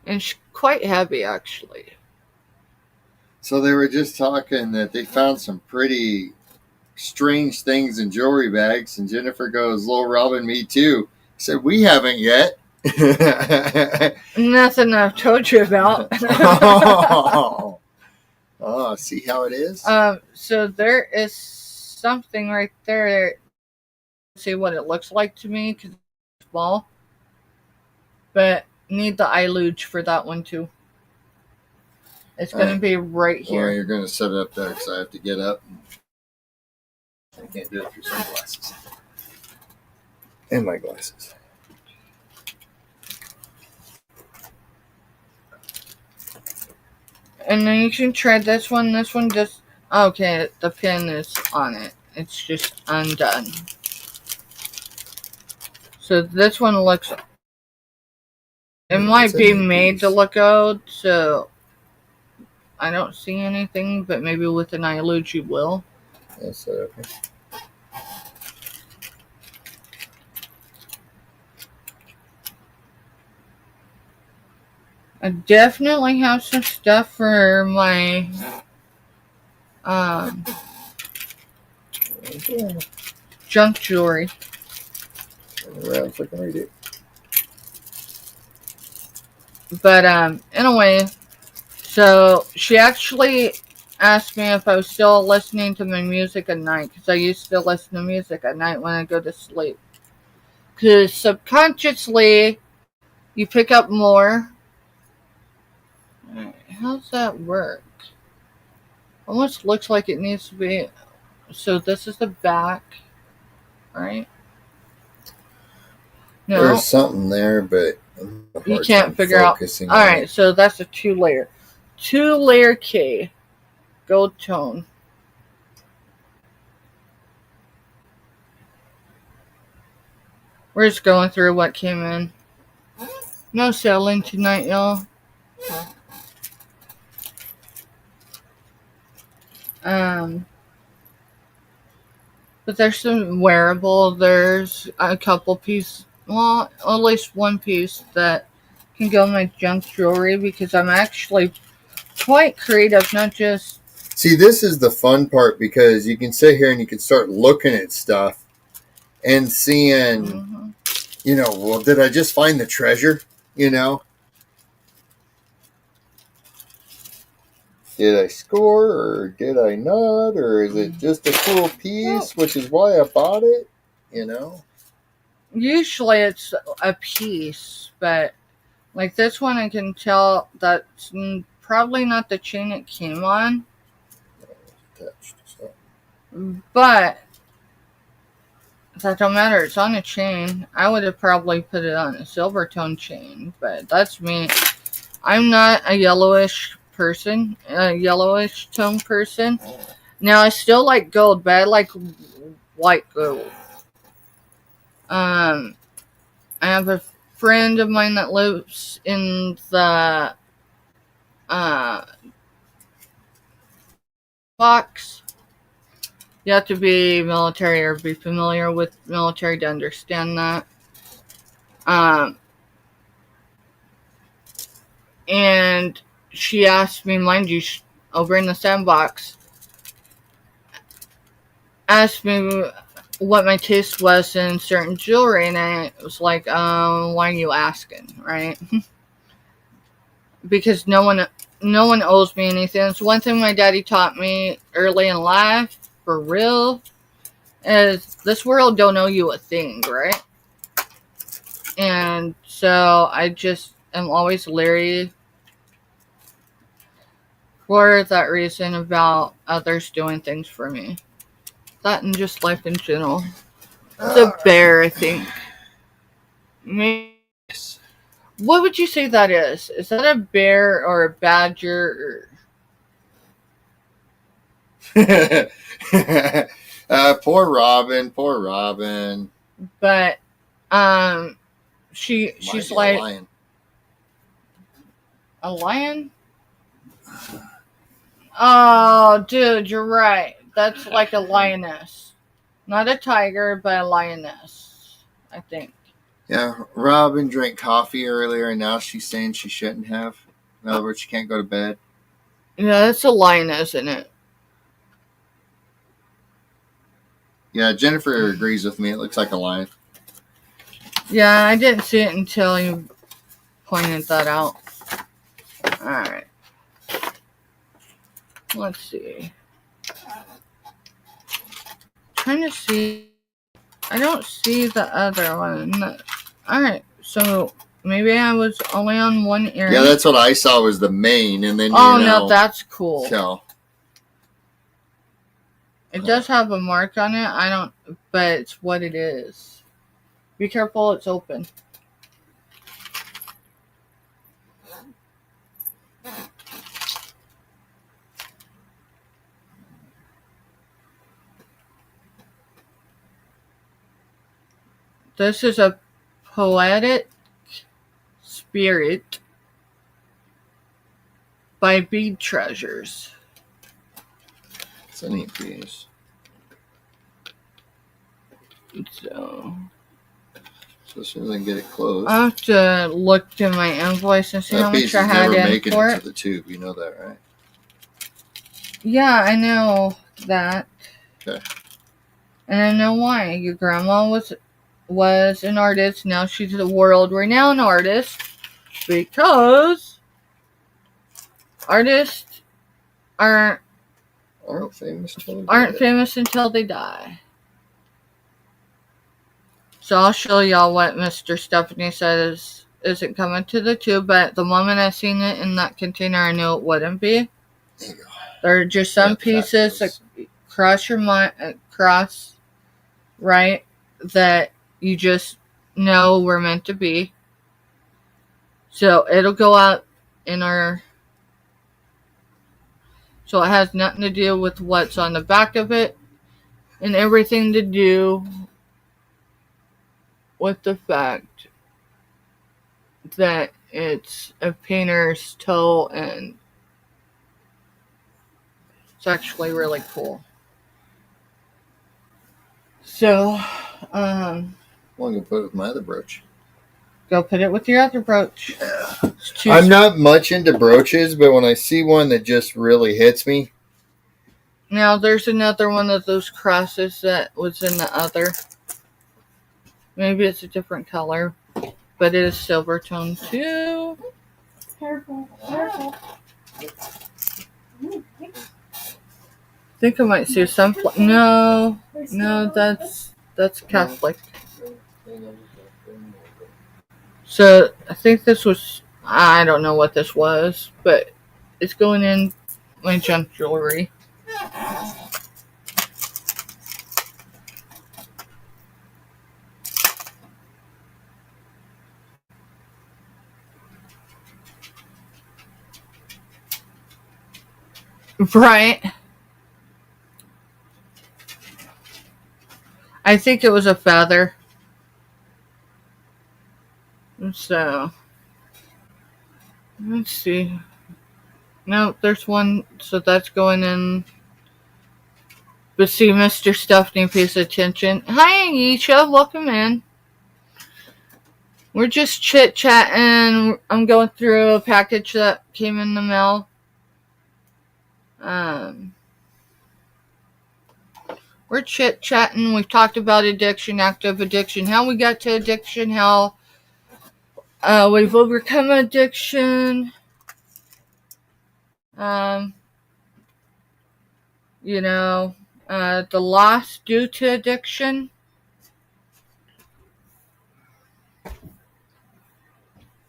And she's quite heavy, actually.
So they were just talking that they found some pretty strange things in jewelry bags, and Jennifer goes, "Little Robin, me too." I said, "We haven't yet."
Nothing I've told you about.
Oh, see how it is?
So there is something right there. See what it looks like to me because it's small. But need the eye luge for that one too. It's going to be right here.
Well, you're going to set it up there because I have to get up. I can't do it through sunglasses. And my glasses.
And then you can try this one. This one just... Okay, the pin is on it. It's just undone. So this one looks... It might be made to look old, so... I don't see anything, but maybe with an eye luge you will.
Yes, okay.
I definitely have some stuff for my junk jewelry.
Around so I can read it.
But anyway, so she actually asked me if I was still listening to my music at night, because I used to listen to music at night when I go to sleep. Because subconsciously, you pick up more. How's that work? Almost looks like it needs to be. So this is the back, right? No.
There's something there, but
you can't figure out. Alright, so that's a 2-layer. 2-layer K. Gold tone. We're just going through what came in. No selling tonight, y'all. But there's some wearable. There's a couple pieces. Well, at least one piece that can go in my junk jewelry because I'm actually quite creative, not just...
See, this is the fun part because you can sit here and you can start looking at stuff and seeing, you know, well, did I just find the treasure? You know? Did I score or did I not? Or is it just a cool piece, which is why I bought it? You know?
Usually it's a piece, but like this one I can tell that's probably not the chain it came on. But that don't matter. It's on a chain. I would have probably put it on a silver tone chain, but that's me. I'm not a yellowish person, a yellowish tone person. Now I still like gold, but I like white gold. I have a friend of mine that lives in the box. You have to be military or be familiar with military to understand that. And she asked me, mind you, over in the sandbox, asked me what my taste was in certain jewelry, and I was like, why are you asking, right? Because no one owes me anything. It's one thing my daddy taught me early in life, for real, is this world don't owe you a thing, right? And so I just am always leery for that reason about others doing things for me. That and just life in general. It's a bear, I think. Maybe. What would you say that is? Is that a bear or a badger?
Poor Robin.
But she's like
a lion.
A lion? Oh, dude, you're right. That's like a lioness. Not a tiger, but a lioness, I think.
Yeah, Robin drank coffee earlier, and now she's saying she shouldn't have. In other words, she can't go to bed.
Yeah, that's a lioness, isn't it?
Yeah, Jennifer agrees with me. It looks like a lion.
Yeah, I didn't see it until you pointed that out. Alright. Let's see. Trying to see. I don't see the other one. Alright, so maybe I was only on one ear.
Yeah, that's what I saw was the mane, and then
no, that's cool.
So.
It does have a mark on it. But it's what it is. Be careful, it's open. This is a poetic spirit by Bead Treasures.
It's a neat piece.
So
as soon as I can get it closed.
I'll have to look to my invoice and see how much I had in
making
for
it
it.
to the tube. You know that, right?
Yeah, I know that.
Okay.
And I know why. Your grandma was an artist. Now she's a world-renowned artist because artists aren't
famous
until they die. So I'll show y'all what Mr.Stephanie says isn't coming to the tube, but the moment I seen it in that container, I knew it wouldn't be.
There you go.
There are just some pieces that cross your mind, right, that you just know were meant to be. So it'll go out in our... So it has nothing to do with what's on the back of it, and everything to do with the fact that it's a painter's toe, and it's actually really cool. So,
I'm going to put it with my other brooch.
Go put it with your other brooch.
Yeah. I'm not much into brooches, but when I see one that just really hits me.
Now, there's another one of those crosses that was in the other. Maybe it's a different color, but it is silver tone too.
Careful.
I think I might see some. No, that's Catholic. So I think this was. I don't know what this was, but it's going in my junk jewelry. Right. I think it was a feather. So, let's see. No, there's one. So that's going in. But see, Mr.Stephanie pays attention. Hi, Aisha. Welcome in. We're just chit-chatting. I'm going through a package that came in the mail. We're chit-chatting. We've talked about addiction, active addiction, how we got to addiction, how we've overcome addiction. The loss due to addiction.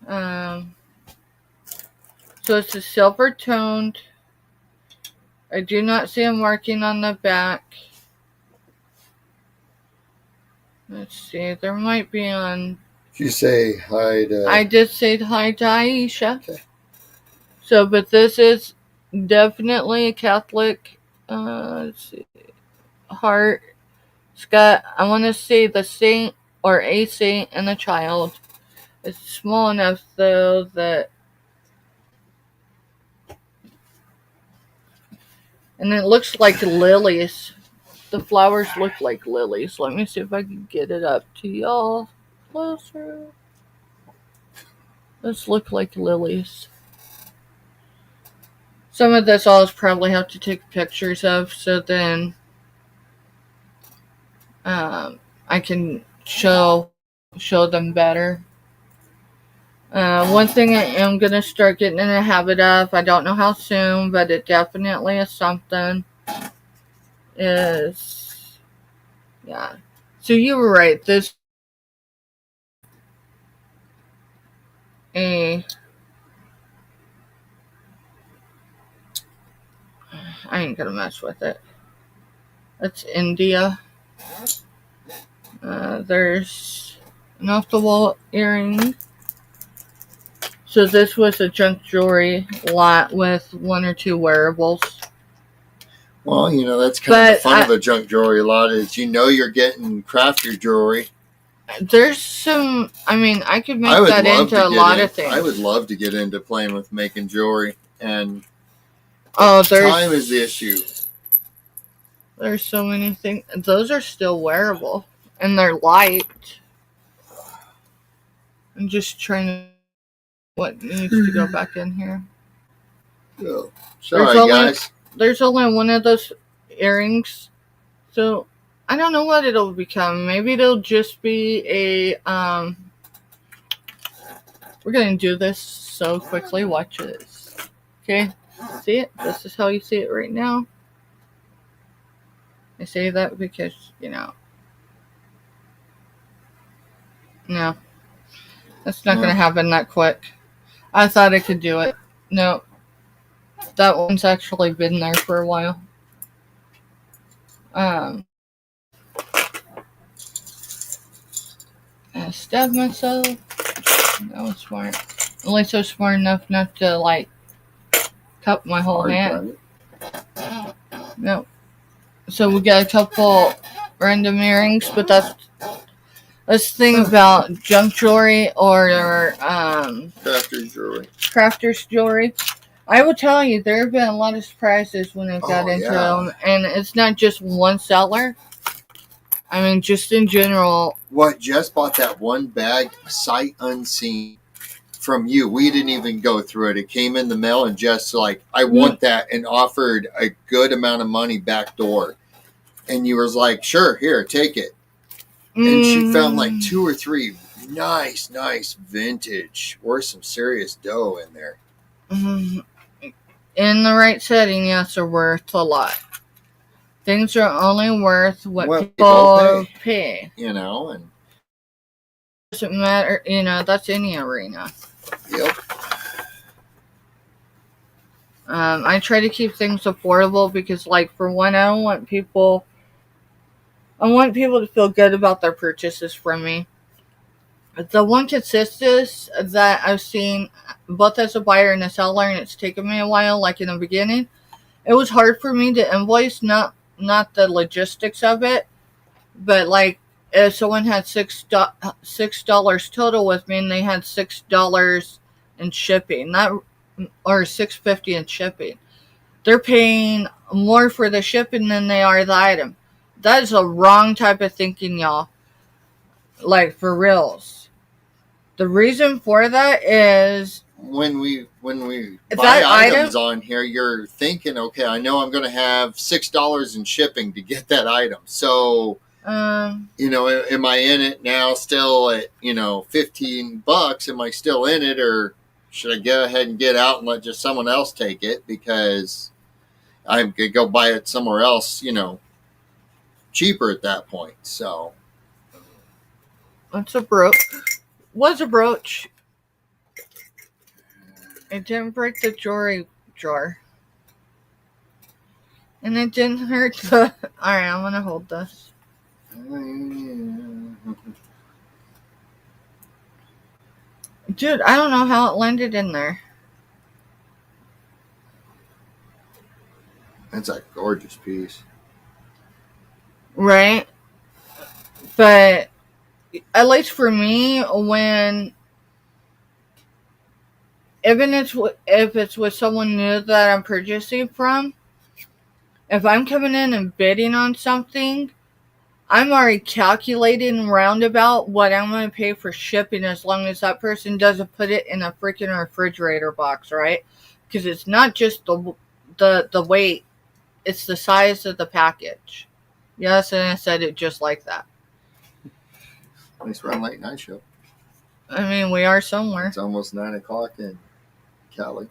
So it's a silver toned. I do not see a marking on the back. Let's see. There might be on.
Did you say hi to...
I did say hi to Aisha.
Okay.
So, but this is definitely a Catholic. Let's see. Heart. It's got, I want to say, the saint or a saint and a child. It's small enough though that, and it looks like lilies. The flowers look like lilies. Let me see if I can get it up to y'all closer. Those look like lilies. Some of this I'll probably have to take pictures of, so then I can show them better. One thing I am going to start getting in the habit of, I don't know how soon, but it definitely is something, is, yeah. So you were right. This I ain't going to mess with it. That's India. There's an off-the-wall earring. So this was a junk jewelry lot with one or two wearables.
Well, that's kind of the fun of a junk jewelry lot is you're getting crafter jewelry.
There's some, I could make that into a lot of things.
I would love to get into playing with making jewelry, and
time
is the issue.
There's so many things. Those are still wearable, and they're light. I'm just trying to, what needs to go back in here.
Oh, sorry, guys.
There's only one of those earrings, so I don't know what it'll become. Maybe it'll just be a, we're going to do this so quickly. Watch this. Okay? See it? This is how you see it right now. I say that because, no. That's not going to happen that quick. I thought I could do it. No. That one's actually been there for a while. I stabbed myself. That was smart. At least I was smart enough not to, cut my whole hand. No. So we got a couple random earrings, but that's the thing about junk jewelry or crafter's jewelry. I will tell you, there have been a lot of surprises when I got into them, and it's not just one seller. Just in general.
What, just bought that one bag sight unseen from you. We didn't even go through it. It came in the mail and just I want that, and offered a good amount of money back door. And you was like, sure, here, take it. And she found 2 or 3 nice vintage, worth some serious dough in there.
In the right setting, yes, are worth a lot. Things are only worth what people pay. And it doesn't matter, that's any arena.
Yep.
I try to keep things affordable because, for one, I want people to feel good about their purchases from me. The one consistency that I've seen, both as a buyer and a seller, and it's taken me a while, in the beginning, it was hard for me to invoice, not the logistics of it, but if someone had $6 total with me and they had $6 in shipping, that or $6.50 in shipping, they're paying more for the shipping than they are the item. That is a wrong type of thinking, y'all. Like, for reals. The reason for that is
when we buy
that
items
item,
on here, you're thinking, okay, I know I'm going to have $6 in shipping to get that item. So, you know, am I in it now still at, you know, $15? Am I still in it, or should I go ahead and get out and let just someone else take it because I could go buy it somewhere else, you know, cheaper at that point? So
it's a brooch. Was a brooch. It didn't break the jewelry drawer. And it didn't hurt the... Alright, I'm gonna hold this. Dude, I don't know how it landed in there.
That's a gorgeous piece.
Right? But at least for me, when... Even if it's with someone new that I'm purchasing from, if I'm coming in and bidding on something, I'm already calculating roundabout what I'm going to pay for shipping as long as that person doesn't put it in a freaking refrigerator box, right? Because it's not just the weight, it's the size of the package. Yes, and I said it just like that.
At least we're on late night show.
I mean, we are somewhere.
It's almost 9 o'clock in Cali.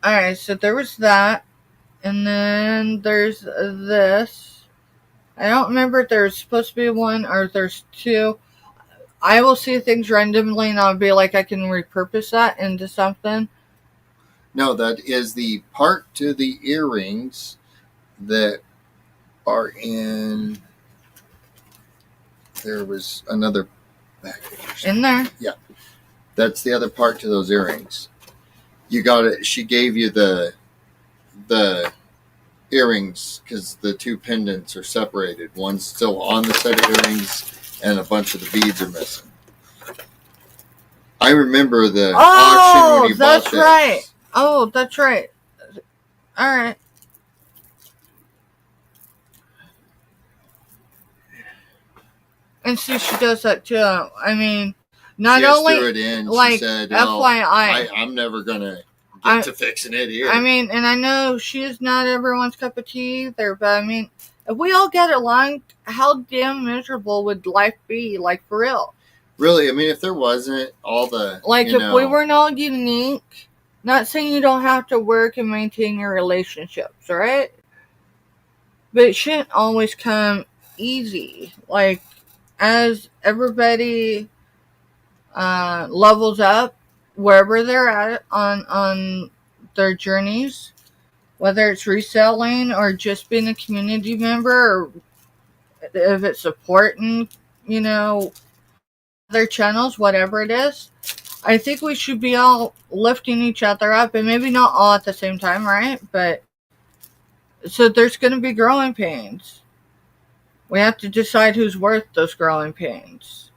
Alright, so there was that. And then there's this. I don't remember if there's supposed to be one or if there's two. I will see things randomly and I'll be like, I can repurpose that into something.
No, that is the part to the earrings that are in... There was another package.
In there.
Yeah. That's the other part to those earrings. You got it. She gave you the earrings because the two pendants are separated. One's still on the set of earrings and a bunch of the beads are missing. I remember the auction when you bought this.
Oh, that's right. Oh, that's right. All right. And see, she does that too. I mean, not
she
only
threw it in.
like
she said,
FYI,
I'm never gonna get to fixing it here.
I mean, and I know she's not everyone's cup of tea either, but I mean, if we all get along, how damn miserable would life be? Like, for real.
Really, I mean, if there wasn't all the...
Like, if we weren't all unique, not saying you don't have to work and maintain your relationships, right? But it shouldn't always come easy. Like, as everybody levels up, wherever they're at on their journeys, whether it's reselling or just being a community member, or if it's supporting, you know, their channels, whatever it is, I think we should be all lifting each other up, and maybe not all at the same time, right? But so there's going to be growing pains. We have to decide who's worth those growing pains.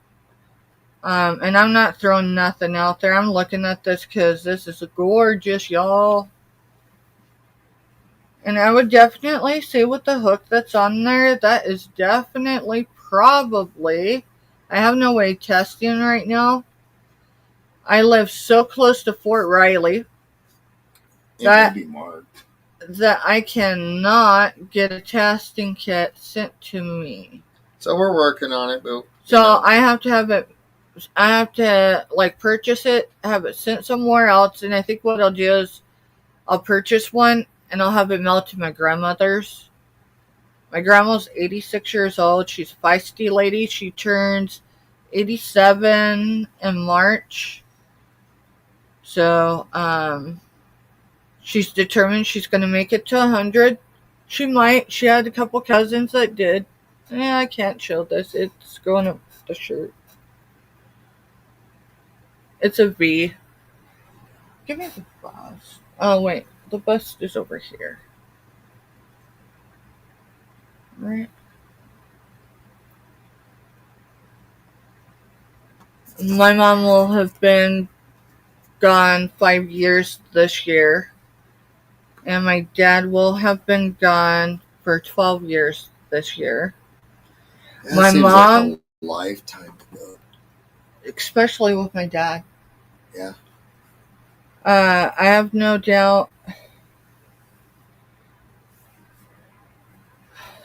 And I'm not throwing nothing out there. I'm looking at this because this is gorgeous, y'all. And I would definitely say with the hook that's on there, that is definitely probably... I have no way testing right now. I live so close to Fort Riley
that may be marked,
that I cannot get a testing kit sent to me.
So we're working on it, but
so I have to have it. I have to like purchase it, have it sent somewhere else, and I think what I'll do is I'll purchase one and I'll have it mailed to my grandmother's. My grandma's 86 years old. She's a feisty lady. She turns 87 in March. So, she's determined she's going to make it to 100. She might. She had a couple cousins that did. Yeah, I can't show this. It's going up the shirt. It's a V. Give me the bust. Oh, wait. The bust is over here. Right? My mom will have been gone 5 years this year, and my dad will have been gone for 12 years this year.
That
My
seems
mom,
like a lifetime ago.
especially with my dad.
Yeah.
I have no doubt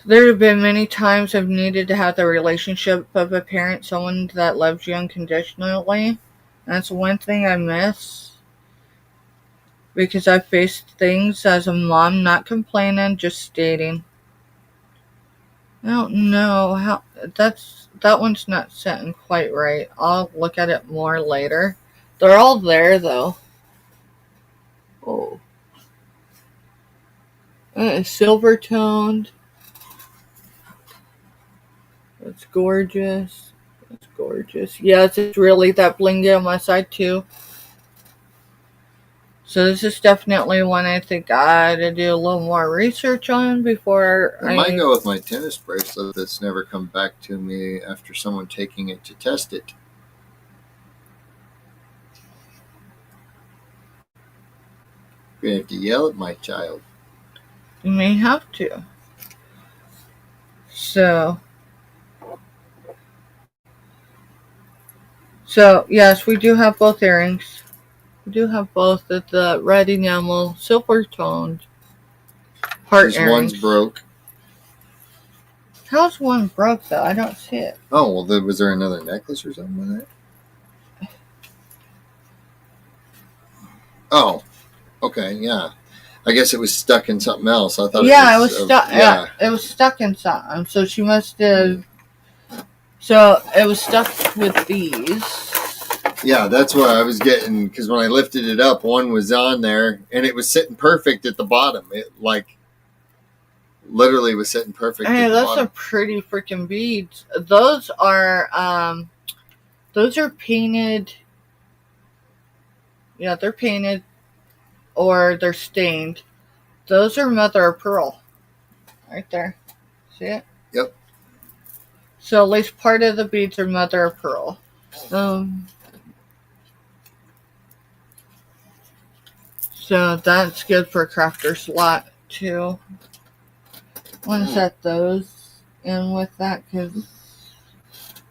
there have been many times I've needed to have the relationship of a parent, someone that loves you unconditionally. That's one thing I miss, because I faced things as a mom, not complaining, just stating. I don't know how that one's not sitting quite right. I'll look at it more later. They're all there though. Oh, it's silver toned. It's gorgeous. It's gorgeous. Yes, it's really that blingy on my side too. So this is definitely one I think I had to do a little more research on before
I might go with my tennis bracelet that's never come back to me after someone taking it to test it. You're going to have to yell at my child.
You may have to. So yes, we do have both earrings. We do have both of the red enamel, silver toned heart
Because
earrings.
one's broke.
How's one broke though? I don't see it.
Oh, well, was there another necklace or something with it? Oh, okay, yeah. I guess it was stuck in something else. I thought
it was stuck. Yeah, it was stuck in something. So she must have. So it was stuck with these.
Yeah, that's what I was getting, because when I lifted it up, one was on there, and it was sitting perfect at the bottom. It, like, literally was sitting perfect at the
Hey, those
bottom.
are pretty freaking beads. Those are painted. Yeah, they're painted, or they're stained. Those are mother of pearl. Right there. See it?
Yep.
So at least part of the beads are mother of pearl. So that's good for a crafter's lot too. I want to set those in with that because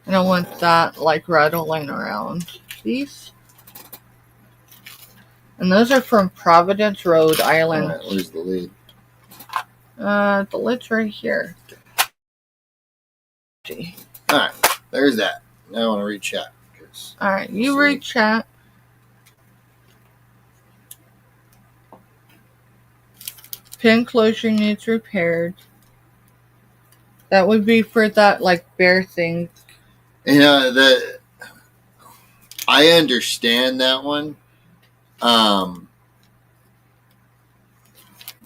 I don't want that like rattling around. These. And those are from Providence, Rhode Island.
Alright, where's the lid?
The lid's right here.
Alright, there's that. Now I want to read chat.
Alright, you read chat. Pin closure needs repaired. That would be for that like bear thing.
You know, I understand that one.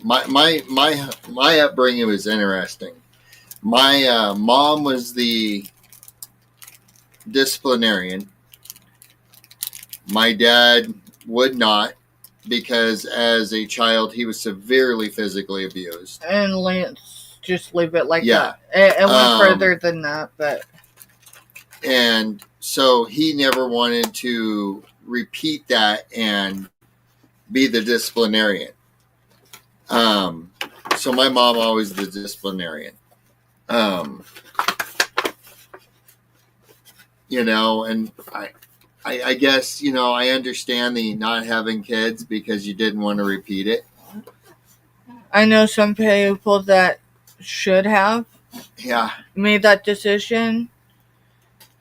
My upbringing was interesting. My mom was the disciplinarian. My dad would not, because as a child he was severely physically abused.
And Lance just leave it like that. It went further than that, but.
And so he never wanted to repeat that and be the disciplinarian. So my mom always the disciplinarian. You know, and I guess, you know, I understand the not having kids because you didn't want to repeat it.
I know some people that should have made that decision.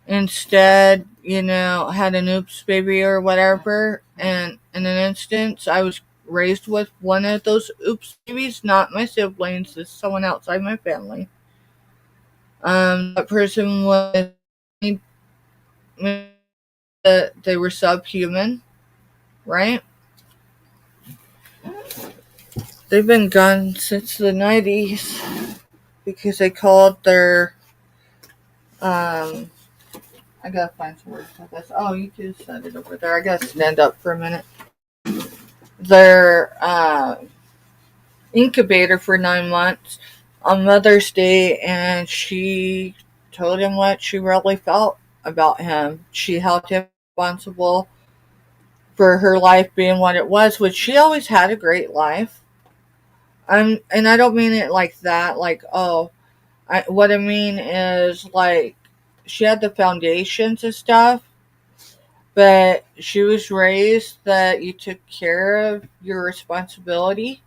Instead, you know, had an oops baby or whatever. And in an instance, I was raised with one of those oops babies, not my siblings. It's someone outside my family. That person was, they were subhuman, right? They've been gone since the 90s because they called their, I gotta find some words for this. Oh, you can set it over there. I gotta stand up for a minute. Their incubator for 9 months on Mother's Day, and she told him what she really felt about him. She held him responsible for her life being what it was, which she always had a great life. And I don't mean it like that, like, oh, what I mean is, like, she had the foundations and stuff, but she was raised that you took care of your responsibility.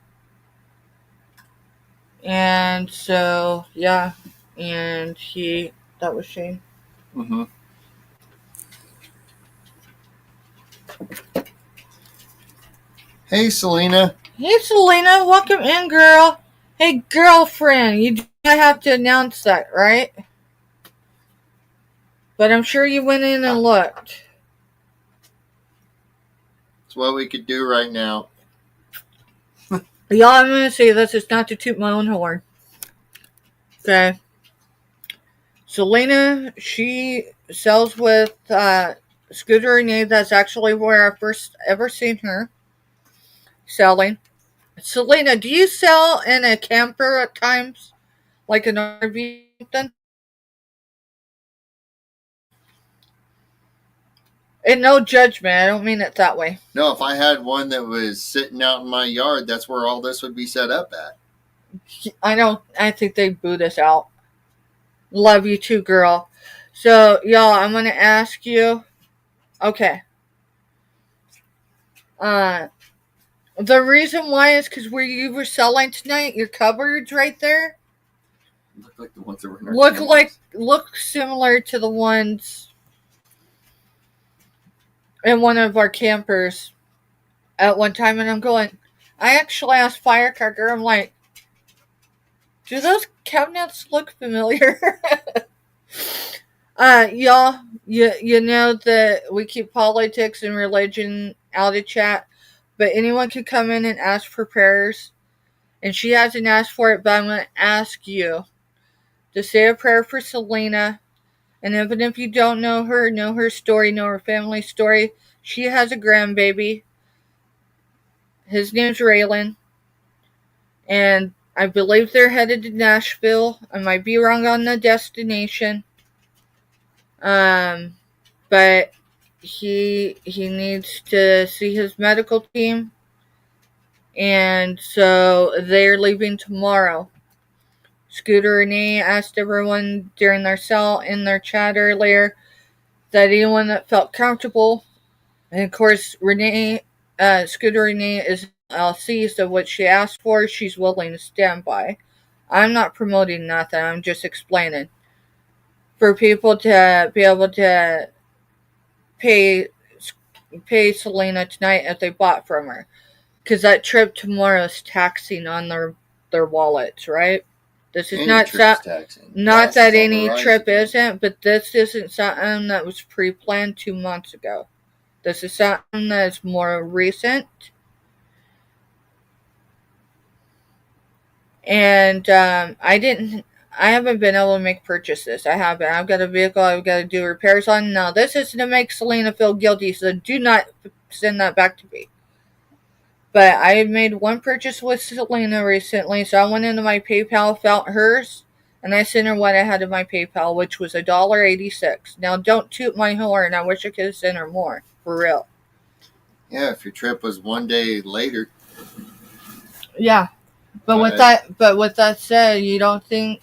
And so, yeah. And that was Shane.
Mm-hmm. Hey, Selena.
Hey, Selena, welcome in, girl. Hey, girlfriend, you do not have to announce that, right? But I'm sure you went in and looked.
It's what we could do right now.
Y'all, I'm going to say this. It's not to toot my own horn. Okay. Selena, she sells with Scooter Renee. That's actually where I first ever seen her selling. Selena, do you sell in a camper at times? Like an RV or something? And no judgment. I don't mean it that way.
No, if I had one that was sitting out in my yard, that's where all this would be set up at.
I think they boot us out. Love you too, girl. So, y'all, I'm going to ask you. Okay. The reason why is because where you were selling tonight, your cupboards right there
Look like the ones that were in our
look similar to the ones in one of our campers at one time. And I'm going, I actually asked Firecracker, I'm like, do those cabinets look familiar? Y'all, you know that we keep politics and religion out of chat, but anyone can come in and ask for prayers. And she hasn't asked for it, but I'm going to ask you to say a prayer for Selena. And even if you don't know her story, know her family story, she has a grandbaby. His name's Raylan. And I believe they're headed to Nashville. I might be wrong on the destination. But he needs to see his medical team. And so they're leaving tomorrow. Scooter Renee asked everyone during their in their chat earlier, that anyone that felt comfortable, and of course Scooter Renee is LLC, so what she asked for, she's willing to stand by. I'm not promoting nothing, I'm just explaining. For people to be able to pay Selena tonight if they bought from her. Because that trip tomorrow is taxing on their wallets, right? This is not that any trip isn't, but this isn't something that was pre-planned 2 months ago. This is something that is more recent. And I haven't been able to make purchases. I haven't. I've got a vehicle I've got to do repairs on. No, this isn't to make Selena feel guilty, so do not send that back to me. But I made one purchase with Selena recently, so I went into my PayPal, felt hers, and I sent her what I had in my PayPal, which was $1.86. Now, don't toot my horn. I wish I could have sent her more, for real.
Yeah, if your trip was one day later.
Yeah, but with that said, you don't think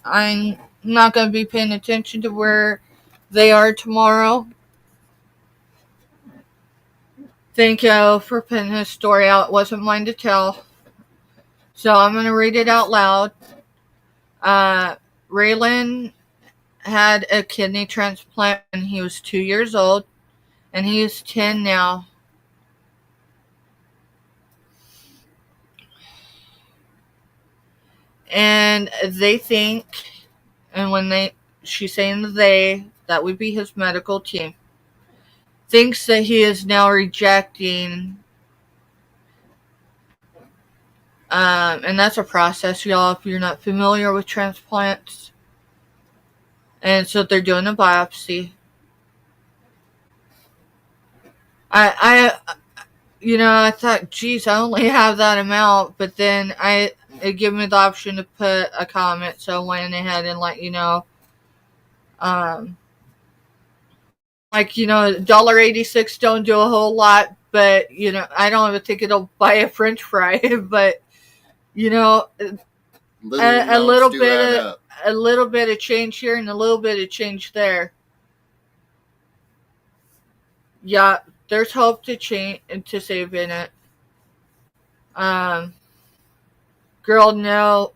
I'm not going to be paying attention to where they are tomorrow? Thank you for putting his story out. It wasn't mine to tell. So I'm going to read it out loud. Raylan had a kidney transplant when he was 2 years old, and he is 10 now. And they think, and she's saying that would be his medical team, thinks that he is now rejecting, and that's a process, y'all, if you're not familiar with transplants. And so they're doing a biopsy. I thought, geez, I only have that amount, but then it gave me the option to put a comment, so I went ahead and let you know. like, $1.86 don't do a whole lot, but I don't even think it'll buy a French fry. But
Little
a
amounts
little
do
bit
add
of
up.
a little bit of change here and a little bit of change there. Yeah, there's hope to save in it. Girl, no,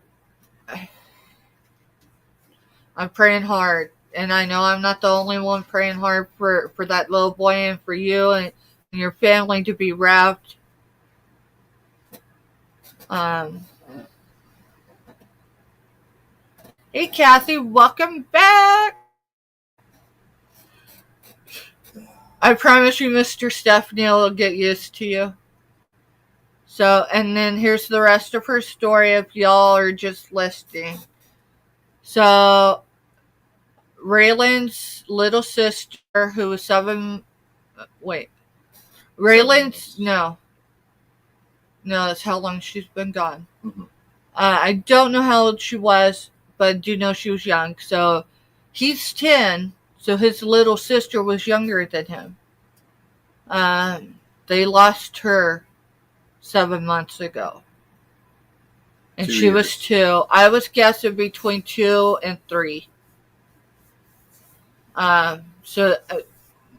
I'm praying hard, and I know I'm not the only one praying hard for that little boy and for you and your family to be wrapped. Hey, Kathy, welcome back. I promise you, Mr.Stephanie will get used to you. So, and then here's the rest of her story if y'all are just listening. So, Raylan's little sister, who was Raylan's, no, that's how long she's been gone.
Mm-hmm.
I don't know how old she was, but I do know she was young. So, he's 10, so his little sister was younger than him. They lost her 7 months ago. And she was 2. I was guessing between 2 and 3. So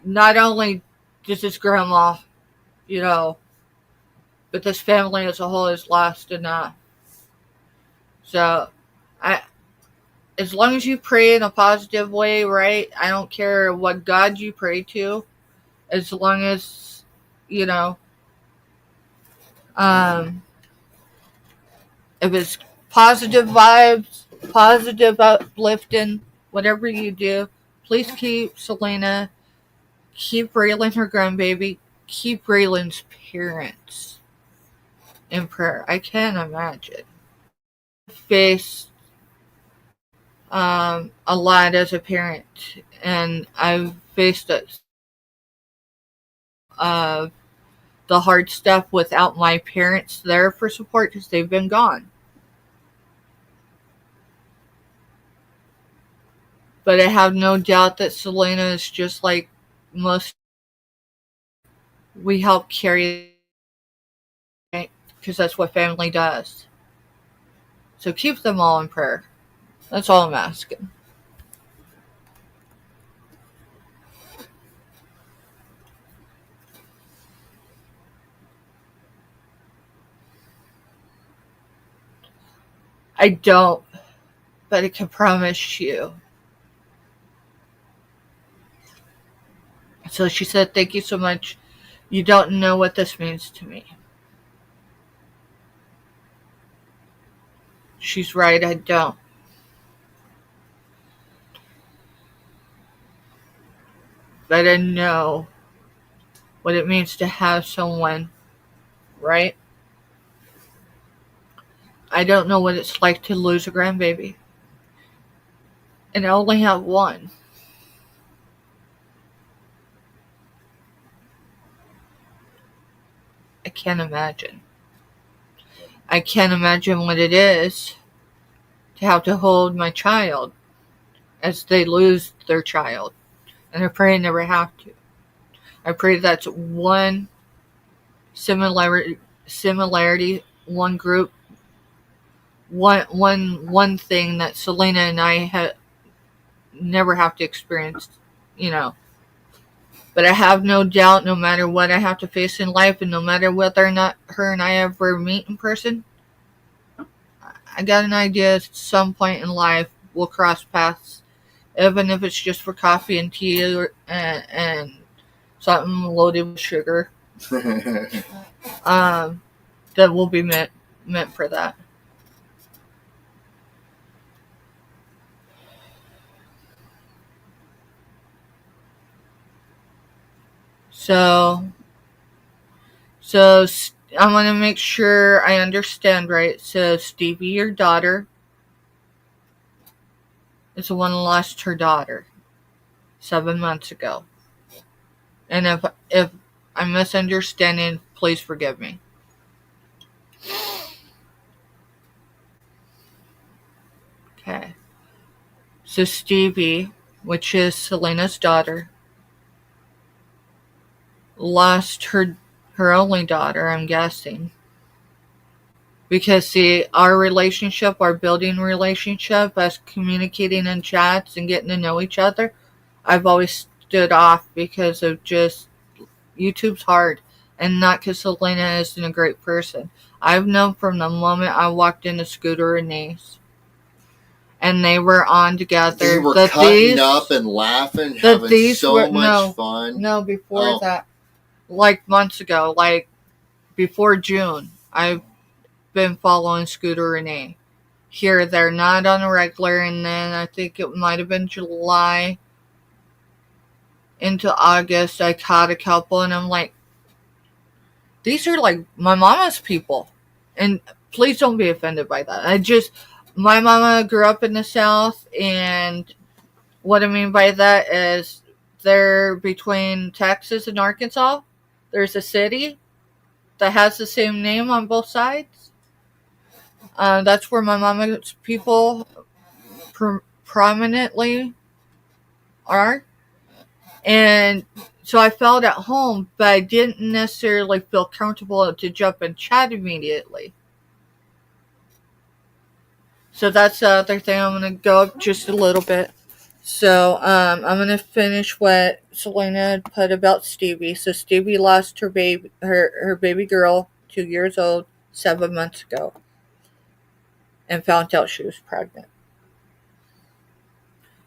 not only does his grandma, but this family as a whole is lost enough. So, as long as you pray in a positive way, right? I don't care what God you pray to, as long as, if it's positive vibes, positive uplifting, whatever you do, please keep Selena, keep Raylan, her grandbaby, keep Raylan's parents in prayer. I can't imagine. Faced a lot as a parent, and I've faced the hard stuff without my parents there for support because they've been gone. But I have no doubt that Selena is just like most. We help carry, because that's what family does. So keep them all in prayer. That's all I'm asking. I don't, but I can promise you. So she said, thank you so much. You don't know what this means to me. She's right, I don't. But I know what it means to have someone, right? I don't know what it's like to lose a grandbaby. And I only have one. I can't imagine. I can't imagine what it is to have to hold my child as they lose their child. And I pray I never have to. I pray that's one similarity, one group, one thing that Selena and I never have to experience, But I have no doubt, no matter what I have to face in life, and no matter whether or not her and I ever meet in person, I got an idea at some point in life we'll cross paths, even if it's just for coffee and tea and something loaded with sugar. That will be meant for that. So I want to make sure I understand right. So Stevie, your daughter, is the one who lost her daughter 7 months ago. And if I'm misunderstanding, please forgive me. Okay. So Stevie, which is Selena's daughter, lost her only daughter, I'm guessing. Because, see, our building relationship, us communicating in chats and getting to know each other, I've always stood off because of just, YouTube's hard. And not because Selena isn't a great person. I've known from the moment I walked into Scooter and Nace. And they were on together.
They were cutting up and laughing, having so much fun.
No, before that. Like months ago. Like before June. I've been following Scooter Renee. Here, they're not on a regular, and then I think it might have been July into August, I caught a couple, and I'm like, these are like my mama's people. And please don't be offended by that. My mama grew up in the South, and what I mean by that is they're between Texas and Arkansas. There's a city that has the same name on both sides. That's where my mama's people prominently are. And so I felt at home, but I didn't necessarily feel comfortable to jump and chat immediately. So that's the other thing. I'm going to go up just a little bit. So I'm going to finish what Selena had put about Stevie. So Stevie lost her baby girl, 2 years old, 7 months ago. And found out she was pregnant.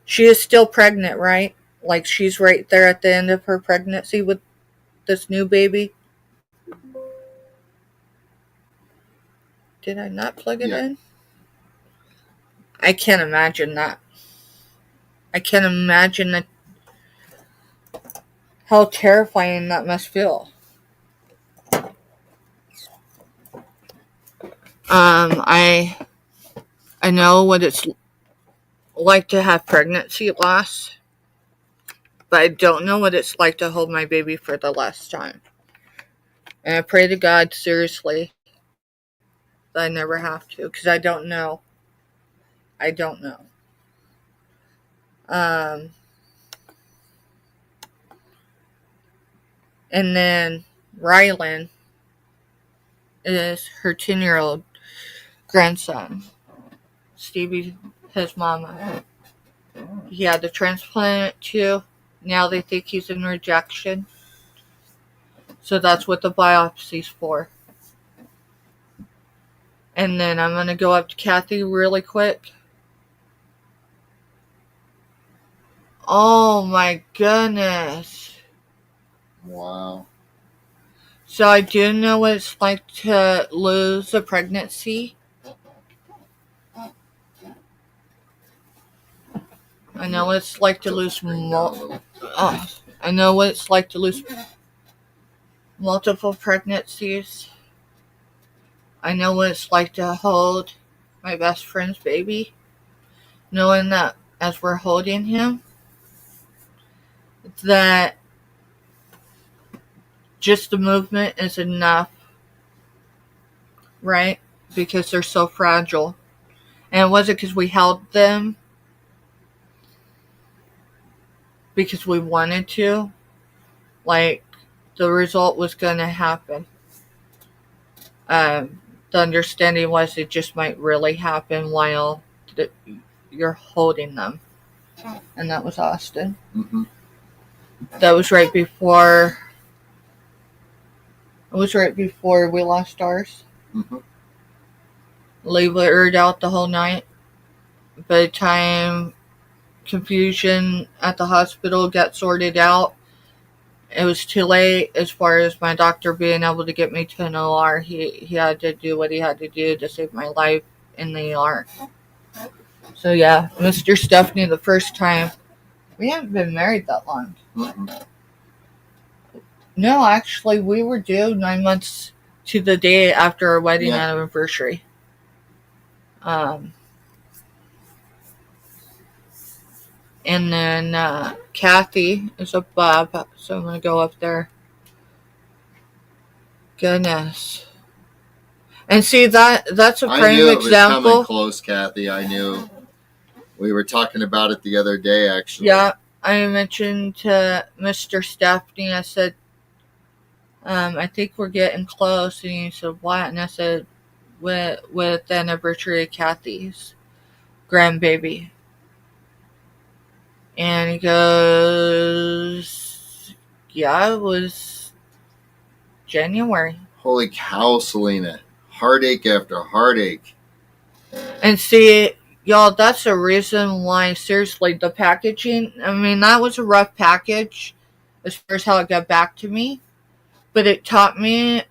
She is still pregnant, right? Like she's right there at the end of her pregnancy with this new baby. Did I not plug it in? I can't imagine that. I can't imagine that, how terrifying that must feel. I know what it's like to have pregnancy loss, but I don't know what it's like to hold my baby for the last time. And I pray to God, seriously, that I never have to, because I don't know. I don't know. And then Rylan is her 10-year-old grandson. Stevie, his mama. He had the transplant too. Now they think he's in rejection. So that's what the biopsy's for. And then I'm going to go up to Kathy really quick. Oh my goodness.
Wow.
So I do know what it's like to lose a pregnancy. I know what it's like to lose I know what it's like to lose multiple pregnancies. I know what it's like to hold my best friend's baby. Knowing that as we're holding him, that just the movement is enough, right? Because they're so fragile. And it wasn't because we held them because we wanted to. Like, the result was going to happen. The understanding was it just might really happen while you're holding them. And that was Austin.
Mm-hmm.
That was right before... It was right before we lost ours.
Mm-hmm.
Labored out the whole night. By the time confusion at the hospital got sorted out, it was too late as far as my doctor being able to get me to an OR. He had to do what he had to do to save my life in the ER. So yeah, Mr.Stephanie, the first time. We haven't been married that long.
Mm-hmm.
No, actually, we were due 9 months to the day after our wedding anniversary. And then Kathy is a bub, so I'm going to go up there. Goodness. And see, that's a prime example.
I knew it was coming close, Kathy. I knew. We were talking about it the other day, actually.
Yeah, I mentioned to Mr.Stephanie, I said, I think we're getting close. And he said, what? And I said, with the anniversary of Kathy's grandbaby. And he goes, yeah, it was January.
Holy cow, Selena. Heartache after heartache.
And see, y'all, that's the reason why, seriously, the packaging, I mean, that was a rough package as far as how it got back to me. But it taught me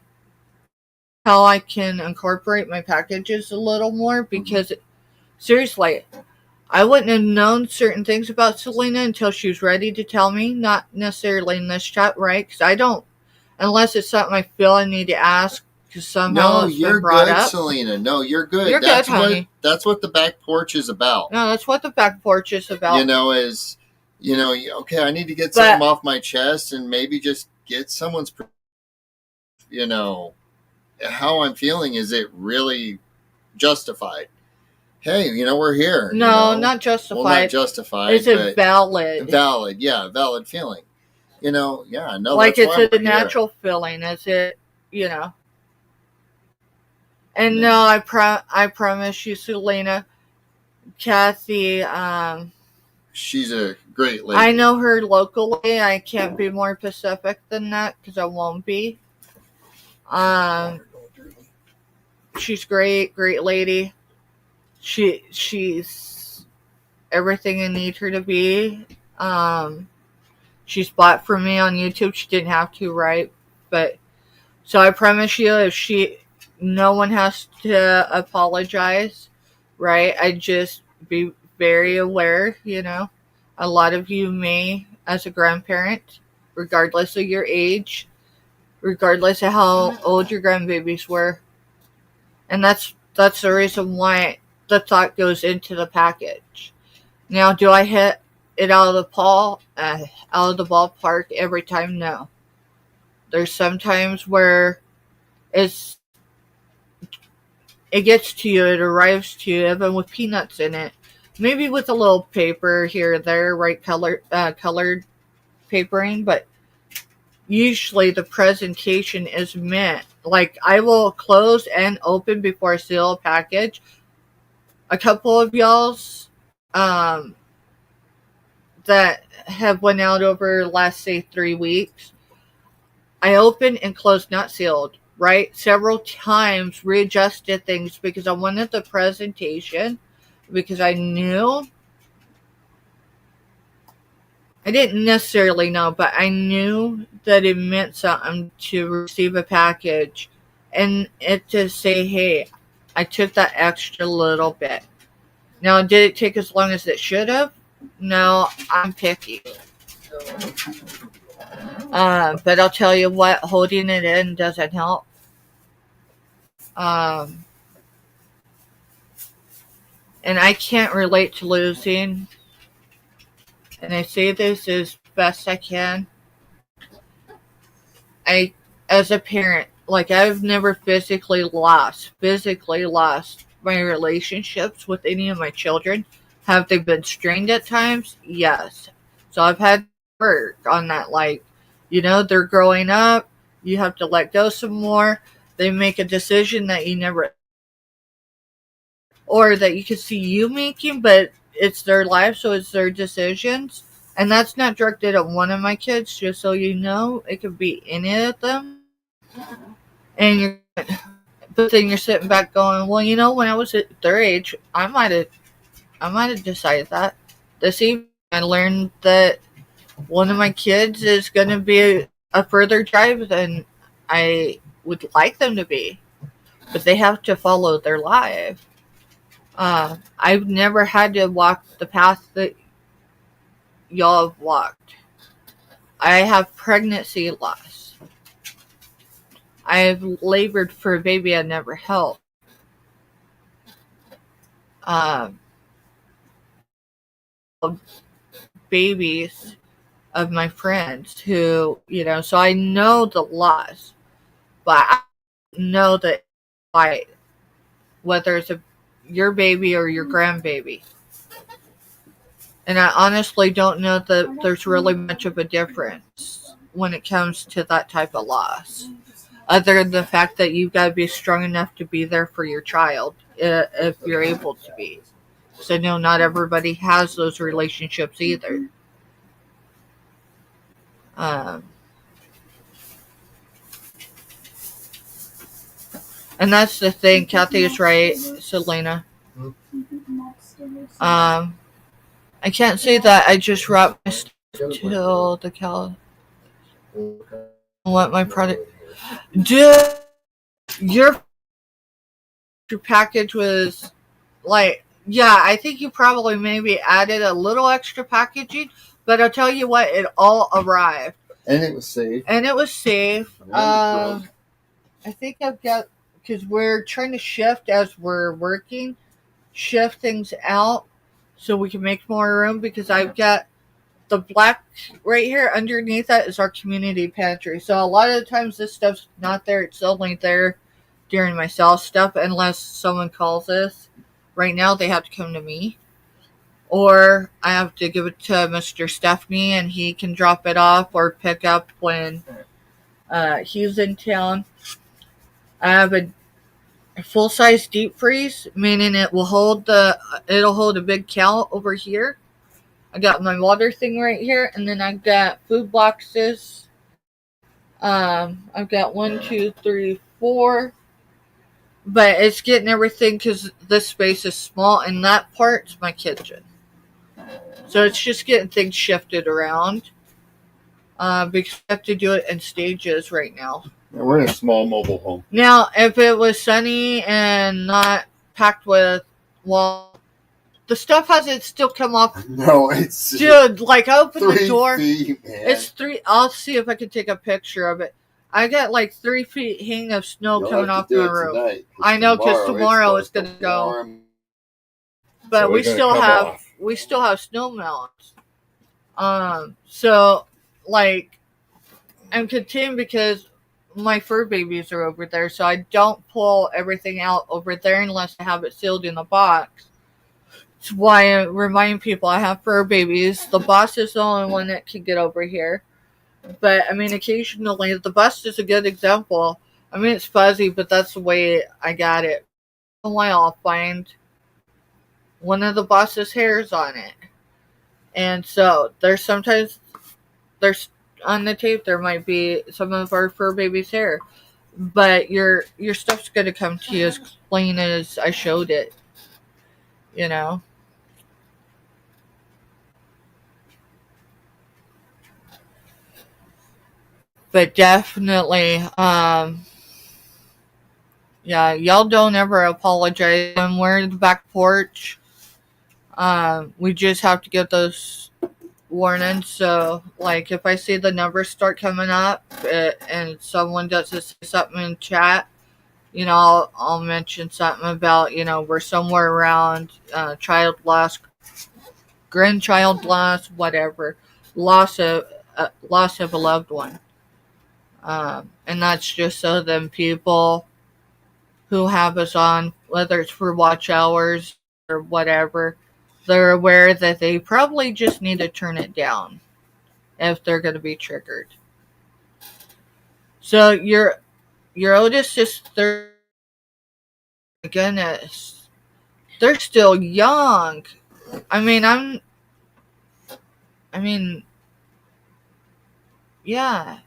how I can incorporate my packages a little more because, seriously, I wouldn't have known certain things about Selena until she was ready to tell me. Not necessarily in this chat, right? Because I don't, unless it's something I feel I need to ask because somehow it's been brought
good,
up.
Selena. No, you're good.
You're
that's
good, honey.
That's what the back porch is about.
No, that's what the back porch is about.
Okay, I need to get something off my chest and maybe just get someone's, how I'm feeling. Is it really justified? Hey, we're here.
No, not justified.
Well, not justified.
Is it valid?
Valid, yeah, valid feeling. No.
Like it's a natural feeling. Is it, And no, I promise you, Selena, Kathy,
she's a great lady.
I know her locally. I can't be more specific than that because I won't be. She's great lady. She's everything I need her to be. She's bought for me on YouTube. She didn't have to, right? But so I promise you, no one has to apologize, right? I just be very aware, A lot of you may, as a grandparent, regardless of your age, regardless of how old your grandbabies were. And that's the reason why the thought goes into the package. Now, do I hit it out of the ballpark every time? No. There's some times where it gets to you, it arrives to you, even with peanuts in it. Maybe with a little paper here or there, right, colored papering, but usually the presentation is meant. Like, I will close and open before I seal a package. A couple of y'all's that have went out over the last, say, 3 weeks, I opened and closed, not sealed, right? Several times, readjusted things because I wanted the presentation, because I knew, I didn't necessarily know, but I knew that it meant something to receive a package and it to say, hey, I took that extra little bit. Now, did it take as long as it should have? No, I'm picky. But I'll tell you what, holding it in doesn't help. And I can't relate to losing. And I say this as best I can. As a parent, like, I've never physically lost my relationships with any of my children. Have they been strained at times? Yes. So I've had to work on that. Like, they're growing up. You have to let go some more. They make a decision that you never, or that you can see you making, but it's their life, so it's their decisions. And that's not directed at one of my kids, just so you know. It could be any of them. And but then you're sitting back going, well, when I was at their age, I might have decided that. This evening, I learned that one of my kids is going to be a further drive than I would like them to be. But they have to follow their life. I've never had to walk the path that y'all have walked. I have pregnancy loss. I have labored for a baby I never held. Babies of my friends who, so I know the loss, but I know that, whether it's your baby or your grandbaby. And I honestly don't know that there's really much of a difference. when it comes to that type of loss. Other than the fact that you've got to be strong enough to be there for your child if you're able to be. So no, not everybody has those relationships either. Um, and that's the thing. Kathy is right, Selena. I can't say that I just wrapped my stuff till the cal. What my product? Dude, your package was like, yeah, I think you probably maybe added a little extra packaging, but I'll tell you what, it all arrived.
And it was safe.
I think I've got, because we're trying to shift as we're working, shift things out so we can make more room, because I've got the black right here underneath that is our community pantry. So a lot of the times this stuff's not there. It's only there during my sales stuff unless someone calls us. Right now they have to come to me. Or I have to give it to Mr.Stephanie and he can drop it off or pick up when he's in town. I have a full-size deep freeze, meaning it'll hold a big cow over here. I got my water thing right here, and then I've got food boxes. I've got 1, 2, 3, 4. But it's getting everything because this space is small, and that part's my kitchen. So it's just getting things shifted around. Because I have to do it in stages right now.
Yeah, we're in a small mobile home.
Now, if it was sunny and not packed with, well, the stuff hasn't still come off.
No, it's...
Dude, like, I opened the door.
3 feet, man.
It's 3. I'll see if I can take a picture of it. I got like 3 feet hang of snow coming off my roof.
Tonight,
I know, because tomorrow it's going to go. But so we still have snow melts. So, like, I'm content because my fur babies are over there, so I don't pull everything out over there unless I have it sealed in a box. That's why I remind people I have fur babies. The boss is the only one that can get over here. But, I mean, occasionally, the bust is a good example. I mean, it's fuzzy, but that's the way I got it. In a while, I'll find one of the boss's hairs on it. And so, there's on the tape, there might be some of our fur baby's hair. But your stuff's going to come to you as clean as I showed it. You know? But definitely, yeah, y'all don't ever apologize. When we're in the back porch, we just have to get those warnings. So, like, if I see the numbers start coming up and someone does say something in chat, you know, I'll mention something about, you know, we're somewhere around child loss, grandchild loss, whatever, loss of a loved one. And that's just so them people who have us on, whether it's for watch hours or whatever, they're aware that they probably just need to turn it down if they're going to be triggered. So your oldest is 30. My goodness, they're still young. I mean, yeah.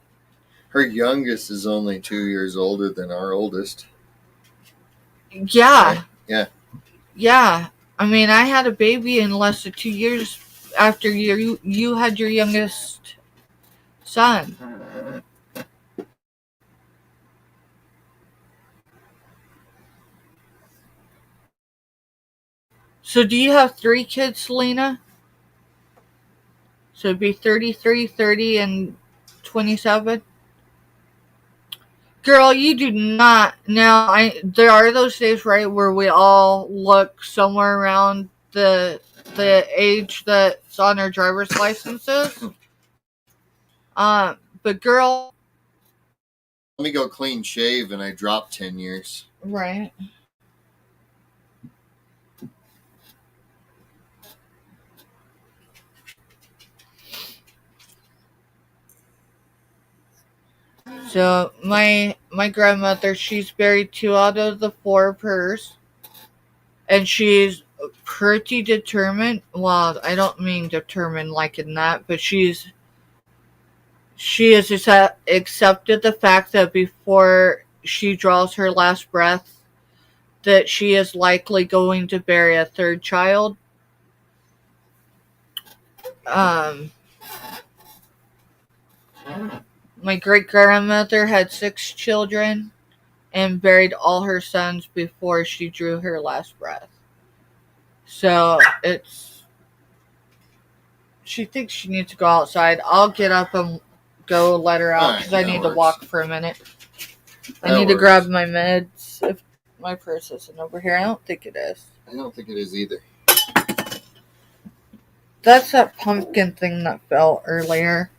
Her youngest is only 2 years older than our oldest.
Yeah.
Right? Yeah.
Yeah. I mean, I had a baby in less than 2 years after you had your youngest son. So do you have 3 kids, Selena? So it'd be 33, 30, and 27? Girl, you do not. Now, there are those days, right, where we all look somewhere around the age that's on our driver's licenses. But girl,
let me go clean shave, and I dropped 10 years.
Right. So my grandmother, she's buried 2 out of the 4 of hers, and she's pretty determined. Well, I don't mean determined like in that, but she has accepted the fact that before she draws her last breath, that she is likely going to bury a 3rd child. My great grandmother had 6 children and buried all her sons before she drew her last breath. So she thinks she needs to go outside. I'll get up and go let her out because I need to walk for a minute. I need to grab my meds. If my purse isn't over here, I don't think it is.
I don't think it is either.
That's that pumpkin thing that fell earlier.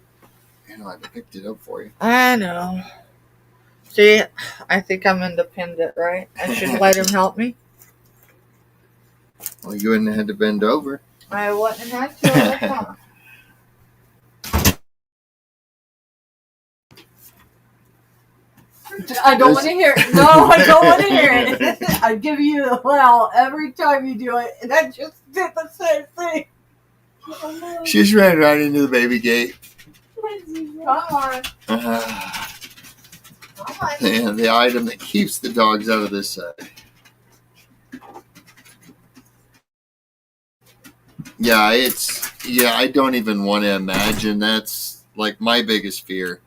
I know, I picked it up for you.
I know. See, I think I'm independent, right? I should let him help me.
Well, you wouldn't have had to bend over.
I wouldn't have had to.
I don't want to hear it. No, I don't want to hear it. I give you the well every time you do it, and I just did the same thing.
She just ran right into the baby gate.
Come on.
And the item that keeps the dogs out of this side. Yeah, I don't even want to imagine. That's like my biggest fear.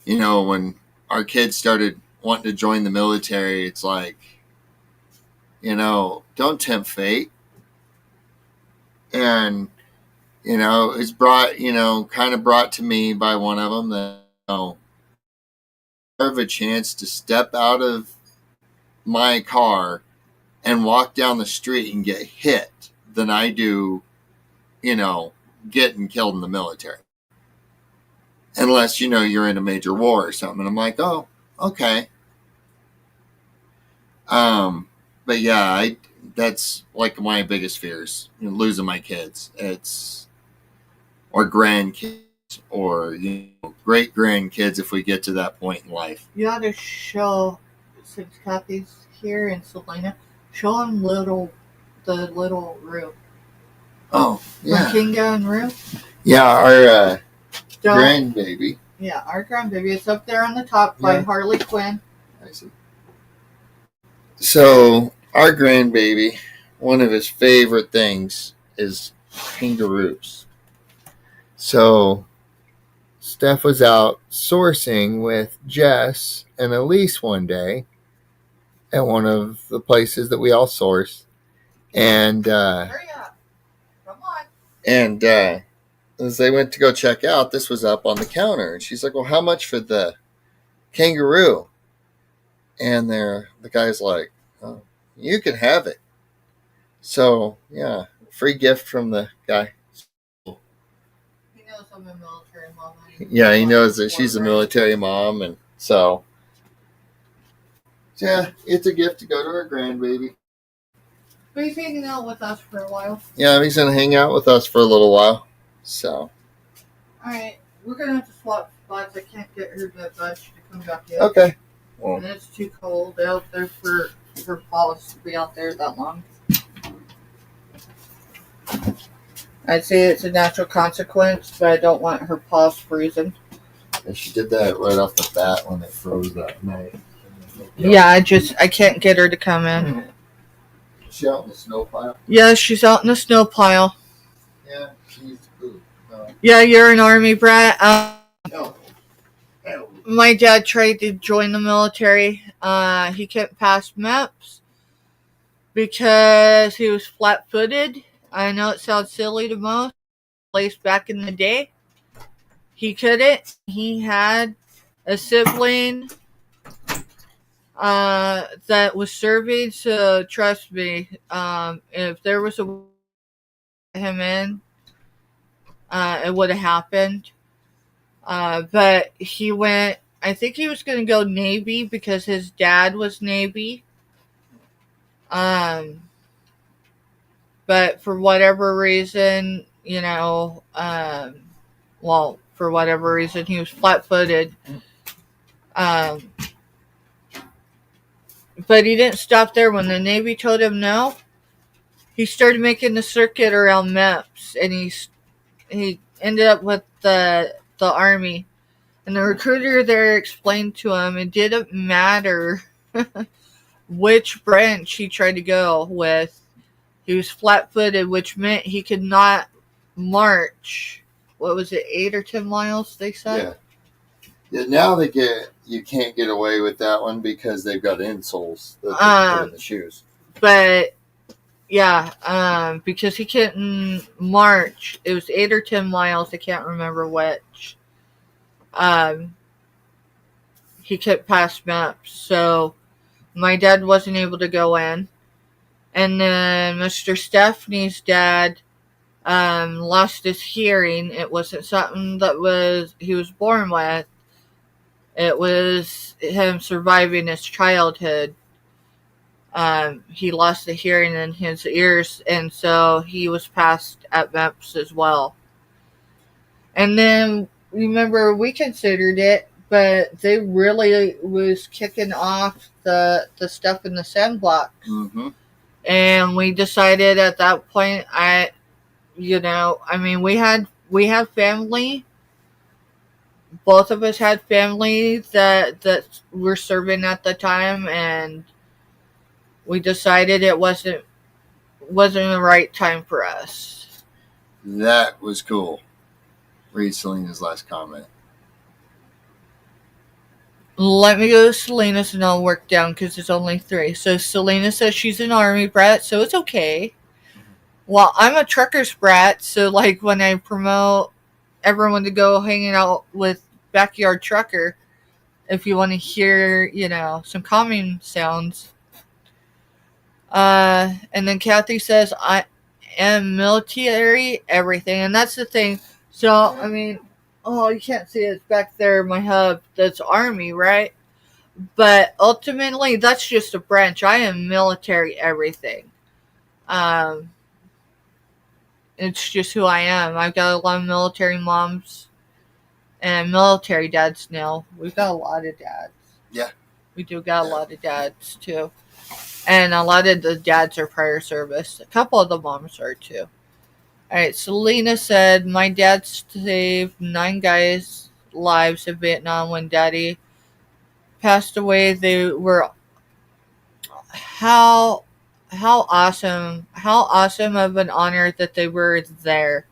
When our kids started wanting to join the military, it's like, don't tempt fate. And, it's brought to me by one of them that, I have a chance to step out of my car and walk down the street and get hit than I do, getting killed in the military. Unless, you're in a major war or something. And I'm like, oh, okay. But yeah, that's like my biggest fears, losing my kids. Or grandkids or, great grandkids if we get to that point in life.
You ought to show, since Kathy's here in Selena, show them the little room.
Oh, yeah.
Kinga and Rue.
Yeah, our grandbaby.
Yeah, our grandbaby. It's up there on the top by Harley Quinn.
I see. So, our grandbaby, one of his favorite things is kangaroos. So, Steph was out sourcing with Jess and Elise one day at one of the places that we all source. And,
Hurry up. Come on.
And, as they went to go check out, this was up on the counter. And she's like, well, how much for the kangaroo? And the guy's like, oh, you can have it. So, yeah, free gift from the guy.
He knows I'm a military mom.
Yeah, he knows that she's a military mom. And so, yeah, it's a gift to go to her grandbaby.
But he's hanging out with us for a while.
Yeah, he's going to hang out with us for a little while. So.
Alright, we're going to have to swap spots. I can't get her to budge to come back in.
Okay. Well,
And it's too cold out there for paws to be out there that long. I'd say it's a natural consequence, but I don't want her paws freezing.
and she did that right off the bat when it froze that night.
Yeah, I can't get her to come in.
Is she out in the snow pile?
Yeah, she's out in the snow pile.
Yeah, she needs to poop.
Yeah, you're an army brat.
No.
My dad tried to join the military. He couldn't pass MEPS because he was flat-footed. I know it sounds silly to most, at least back in the day. He couldn't. He had a sibling that was serving, so trust me, if there was a him in, it would have happened. But he went, I think he was going to go Navy because his dad was Navy. But for whatever reason, well, for whatever reason. He was flat-footed. But he didn't stop there. When the Navy told him no, he started making the circuit around MEPS, and he ended up with the Army. And the recruiter there explained to him it didn't matter which branch he tried to go with. He was flat-footed, which meant he could not march. What was it, 8 or 10 miles, they said?
Yeah, now you can't get away with that one because they've got insoles that they can put in the shoes.
But, yeah, because he couldn't march. It was 8 or 10 miles, I can't remember which. He couldn't pass MEPS, so my dad wasn't able to go in. And then Mr.Stephanie's dad lost his hearing. It wasn't something that he was born with. It was him surviving his childhood. He lost the hearing in his ears, and so he was passed at MEPS as well. And then, remember, we considered it, but they really was kicking off the stuff in the sandbox.
Mm-hmm.
And we decided at that point, we had family. Both of us had family that were serving at the time, and we decided it wasn't the right time for us.
That was cool. Read Selena's last comment.
Let me go to Selena's and I'll work down because it's only 3. So Selena says she's an Army brat, so it's okay. Well, I'm a trucker's brat, so like when I promote everyone to go hanging out with Backyard Trucker, if you want to hear, some calming sounds. And then Kathy says, I am military, everything. And that's the thing. So, you can't see it. It's back there, my hub. That's Army, right? But ultimately, that's just a branch. I am military, everything. It's just who I am. I've got a lot of military moms and military dads now. We've got a lot of dads.
Yeah.
We do got a lot of dads, too. And a lot of the dads are prior service. A couple of the moms are, too. Alright, Selena said, my dad saved 9 guys' lives in Vietnam when Daddy passed away. They were... How awesome of an honor that they were there.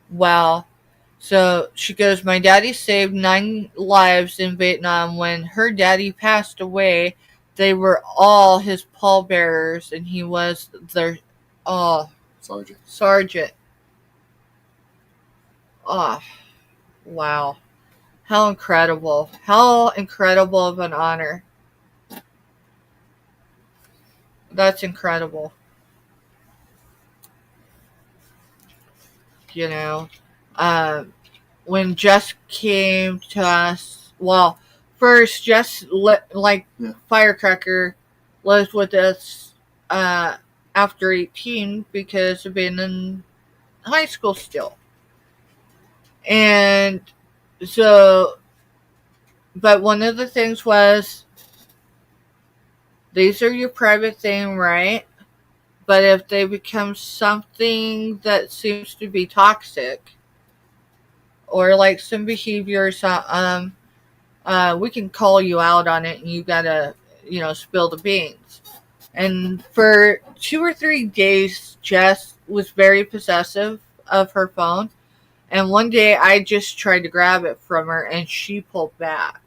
Wow. So she goes, my daddy saved 9 lives in Vietnam. When her daddy passed away, they were all his pallbearers, and he was their sergeant. Oh, wow. How incredible. How incredible of an honor. That's incredible. When Jess came to us, first Jess, Firecracker, lived with us after 18 because of being in high school still. And so, but one of the things was, these are your private thing, right? But if they become something that seems to be toxic, or like some behavior, we can call you out on it, and you gotta, spill the beans. And for 2 or 3 days, Jess was very possessive of her phone. And one day I just tried to grab it from her, and she pulled back.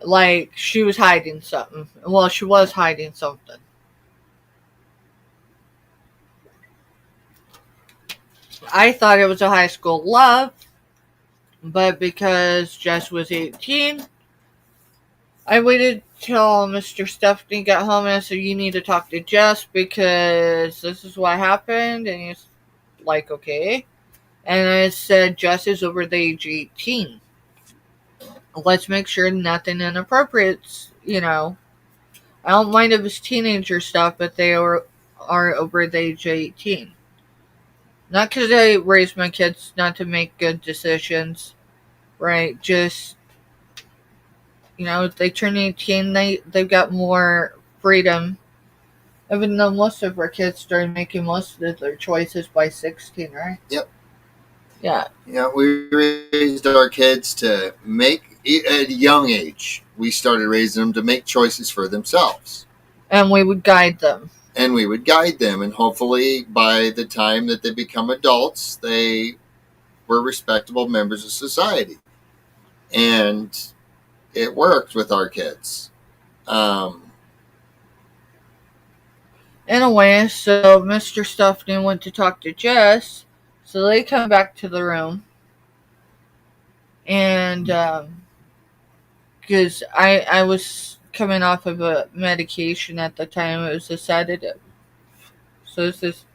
Like she was hiding something. Well, she was hiding something. I thought it was a high school love, but because Jess was 18, I waited till Mr.Stephanie got home and I said, you need to talk to Jess because this is what happened. And he's like, okay. And I said, Jess is over the age 18. Let's make sure nothing inappropriate, I don't mind if it's teenager stuff, but they are over the age of 18. Not because I raised my kids not to make good decisions, right? Just, if they turn 18, they've got more freedom. Even though most of our kids started making most of their choices by 16, right?
Yep.
Yeah.
We raised our kids to make, at a young age, we started raising them to make choices for themselves.
And we would guide them.
And hopefully by the time that they become adults, they were respectable members of society. And it worked with our kids.
Anyway, so Mr. Stephanie went to talk to Jess, so they come back to the room. And, because I was coming off of a medication at the time, it was a sedative. So it's this,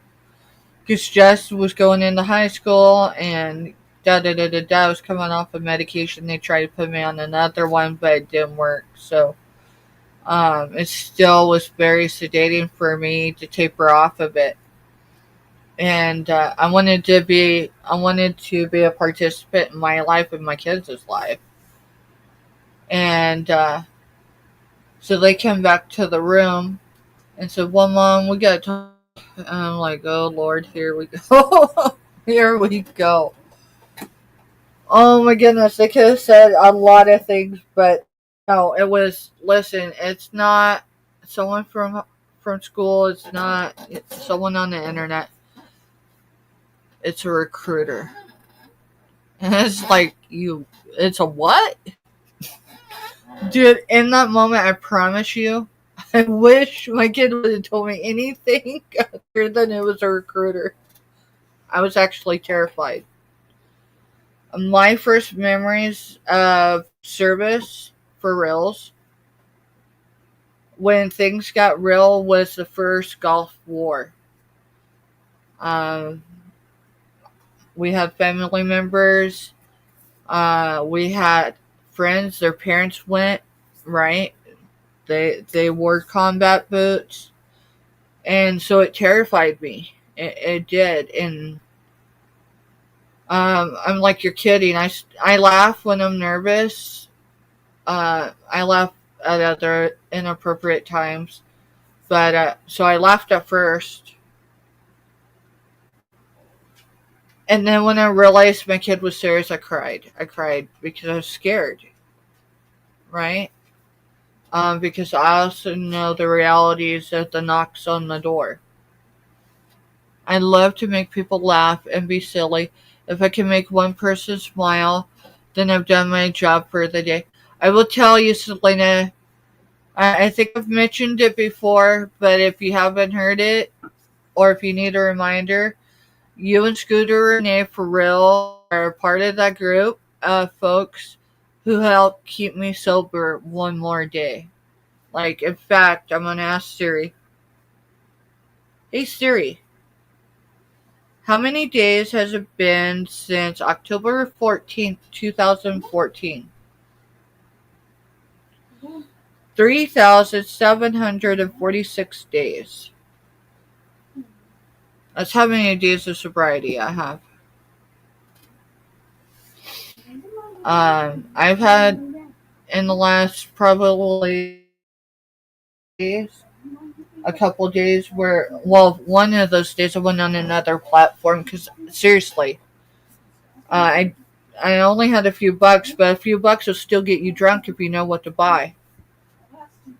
because Jess was going into high school, and I was coming off of medication. They tried to put me on another one, but it didn't work. So, it still was very sedating for me to taper off of it. And I wanted to be a participant in my life and my kids' life. And so they came back to the room and said, "Well, Mom, we got to talk." And I'm like, "Oh Lord, here we go." Here we go. Oh my goodness, they could have said a lot of things, but no, it was, listen, it's not someone from school, it's someone on the internet. It's a recruiter. And it's like, it's a what? Dude, in that moment, I promise you, I wish my kid would have told me anything other than it was a recruiter. I was actually terrified. My first memories of service, for reals, when things got real, was the first Gulf War. We had family members. We had friends. Their parents went, right? They wore combat boots. And so it terrified me. It did. And I'm like, you're kidding. I laugh when I'm nervous. I laugh at other inappropriate times. But so I laughed at first. And then when I realized my kid was serious, I cried. I cried because I was scared. Right? Because I also know the realities of the knocks on the door. I love to make people laugh and be silly. If I can make one person smile, then I've done my job for the day. I will tell you, Selena, I think I've mentioned it before, but if you haven't heard it, or if you need a reminder, you and Scooter Renee, for real, are part of that group of folks who help keep me sober one more day. Like, in fact, I'm going to ask Siri. Hey, Siri. How many days has it been since October 14th, 2014? 3,746 days. That's how many days of sobriety I have. I've had, in the last probably a couple days where, well, one of those days I went on another platform because, seriously, I only had a few bucks, but a few bucks will still get you drunk if you know what to buy.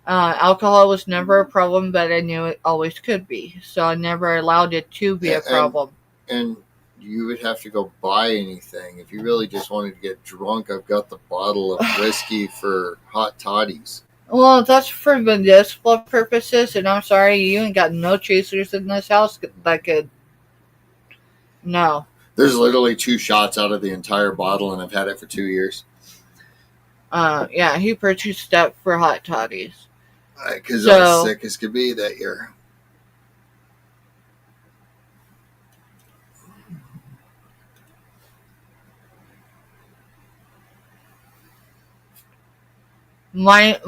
Alcohol was never a problem, but I knew it always could be, so I never allowed it to be a problem.
And you would have to go buy anything. If you really just wanted to get drunk, I've got the bottle of whiskey for hot toddies.
Well, that's for medicinal purposes, and I'm sorry, you ain't got no chasers in this house that could. No.
There's literally 2 shots out of the entire bottle, and I've had it for 2 years.
Yeah, he purchased that for hot toddies.
Because I was sick as could be that year.
My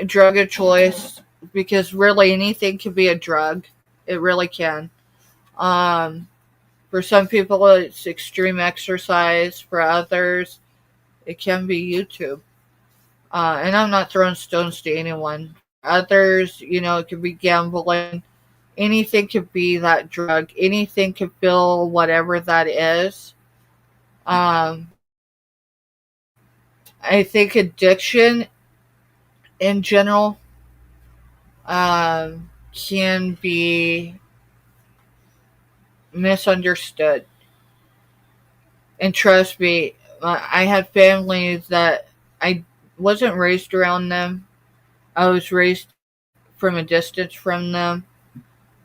drug of choice, because really anything can be a drug. It really can. For some people, it's extreme exercise. For others, it can be YouTube. And I'm not throwing stones to anyone. Others, it could be gambling. Anything could be that drug. Anything could fill whatever that is. I think addiction in general can be misunderstood. And trust me, I had families that I wasn't raised around them. I was raised from a distance from them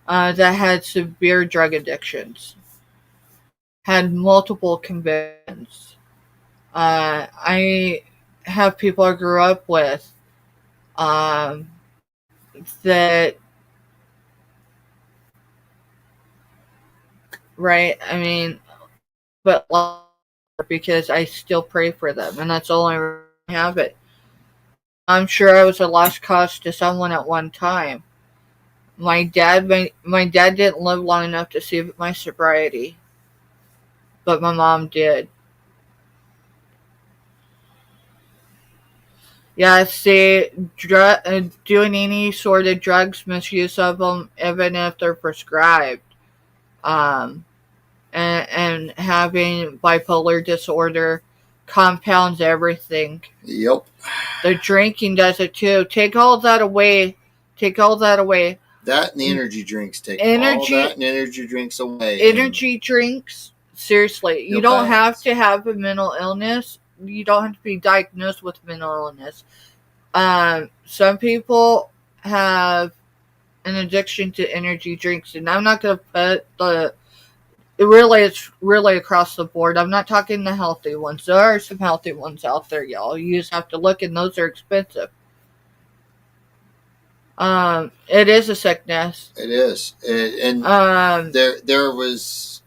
that had severe drug addictions, had multiple convictions. I have people I grew up with that, right? I mean, but because I still pray for them, and that's all I have it. I'm sure I was a lost cause to someone at one time. My dad didn't live long enough to see my sobriety, but my mom did. Yeah, see, doing any sort of drugs, misuse of them, even if they're prescribed, um, and having bipolar disorder compounds everything.
Yep.
The drinking does it too. Take all that away.
That and the energy drinks take all that and energy drinks away.
Energy drinks, seriously. You don't have to have a mental illness. You don't have to be diagnosed with mental illness. Some people have an addiction to energy drinks, and I'm not going to put it's really across the board. I'm not talking the healthy ones. There are some healthy ones out there, y'all. You just have to look, and those are expensive. It is a sickness.
It is. There was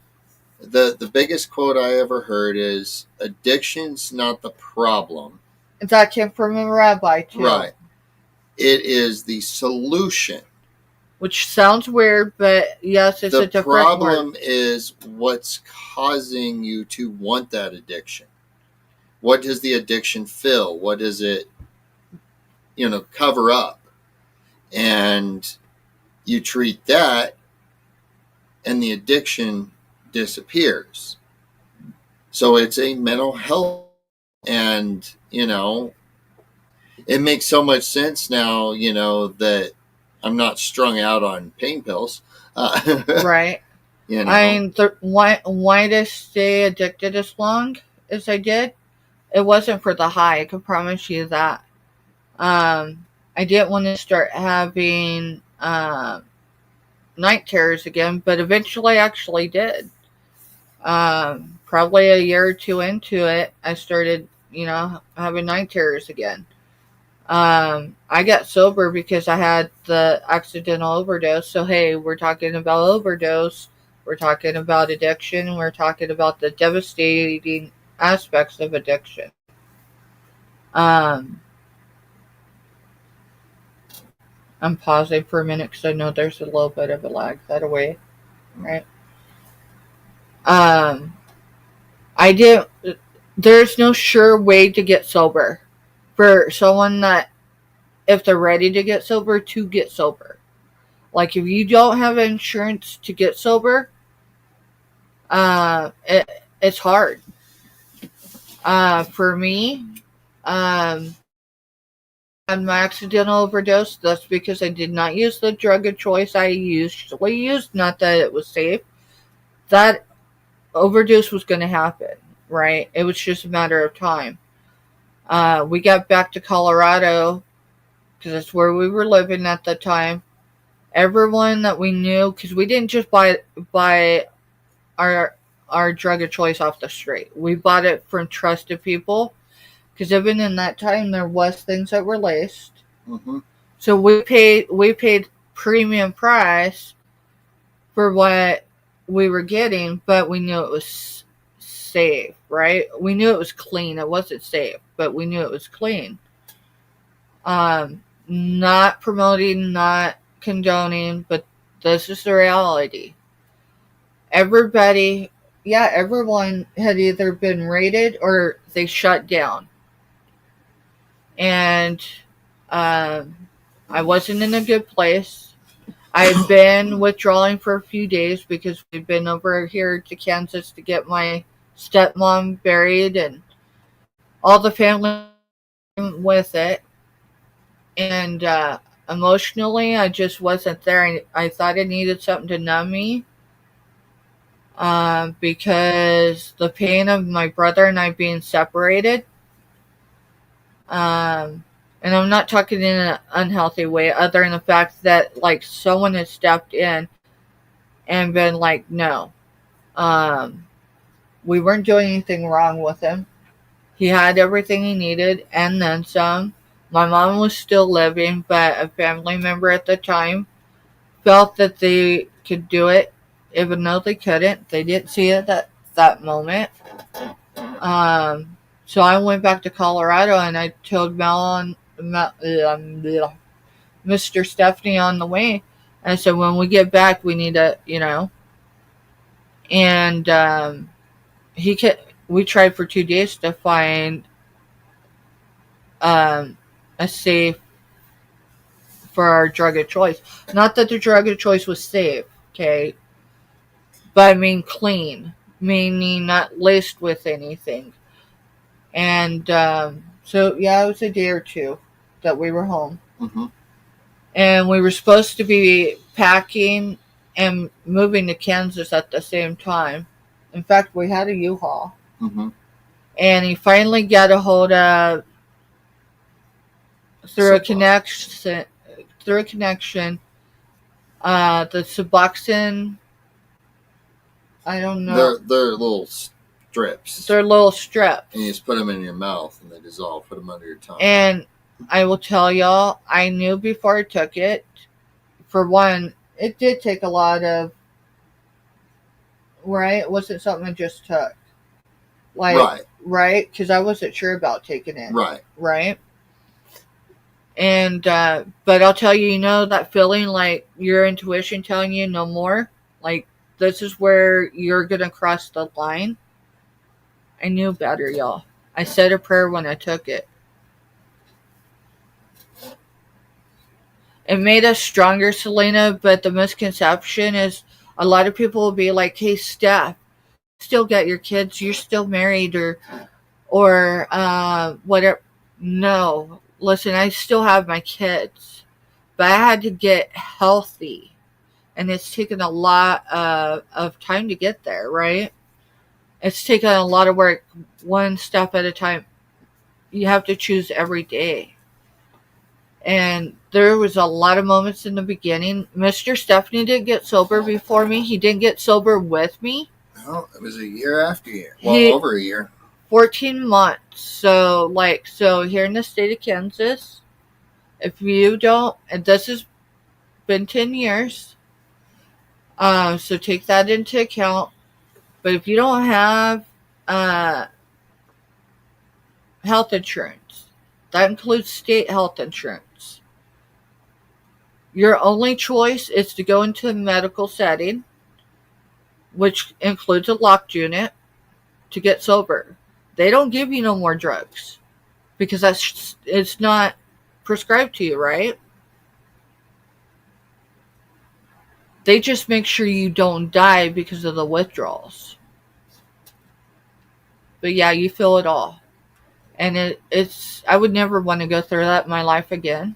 the biggest quote I ever heard is, addiction's not the problem.
That came from a rabbi too.
Right. It is the solution.
Which sounds weird, but yes, it's a different word.
The problem is what's causing you to want that addiction. What does the addiction fill? What does it, cover up? And you treat that, and the addiction disappears. So it's a mental health, and, it makes so much sense now, that I'm not strung out on pain pills.
Right. I mean, why to stay addicted as long as I did? It wasn't for the high. I can promise you that. I didn't want to start having night terrors again, but eventually I actually did. Probably a year or two into it, I started, having night terrors again. I got sober because I had the accidental overdose. So, hey, we're talking about overdose. We're talking about addiction. We're talking about the devastating aspects of addiction. I'm pausing for a minute because I know there's a little bit of a lag that away, right? There's no sure way to get sober for someone that, if they're ready to get sober, Like, if you don't have insurance to get sober, it's hard. For me, had my accidental overdose. That's because I did not use the drug of choice I usually use. Not that it was safe. That overdose was going to happen, right? It was just a matter of time. We got back to Colorado because that's where we were living at the time. Everyone that we knew, because we didn't just buy our drug of choice off the street. We bought it from trusted people, because even in that time there was things that were laced.
Mm-hmm.
So we paid premium price for what we were getting, but we knew it was safe, right? We knew it was clean. It wasn't safe, but we knew it was clean. Not promoting, not condoning, but this is the reality. everybody, yeah, everyone had either been raided or they shut down. And I wasn't in a good place. I've been withdrawing for a few days because we've been over here to Kansas to get my stepmom buried and all the family with it. And emotionally, I just wasn't there. I thought I needed something to numb me because the pain of my brother and I being separated. And I'm not talking in an unhealthy way, other than the fact that like someone has stepped in and been like, no, we weren't doing anything wrong with him. He had everything he needed and then some. My mom was still living, but a family member at the time felt that they could do it, even though they couldn't. They didn't see it at that moment. So I went back to Colorado and I told Mr.Stephanie on the way. I said, when we get back, we need to, and we tried for 2 days to find a safe for our drug of choice. Not that the drug of choice was safe, okay, but I mean clean, meaning not laced with anything. And so, yeah, it was a day or two that we were home.
Mm-hmm.
And we were supposed to be packing and moving to Kansas at the same time. In fact, we had a U-Haul.
Mm-hmm.
And he finally got a hold of, through a connection, the Suboxone, I don't know.
They're little strips.
They're little strips.
And you just put them in your mouth and they dissolve. Put them under your tongue.
And I will tell y'all, I knew before I took it, for one, it did take a lot of, right? It wasn't something I just took. Like, right? Because I wasn't sure about taking it.
Right.
Right? And, but I'll tell you, that feeling like your intuition telling you no more, like, this is where you're going to cross the line. I knew better, y'all. I said a prayer when I took it. It made us stronger, Selena, but the misconception is a lot of people will be like, hey, Steph, still got your kids, you're still married, or whatever. No, listen, I still have my kids, but I had to get healthy, and it's taken a lot of time to get there, right? It's taken a lot of work, one step at a time. You have to choose every day. And there was a lot of moments in the beginning. Mr.Stephanie didn't get sober before me. He didn't get sober with me.
No, it was a year after year. Well, over a year.
14 months. So here in the state of Kansas, if you don't, and this has been 10 years, so take that into account. But if you don't have health insurance, that includes state health insurance, your only choice is to go into a medical setting, which includes a locked unit, to get sober. They don't give you no more drugs because it's not prescribed to you, right? They just make sure you don't die because of the withdrawals. But yeah, you feel it all. And it's I would never want to go through that in my life again.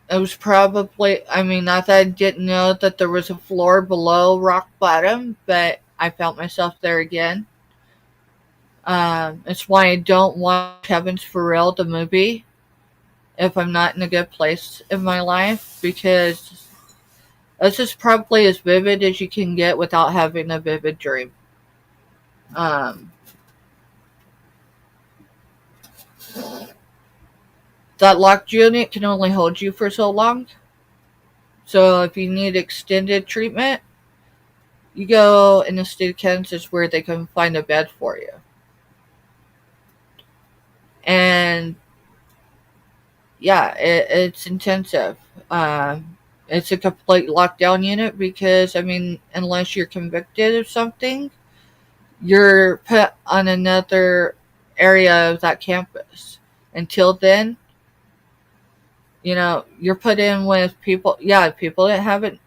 It was probably, not that I didn't know that there was a floor below rock bottom, but I felt myself there again. It's why I don't watch Heaven's for Real, the movie, if I'm not in a good place in my life, because this is probably as vivid as you can get without having a vivid dream. That locked unit can only hold you for so long. So if you need extended treatment, you go in the state of Kansas where they can find a bed for you. And yeah, it's intensive. it's a complete lockdown unit because, I mean, unless you're convicted of something, you're put on another area of that campus. Until then, you're put in with people that haven't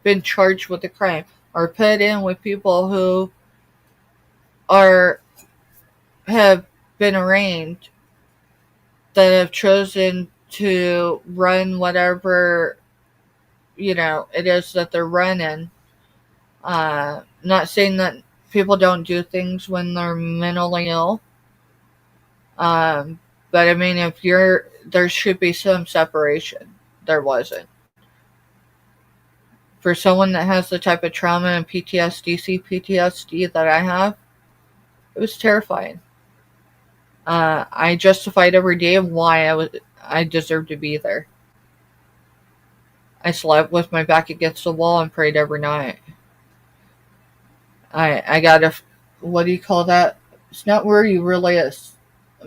been charged with a crime, or put in with people who are have been arraigned, that have chosen to run whatever it is that they're running. Not saying that people don't do things when they're mentally ill, but I mean, there should be some separation. There wasn't. For someone that has the type of trauma and PTSD that I have, it was terrifying. I justified every day of why I deserved to be there. I slept with my back against the wall and prayed every night. I got what do you call that? It's not where you really,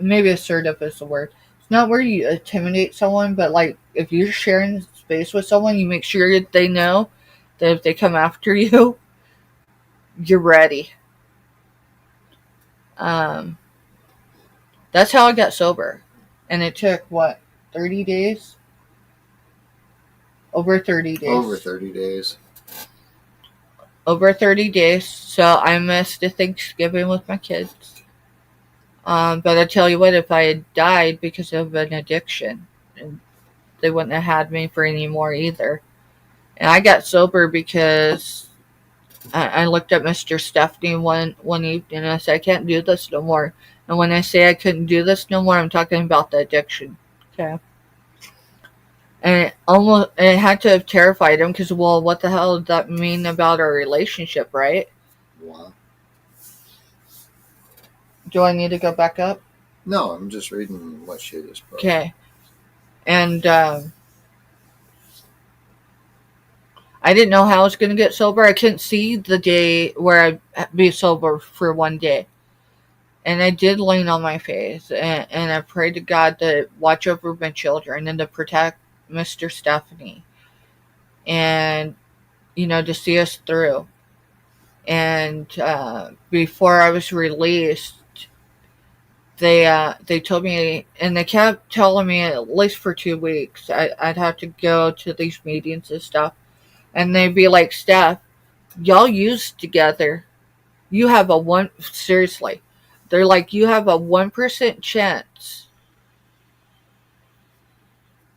maybe assertive is the word. It's not where you intimidate someone, but like if you're sharing space with someone, you make sure that they know that if they come after you, you're ready. That's how I got sober. And it took, 30 days? Over 30 days.
Over 30 days.
Over 30 days. So I missed a Thanksgiving with my kids. But I tell you what, if I had died because of an addiction, they wouldn't have had me for any more either. And I got sober because I looked at Mr.Stephanie one evening and I said, I can't do this no more. And when I say I couldn't do this no more, I'm talking about the addiction. Okay. And it had to have terrified him because, well, what the hell did that mean about our relationship, right?
Wow.
Do I need to go back up?
No, I'm just reading what she just put.
Okay. And I didn't know how I was going to get sober. I couldn't see the day where I'd be sober for one day. And I did lean on my faith. And I prayed to God to watch over my children and to protect Mr.Stephanie. And, to see us through. And before I was released, they told me, and they kept telling me at least for 2 weeks, I'd have to go to these meetings and stuff. And they'd be like, Steph, y'all used together. You have seriously, they're like, you have a 1% chance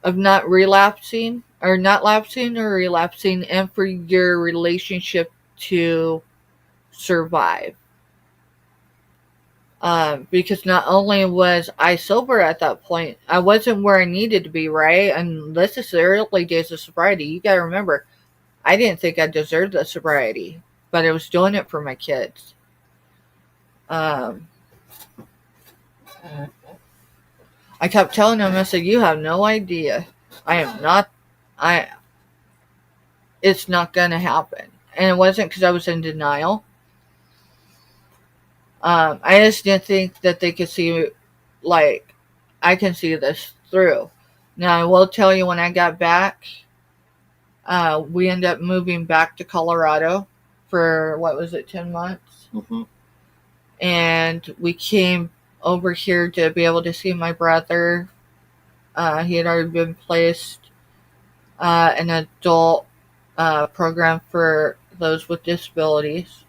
of not relapsing, or not lapsing or relapsing, and for your relationship to survive. Because not only was I sober at that point, I wasn't where I needed to be, right? And this is the early days of sobriety. You gotta remember, I didn't think I deserved the sobriety, but I was doing it for my kids. I kept telling him, I said, you have no idea. It's not going to happen. And it wasn't because I was in denial. I just didn't think that they could see, like, I can see this through. Now, I will tell you, when I got back, we ended up moving back to Colorado for, 10 months?
Mm-hmm.
And we came over here to be able to see my brother. He had already been placed in an adult program for those with disabilities.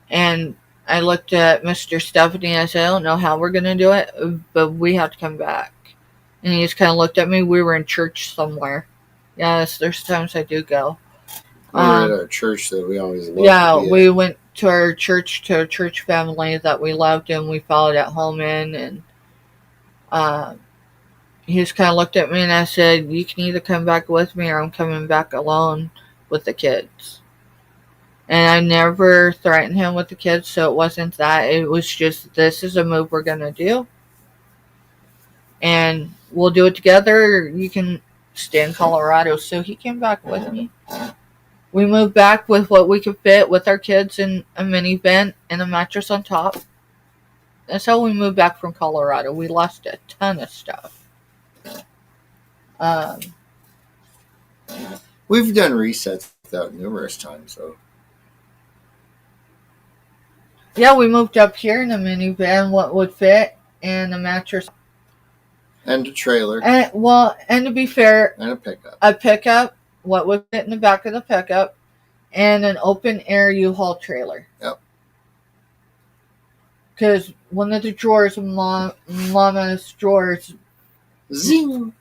And I looked at Mr.Stephanie and I said, I don't know how we're going to do it, but we have to come back. And he just kind of looked at me. We were in church somewhere. Yes, there's times I do go.
We were at our church that we always loved.
Yeah, we went to our church family that we loved and we followed at home in. And he just kind of looked at me and I said, you can either come back with me or I'm coming back alone with the kids. And I never threatened him with the kids, so it wasn't that. It was just, this is a move we're going to do. And we'll do it together, or you can stay in Colorado. So he came back with me. We moved back with what we could fit with our kids in a minivan and a mattress on top. That's how we moved back from Colorado. We lost a ton of stuff.
We've done resets without numerous times, though.
Yeah, we moved up here in a minivan, what would fit, and a mattress.
And a trailer.
And to be fair,
And a pickup.
A pickup, what would fit in the back of the pickup, and an open air U-Haul trailer.
Yep.
Because one of the drawers, Mama's drawers,
Zing!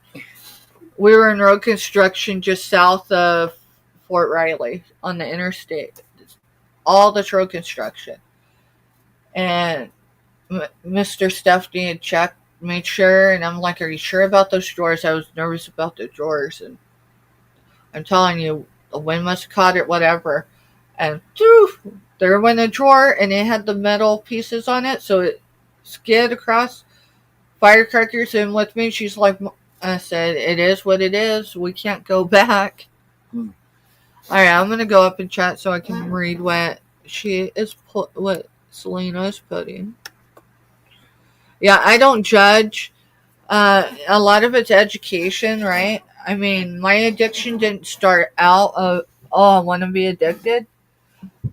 we were in road construction just south of Fort Riley on the interstate. All this road construction. And Mr.Stephanie had checked, made sure, and I'm like, are you sure about those drawers? I was nervous about the drawers, and I'm telling you, the wind must have caught it, whatever. And there went a drawer, and it had the metal pieces on it, so it skid across. Firecrackers in with me. She's like, I said, it is what it is. We can't go back. All right, I'm gonna go up and chat so I can read what what Selena is putting. Yeah, I don't judge. A lot of it's education, right? I mean, my addiction didn't start out of, I want to be addicted.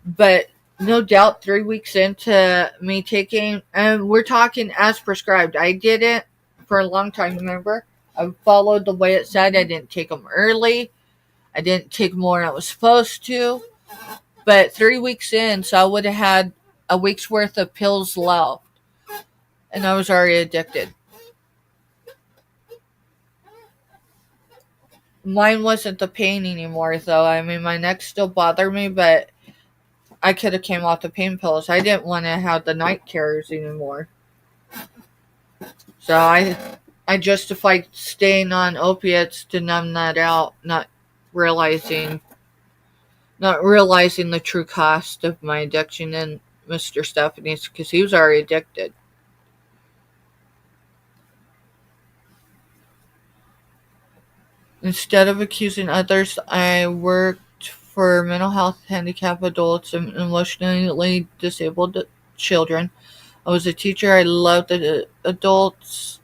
But no doubt 3 weeks into me taking, and we're talking as prescribed. I did it for a long time, remember? I followed the way it said. I didn't take them early. I didn't take more than I was supposed to. But 3 weeks in, so I would have had a week's worth of pills left. And I was already addicted. Mine wasn't the pain anymore, though. I mean, my neck still bothered me, but I could have came off the pain pills. I didn't want to have the night terrors anymore. So I justified staying on opiates to numb that out, not realizing the true cost of my addiction and Mr.Stephanie's, because he was already addicted. Instead of accusing others, I worked for mental health handicapped adults and emotionally disabled children. I was a teacher. I loved the adults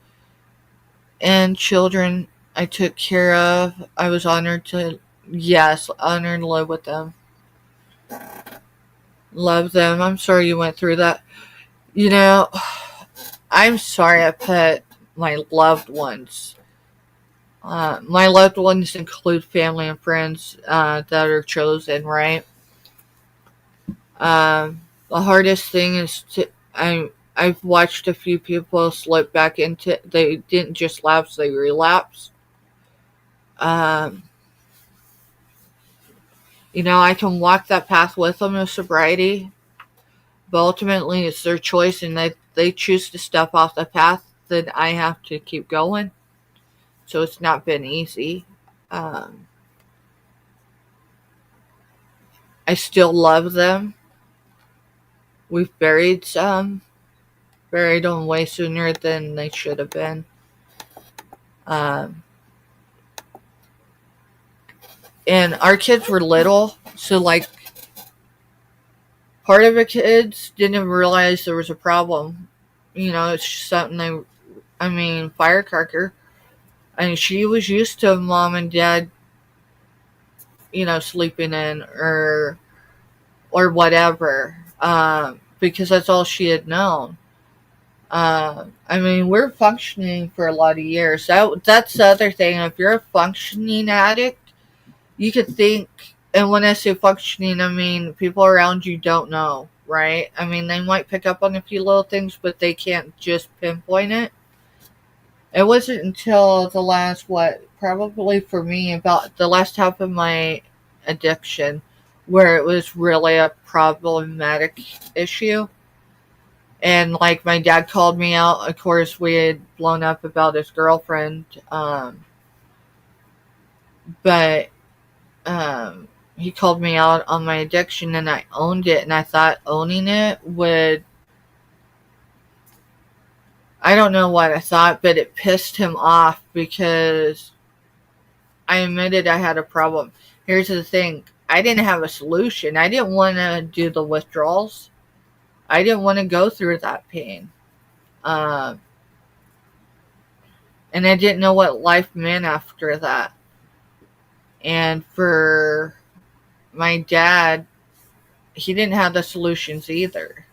and children I took care of. I was honored to live with them. Love them. I'm sorry you went through that. You know, I'm sorry I put my loved ones. My loved ones include family and friends that are chosen, right? The hardest thing is I've watched a few people slip back into, they didn't just lapse, they relapsed. You know, I can walk that path with them of sobriety, but ultimately it's their choice, and they choose to step off the path, then I have to keep going. So it's not been easy. I still love them. We've buried some. Buried them way sooner than they should have been. And our kids were little, so like part of the kids didn't realize there was a problem. You know, it's just something firecracker. And she was used to mom and dad, you know, sleeping in or whatever, because that's all she had known. We're functioning for a lot of years. That's the other thing. If you're a functioning addict, you could think, and when I say functioning, I mean people around you don't know, right? I mean, they might pick up on a few little things, but they can't just pinpoint it. It wasn't until the last, probably for me, about the last half of my addiction, where it was really a problematic issue. And like my dad called me out. Of course, we had blown up about his girlfriend. But he called me out on my addiction, and I owned it. And I thought owning it would, I don't know what I thought, but it pissed him off because I admitted I had a problem. Here's the thing. I didn't have a solution. I didn't want to do the withdrawals. I didn't want to go through that pain. And I didn't know what life meant after that. And for my dad, he didn't have the solutions either.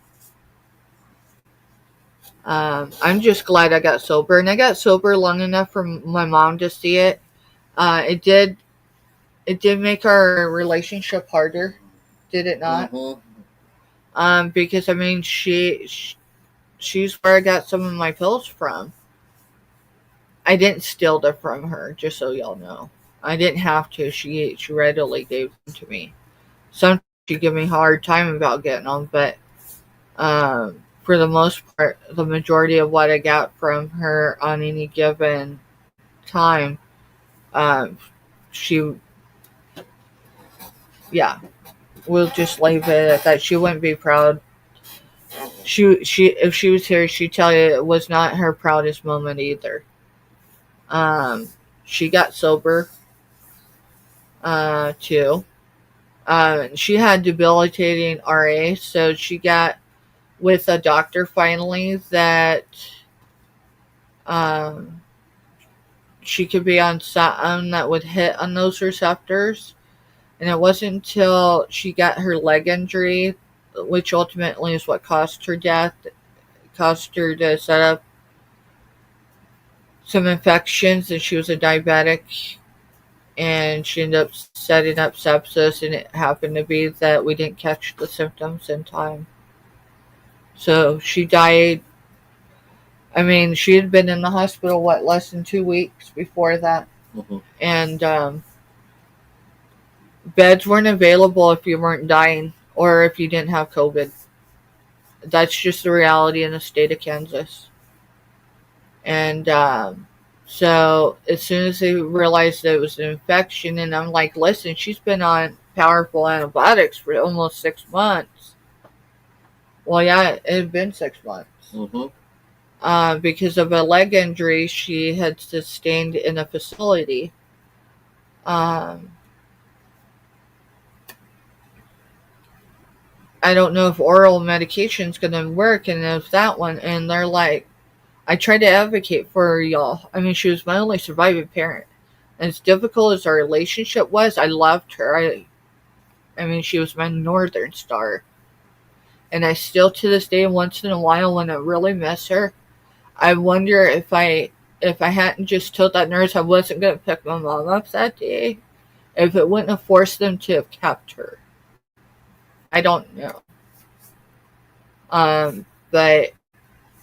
I'm just glad I got sober, and I got sober long enough for my mom to see it. It did make our relationship harder, did it not?
Mm-hmm.
Because I mean, she's where I got some of my pills from. I didn't steal them from her, just so y'all know. I didn't have to. She readily gave them to me. Sometimes she give me a hard time about getting them, but for the most part, the majority of what I got from her on any given time, um, she, yeah, we'll just leave it at that. She wouldn't be proud. If she was here, she'd tell you it was not her proudest moment either. She got sober, too. She had debilitating RA, so she got with a doctor finally that she could be on something that would hit on those receptors. And it wasn't until she got her leg injury, which ultimately is what caused her death, caused her to set up some infections, and she was a diabetic, and she ended up setting up sepsis, and it happened to be that we didn't catch the symptoms in time. So she died. I mean, she had been in the hospital, less than 2 weeks before that.
Mm-hmm.
And beds weren't available if you weren't dying or if you didn't have COVID. That's just the reality in the state of Kansas. And so as soon as they realized that it was an infection, and I'm like, listen, she's been on powerful antibiotics for almost 6 months. Well, yeah, it had been 6 months.
Mm-hmm.
Because of a leg injury she had sustained in a facility. I don't know if oral medication is going to work, and if that one, and they're like, I tried to advocate for her, y'all. I mean, she was my only surviving parent. And as difficult as our relationship was, I loved her. I mean, she was my northern star. And I still, to this day, once in a while, when I really miss her, I wonder if I hadn't just told that nurse I wasn't going to pick my mom up that day, if it wouldn't have forced them to have kept her. I don't know. But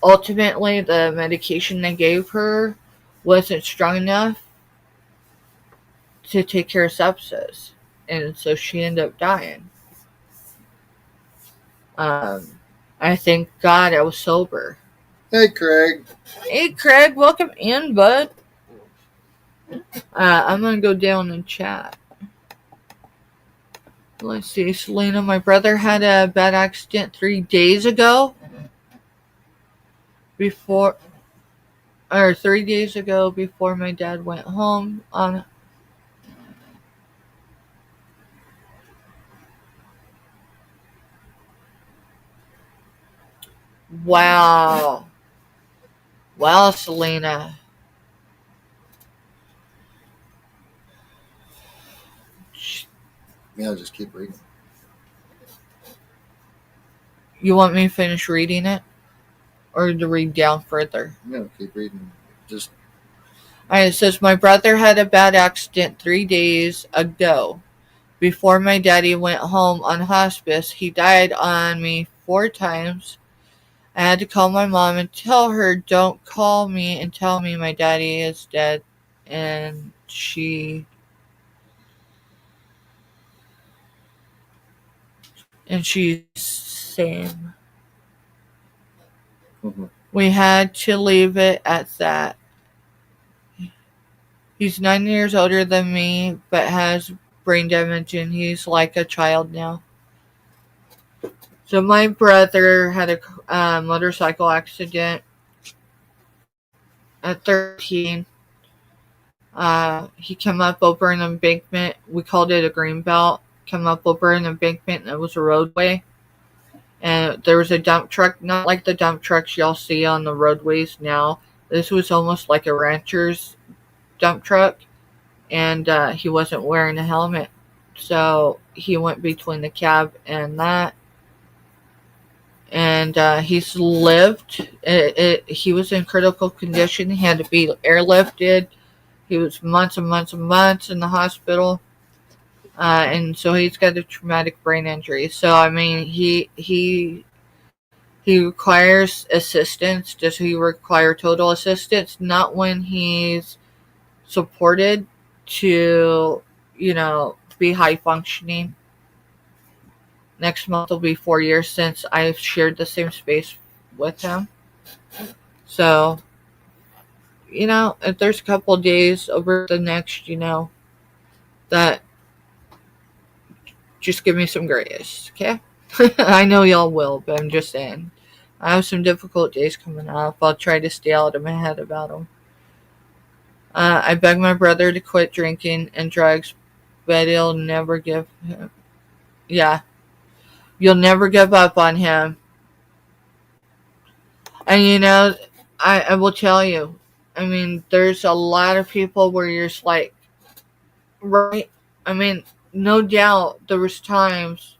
ultimately, the medication they gave her wasn't strong enough to take care of sepsis. And so she ended up dying. I thank God I was sober.
Hey, Craig.
Hey, Craig, welcome in, bud. I'm going to go down and chat. Let's see, Selena, my brother had a bad accident 3 days ago. 3 days ago before my dad went home. Wow. Wow, Selena.
Yeah, just keep reading.
You want me to finish reading it? Or to read down further?
No, keep reading. Just.
Alright, it says, my brother had a bad accident 3 days ago. Before my daddy went home on hospice, he died on me 4 times. I had to call my mom and tell her, don't call me and tell me my daddy is dead. And she's same.
Mm-hmm.
We had to leave it at that. He's 9 years older than me, but has brain damage, and he's like a child now. So my brother had a motorcycle accident at 13. He came up over an embankment. We called it a green belt. Came up over an embankment, and it was a roadway. And there was a dump truck, not like the dump trucks y'all see on the roadways now. This was almost like a rancher's dump truck. and he wasn't wearing a helmet. So he went between the cab and that, and he's lived. He was in critical condition. He had to be airlifted. He was months and months and months in the hospital. And so he's got a traumatic brain injury. So I mean, he requires assistance. Does he require total assistance? Not when he's supported to, be high functioning. Next month will be 4 years since I've shared the same space with him. So, if there's a couple of days over the next, that just give me some grace, okay? I know y'all will, but I'm just saying. I have some difficult days coming up. I'll try to stay out of my head about them. I begged my brother to quit drinking and drugs, but he'll never give him. Yeah, you'll never give up on him. And I will tell you, I mean, there's a lot of people where you're just like, right? I mean, no doubt there was times.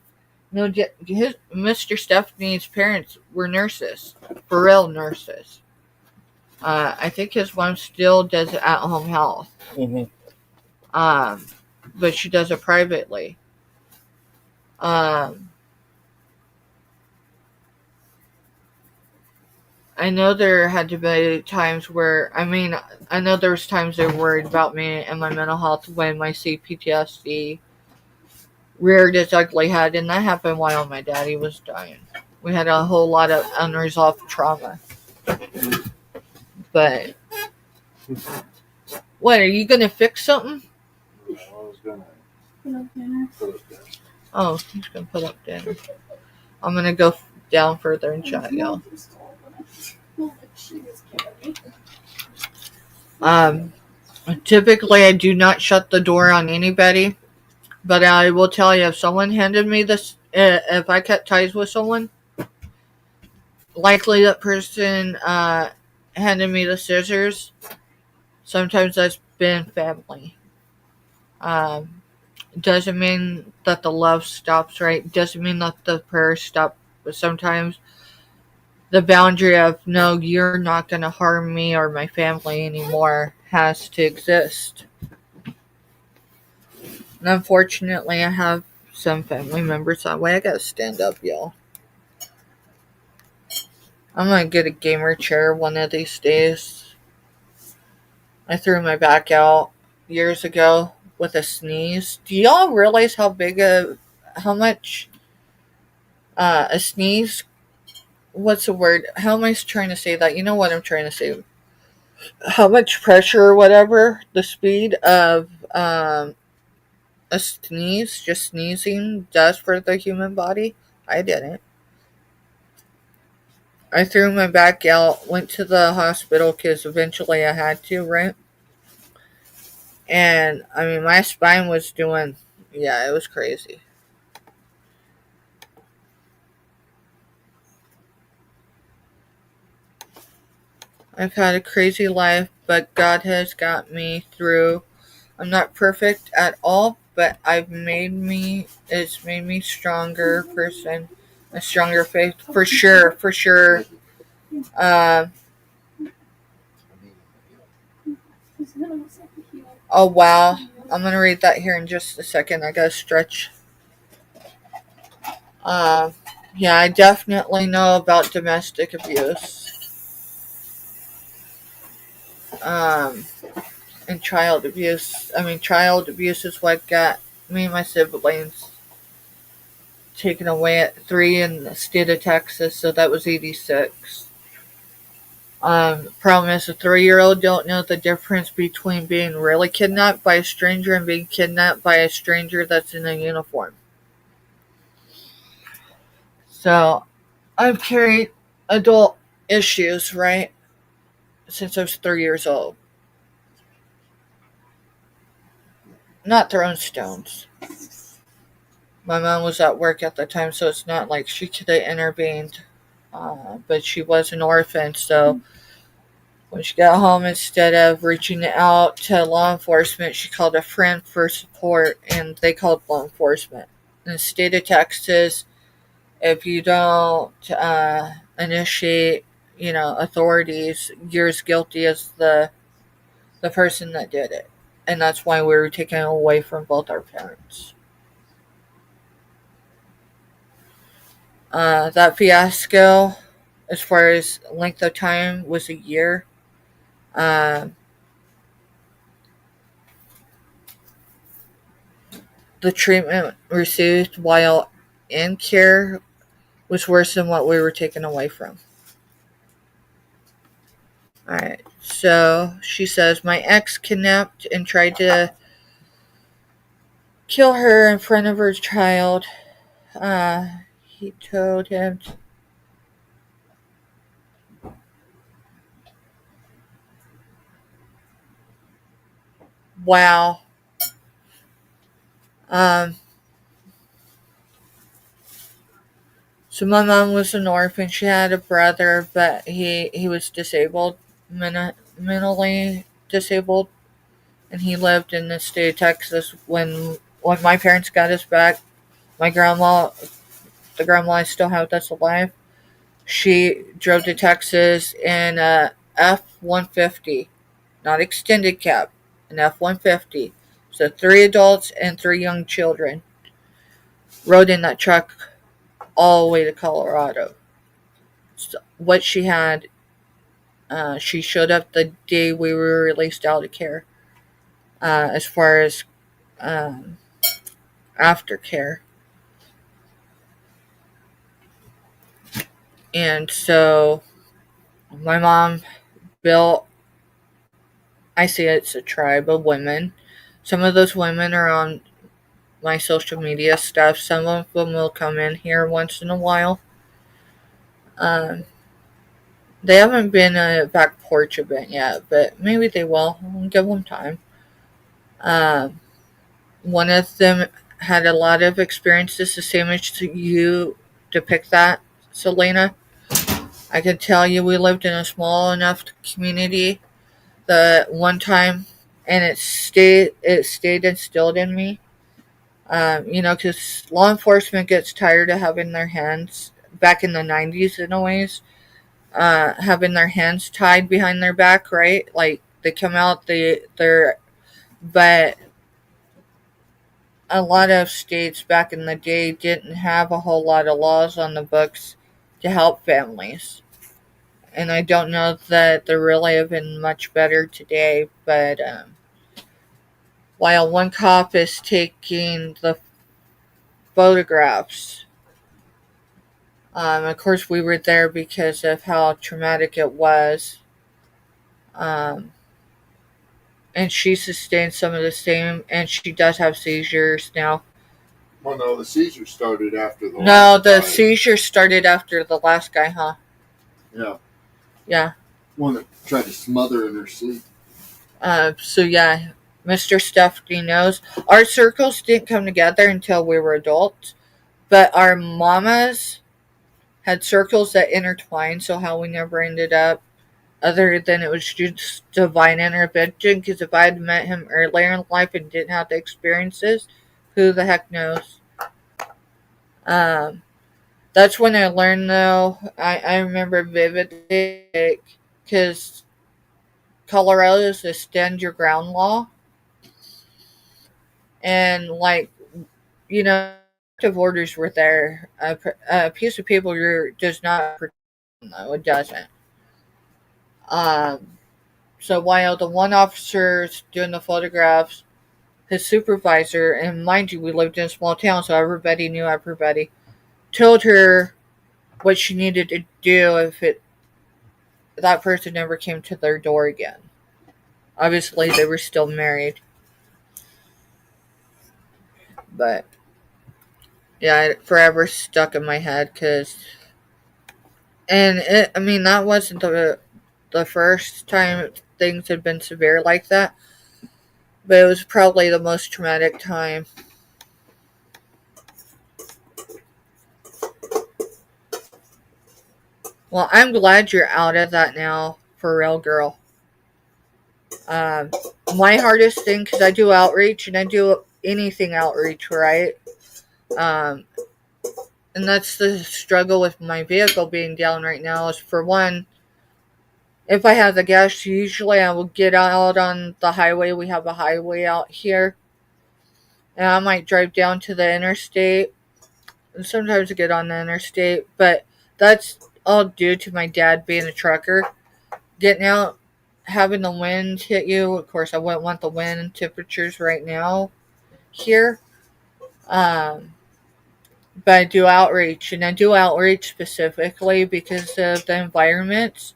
No, Mr. Stephanie's parents were nurses, for real nurses. I think his mom still does at-home health. But she does it privately. I know there had to be times where, I know there was times they were worried about me and my mental health when my CPTSD reared its ugly head, and that happened while my daddy was dying. We had a whole lot of unresolved trauma. But, what, are you going to fix something?
I was gonna
Put up dinner.
put up there.
Oh, he's going to put up dinner. I'm going to go down further and chat, y'all. Typically I do not shut the door on anybody, but I will tell you, if someone handed me this, if I cut ties with someone, likely that person handed me the scissors. Sometimes that's been family. Doesn't mean that the love stops, right? Doesn't mean that the prayers stop, but sometimes the boundary of, no, you're not going to harm me or my family anymore has to exist. And unfortunately, I have some family members that way. I gotta stand up, y'all. I'm gonna get a gamer chair one of these days. I threw my back out years ago with a sneeze. Do y'all realize how much a sneeze, what's the word? How am I trying to say that? You know what I'm trying to say. How much pressure or whatever, the speed of a sneeze, just sneezing, does for the human body? I didn't. I threw my back out, went to the hospital because eventually I had to, right? And, my spine was doing, yeah, it was crazy. I've had a crazy life, but God has got me through. I'm not perfect at all, but it's made me stronger person, a stronger faith, for sure. Oh, wow. I'm going to read that here in just a second. I got to stretch. Yeah, I definitely know about domestic abuse. And child abuse. Child abuse is what got me and my siblings taken away at 3 in the state of Texas, so that was 86. Problem is, a 3-year-old don't know the difference between being really kidnapped by a stranger and being kidnapped by a stranger that's in a uniform. So, I've carried adult issues, right, since I was 3 years old. Not throwing stones. My mom was at work at the time, so it's not like she could have intervened. But she was an orphan, so When she got home, instead of reaching out to law enforcement, she called a friend for support, and they called law enforcement. In the state of Texas, if you don't initiate, authorities, you're as guilty as the person that did it. And that's why we were taken away from both our parents. That fiasco, as far as length of time, was a year. Uh, the treatment received while in care was worse than what we were taken away from. Alright, so she says, my ex kidnapped and tried to kill her in front of her child. He told him. Wow. Um, so my mom was an orphan. She had a brother, but he was disabled, mentally disabled, and he lived in the state of Texas when my parents got us back. My grandma, the grandma I still have that's alive, she drove to Texas in a F-150, not extended cab, an F-150. So 3 adults and 3 young children rode in that truck all the way to Colorado. So what she had, she showed up the day we were released out of care, as far as um, aftercare. And so my mom built, I see it's a tribe of women. Some of those women are on my social media stuff. Some of them will come in here once in a while. Um, they haven't been a back porch event yet, but maybe they will. I'll give them time. One of them had a lot of experiences the same as you depict that, Selena. I can tell you we lived in a small enough community that one time, and it stayed instilled in me. Because law enforcement gets tired of having their hands, back in the 90s in a ways, having their hands tied behind their back, right? Like, they come out, but a lot of states back in the day didn't have a whole lot of laws on the books to help families. And I don't know that they're really even much better today, but while one cop is taking the photographs, of course we were there because of how traumatic it was, um, and she sustained some of the same, and she does have seizures now.
Well, no, the seizure started after the
No,
last
the
guy.
seizure started after the last guy, huh?
Yeah.
Yeah.
One that tried to smother in her sleep.
So yeah, Mr.Stephanie knows. Our circles didn't come together until we were adults, but our mamas had circles that intertwined, so how we never ended up, other than it was just divine intervention, because if I had met him earlier in life and didn't have the experiences, who the heck knows? Um, that's when I learned, though, I remember vividly, because Colorado's a stand your ground law, and protective orders were there. A piece of paper does not protect them, though, it doesn't. Um, so while the one officer's doing the photographs, his supervisor, and mind you, we lived in a small town, so everybody knew everybody, told her what she needed to do if that person never came to their door again. Obviously, they were still married, but yeah, it forever stuck in my head that wasn't the first time things had been severe like that, but it was probably the most traumatic time. Well, I'm glad you're out of that now, for real, girl. My hardest thing, because I do outreach and I do anything outreach, right? Um, and that's the struggle with my vehicle being down right now is, for one, if I have the gas, usually I will get out on the highway. We have a highway out here. And I might drive down to the interstate. And sometimes I get on the interstate. But that's all due to my dad being a trucker. Getting out, having the wind hit you. Of course, I wouldn't want the wind temperatures right now here. But I do outreach. And I do outreach specifically because of the environments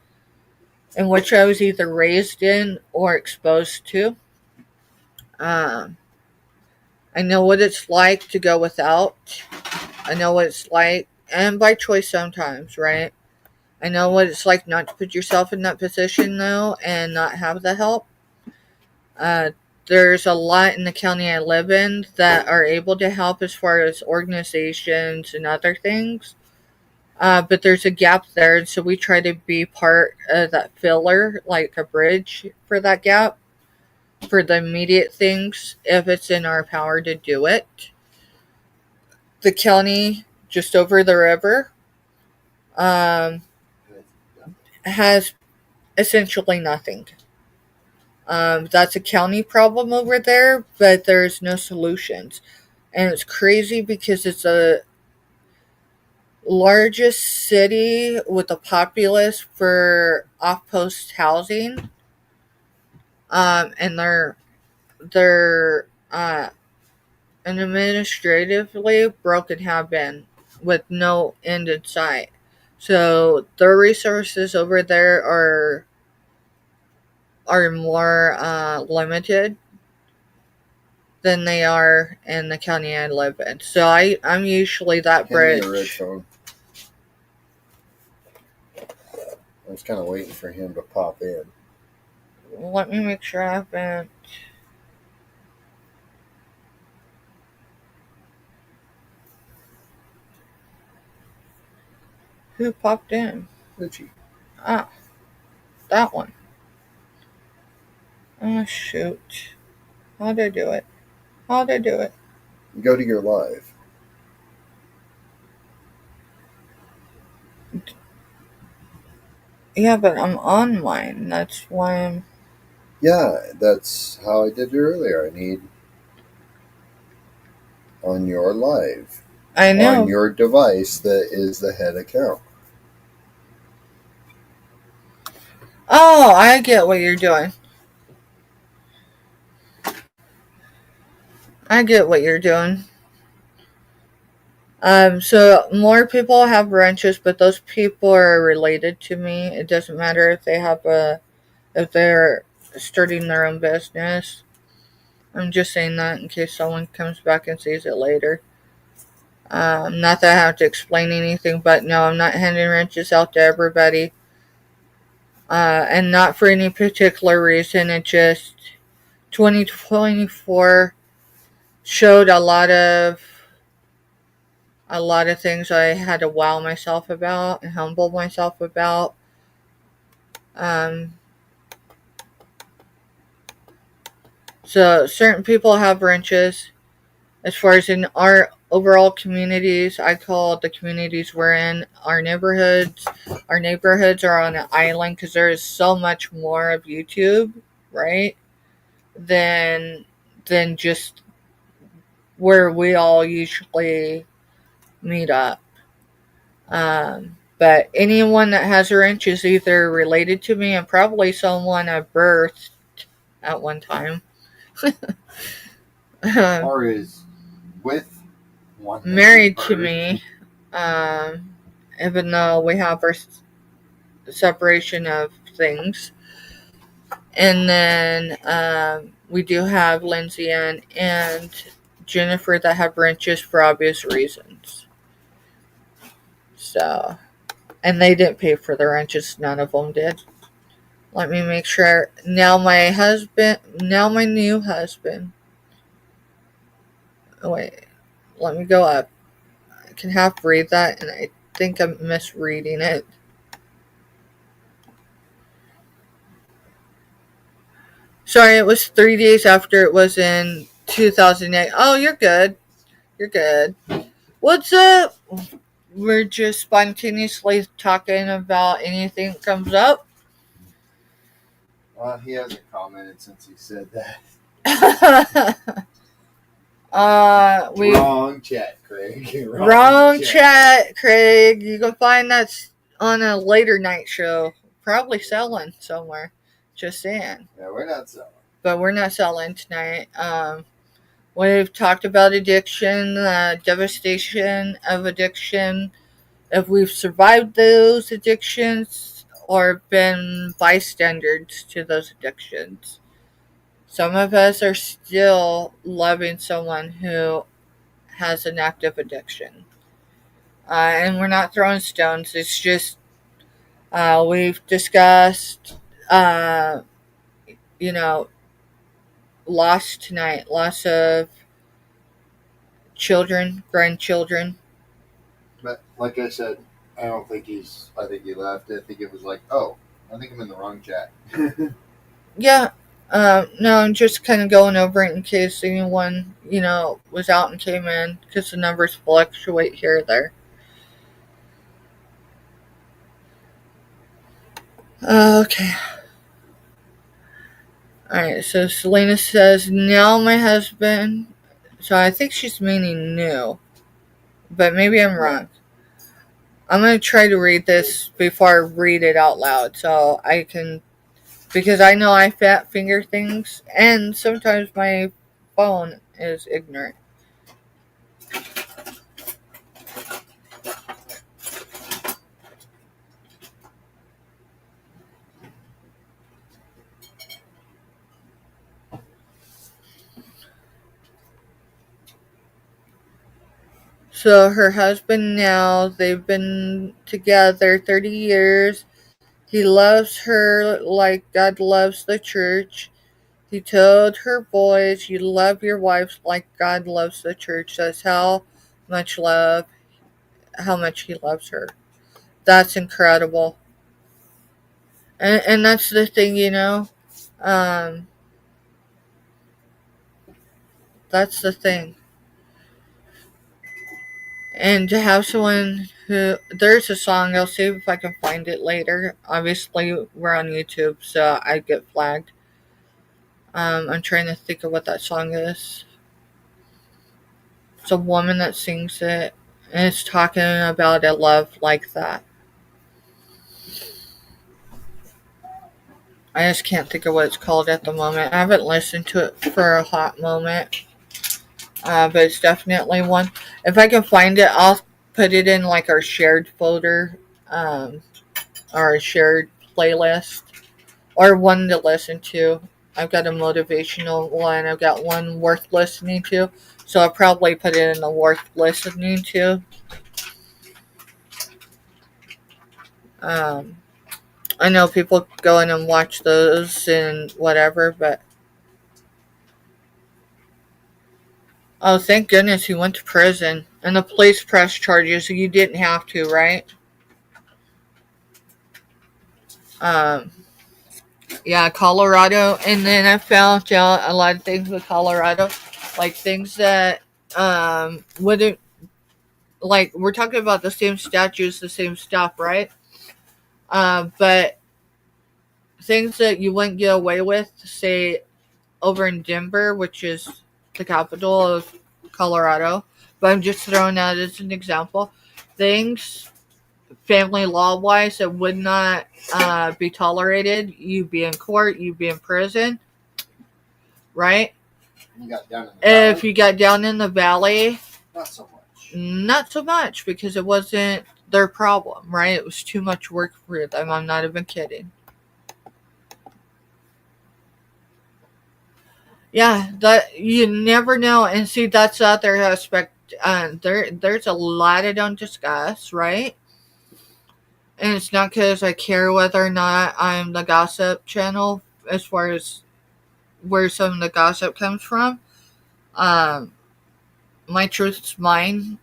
in which I was either raised in or exposed to. Um, I know what it's like to go without. I know what it's like, and by choice sometimes, right? I know what it's like not to put yourself in that position, though, and not have the help. Uh, there's a lot in the county I live in that are able to help as far as organizations and other things. But there's a gap there, and so we try to be part of that filler, like a bridge for that gap, for the immediate things, if it's in our power to do it. The county just over the river has essentially nothing. That's a county problem over there, but there's no solutions. And it's crazy because it's a largest city with a populace for off-post housing. And they're and administratively broken have been with no end in sight. So their resources over there are more limited than they are in the county I live in. So I'm usually that bridge.
Hand me a red phone. I was kind of waiting for him to pop in.
Let me make sure I haven't. Who popped in?
Richie.
Ah, that one. Oh, shoot. How'd I do it?
Go to your live.
Yeah, but I'm on mine. That's why I'm...
Yeah, that's how I did it earlier. I need on your live.
I know.
On your device that is the head account.
Oh, I get what you're doing. So more people have branches, but those people are related to me. It doesn't matter if if they're starting their own business. I'm just saying that in case someone comes back and sees it later. Not that I have to explain anything, but no, I'm not handing wrenches out to everybody. And not for any particular reason. It just 2024 showed a lot of things I had to wow myself about and humble myself about. So certain people have wrenches. As far as in our overall communities, I call the communities we're in our neighborhoods. Our neighborhoods are on an island because there is so much more of YouTube, right? Than just where we all usually meet up. But anyone that has a wrench is either related to me and probably someone I birthed at one time.
Or is with one.
Married to me. Even though we have our separation of things. And then we do have Lindsay and Jennifer that have wrenches for obvious reasons. So, and they didn't pay for the wrenches. None of them did. Let me make sure. Now my new husband. Oh, wait. Let me go up. I can half read that, and I think I'm misreading it. Sorry, it was 3 days after it was in 2008. Oh, you're good. You're good. What's up? We're just spontaneously talking about anything that comes up.
Well, he hasn't commented since he said that. Wrong chat, Craig.
Wrong chat, Craig. You can find that on a later night show. Probably selling somewhere. Just saying.
Yeah, we're not selling.
But we're not selling tonight. We've talked about addiction, devastation of addiction, if we've survived those addictions or been bystanders to those addictions. Some of us are still loving someone who has an active addiction. And we're not throwing stones. It's just we've discussed, you know, loss tonight, loss of children, grandchildren.
But like I said, I think he left. I think it was like, oh, I think I'm in the wrong chat.
Yeah. No, I'm just kind of going over it in case anyone, was out and came in, because the numbers fluctuate here or there. Okay. Alright, so Selena says, now my husband, so I think she's meaning new, but maybe I'm wrong. I'm going to try to read this before I read it out loud, so I can, because I know I fat finger things, and sometimes my phone is ignorant. So her husband now, they've been together 30 years. He loves her like God loves the church. He told her boys, you love your wives like God loves the church. That's how much he loves her. That's incredible. And that's the thing, that's the thing. And to have someone who, there's a song, I'll see if I can find it later. Obviously, we're on YouTube, so I get flagged. I'm trying to think of what that song is. It's a woman that sings it, and it's talking about a love like that. I just can't think of what it's called at the moment. I haven't listened to it for a hot moment. But it's definitely one. If I can find it, I'll put it in like our shared folder, or a shared playlist, or one to listen to. I've got a motivational one. I've got one worth listening to. So I'll probably put it in the worth listening to. I know people go in and watch those and whatever, but oh, thank goodness he went to prison. And the police pressed charges. You didn't have to, right? Yeah, Colorado. And then I found out a lot of things with Colorado. Like things that wouldn't, like, we're talking about the same statutes, the same stuff, right? But things that you wouldn't get away with, say, over in Denver, which is the capital of Colorado. But I'm just throwing that as an example. Things, family law-wise, that would not be tolerated. You'd be in court. You'd be in prison. Right?
You got down in the valley.
If you got down in the valley,
Not so much.
Not so much, because it wasn't their problem, right? It was too much work for them. I'm not even kidding. Yeah, that you never know. And see, that's the other aspect. There's a lot I don't discuss, right? And it's not because I care whether or not I'm the gossip channel as far as where some of the gossip comes from. My truth's mine.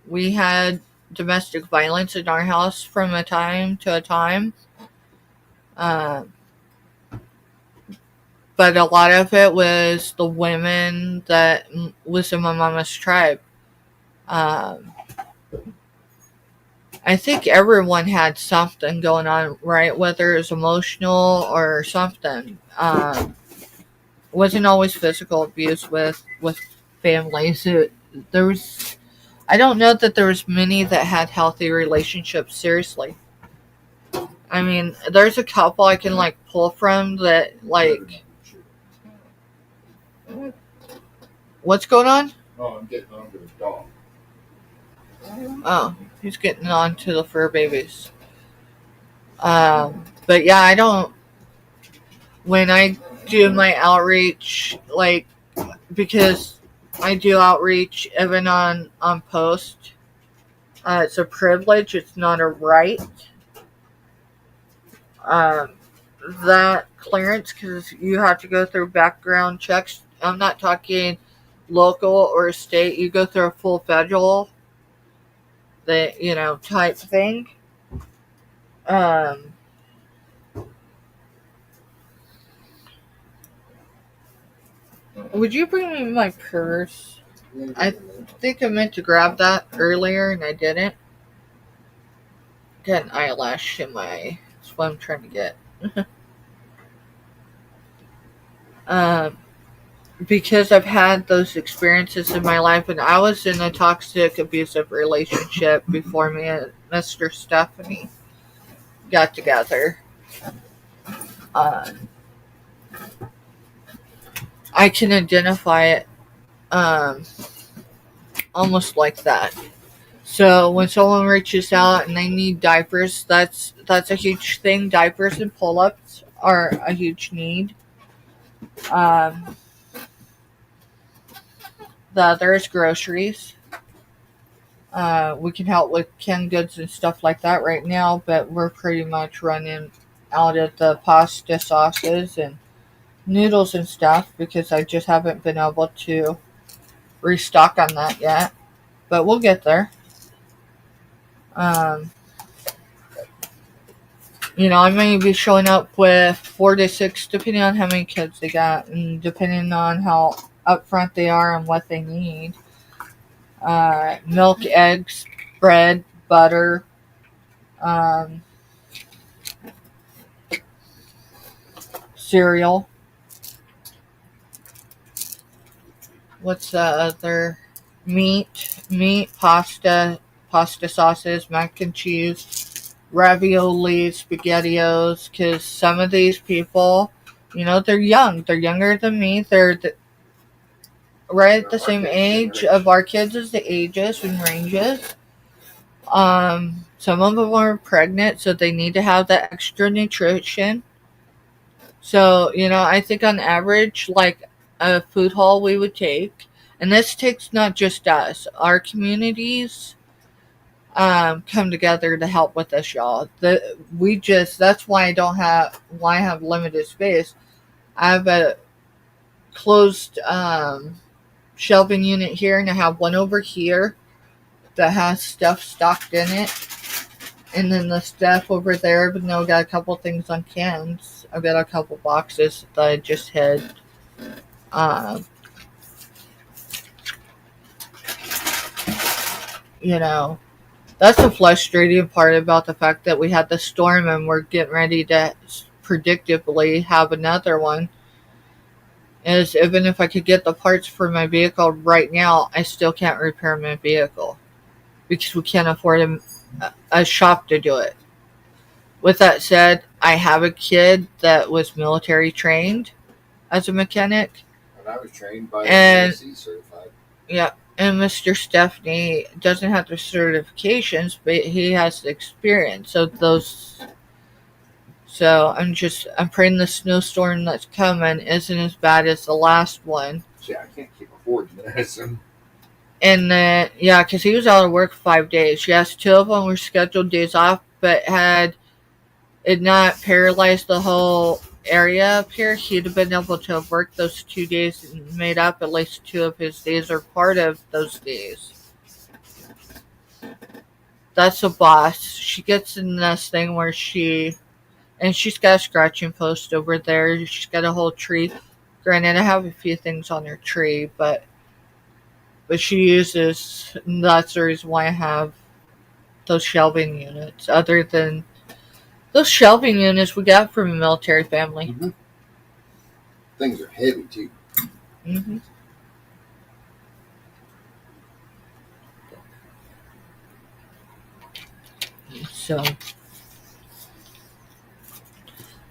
We had domestic violence in our house from a time to a time. but a lot of it was the women that was in my mama's tribe. Um, I think everyone had something going on, right? Whether it was emotional or something. Wasn't always physical abuse with families. There was. I don't know that there was many that had healthy relationships. Seriously, I mean, there's a couple I can like pull from that like. What's going on?
Oh, I'm getting onto the dog.
Oh, he's getting on to the fur babies. But yeah, I don't. When I do my outreach, like, because I do outreach even on post, it's a privilege. It's not a right. Um, that clearance, because you have to go through background checks. I'm not talking local or state. You go through a full federal, type thing. Um, would you bring me my purse? I think I meant to grab that earlier and I didn't. Got an eyelash in my eye. That's what I'm trying to get. um, because I've had those experiences in my life, and I was in a toxic, abusive relationship before me and Mr.Stephanie got together. I can identify it almost like that. So when someone reaches out and they need diapers, that's a huge thing. Diapers and pull-ups are a huge need. The other is groceries. We can help with canned goods and stuff like that right now, but we're pretty much running out of the pasta sauces and noodles and stuff because I just haven't been able to restock on that yet. But we'll get there. I may be showing up with 4 to 6, depending on how many kids they got, and depending on how upfront they are and what they need. Milk, eggs, bread, butter, cereal. What's the other? Meat, pasta sauces, mac and cheese, ravioli, spaghettios. Because some of these people, they're young. They're younger than me. They're right at the same age of our kids as the ages and ranges. Some of them are pregnant, so they need to have that extra nutrition. So, I think on average, like a food haul we would take, and this takes not just us, our communities come together to help with this, y'all. That's why I have limited space. I have a closed shelving unit here, and I have one over here that has stuff stocked in it. And then the stuff over there, but no, got a couple things on cans. I've got a couple boxes that I just had. That's the frustrating part about the fact that we had the storm and we're getting ready to predictably have another one. Is even if I could get the parts for my vehicle right now, I still can't repair my vehicle because we can't afford a shop to do it. With that said, I have a kid that was military trained as a mechanic.
And I was trained by
And-
NRC certified.
Yeah, and Mr. Stephanie doesn't have the certifications, but he has the experience. So I'm praying the snowstorm that's coming isn't as bad as the last one.
See, I can't keep affording this.
And because he was out of work 5 days. Yes, 2 of them were scheduled days off, but had it not paralyzed the whole area up here, he'd have been able to have worked those 2 days and made up at least 2 of his days or part of those days. That's a boss. She gets in this thing where And she's got a scratching post over there. She's got a whole tree. Granted, I have a few things on her tree, but she uses. That's the reason why I have those shelving units. Other than those shelving units we got from a military family.
Mm-hmm. Things are heavy too.
Mm-hmm.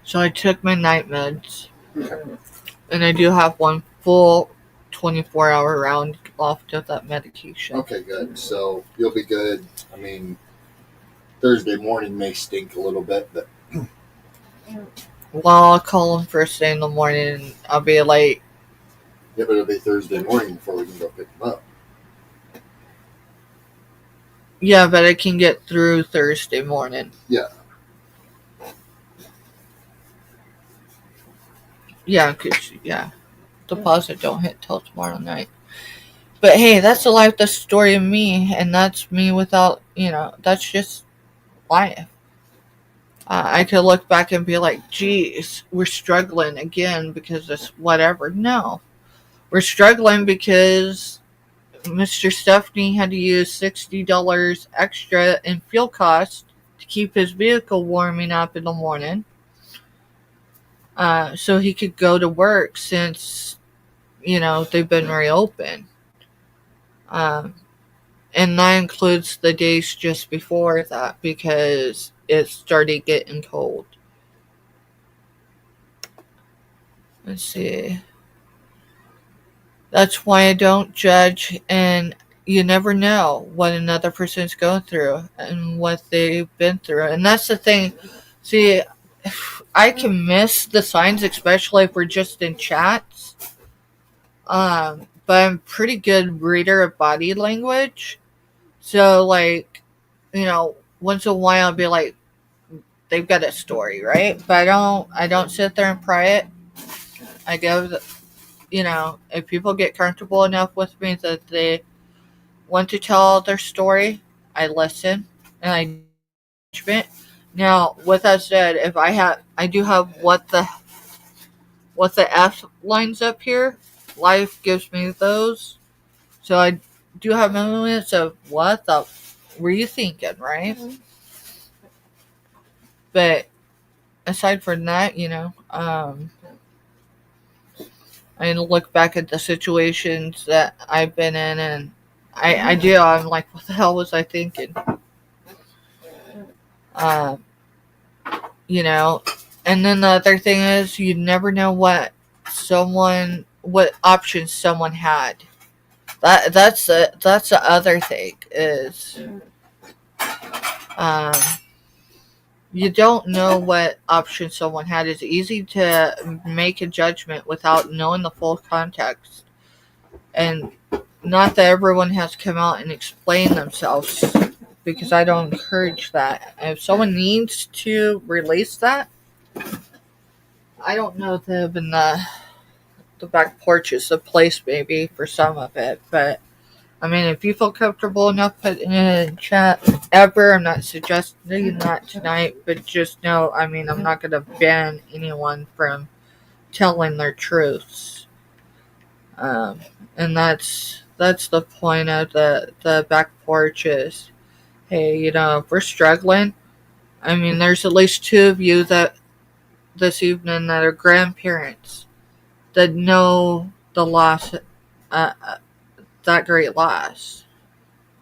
So I took my night meds, and I do have one full 24-hour round off of that medication.
Okay, good. So you'll be good. I mean, Thursday morning may stink a little bit, but
Well, I'll call them first thing in the morning, and I'll be like,
yeah, but it'll be Thursday morning before we can go pick them up.
yeah, but I can get through Thursday morning.
Yeah.
Yeah, deposit don't hit till tomorrow night. But hey, that's the life, that's the story of me, and that's me without, that's just life. I could look back and be like, geez, we're struggling again because it's whatever. No. We're struggling because Mr.Stephanie had to use $60 extra in fuel costs to keep his vehicle warming up in the morning. So he could go to work since, they've been reopened. And that includes the days just before that because it started getting cold. Let's see. That's why I don't judge, and you never know what another person's going through and what they've been through. And that's the thing. See, I can miss the signs, especially if we're just in chats. But I'm a pretty good reader of body language. So, like, once in a while I'll be like, they've got a story, right? But I don't sit there and pry it. I give, if people get comfortable enough with me that they want to tell their story, I listen and I judgment. Now, with that said, if I do have what the F lines up here. Life gives me those, so I do have moments of what the were you thinking, right? But aside from that, I look back at the situations that I've been in, and I'm like, what the hell was I thinking? And then the other thing is, you never know what options someone had. That's the other thing is, um, you don't know what option someone had. It's easy to make a judgment without knowing the full context. And not that everyone has to come out and explain themselves, because I don't encourage that. If someone needs to release that, I don't know if the back porch is the place maybe for some of it. But, I mean, if you feel comfortable enough putting it in chat ever, I'm not suggesting that tonight, but just know, I mean, I'm not going to ban anyone from telling their truths. And that's the point of the back porch is, hey, if we're struggling, I mean, there's at least two of you that this evening that are grandparents that know the loss, that great loss.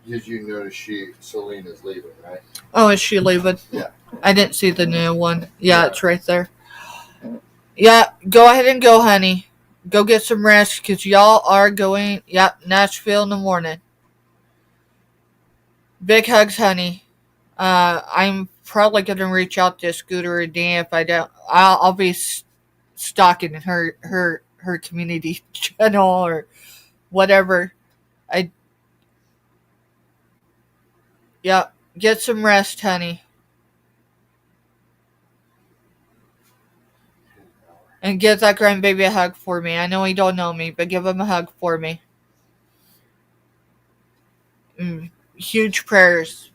Did you notice Selena's leaving, right?
Oh, is she leaving?
Yeah.
I didn't see the new one. Yeah, it's right there. Yeah, go ahead and go, honey. Go get some rest, because y'all are going, Nashville in the morning. Big hugs, honey. I'm probably going to reach out to Scooter and Dan. If I don't, I'll be stalking her community channel or whatever. Get some rest, honey. And give that grandbaby a hug for me. I know he don't know me, but give him a hug for me. Huge prayers.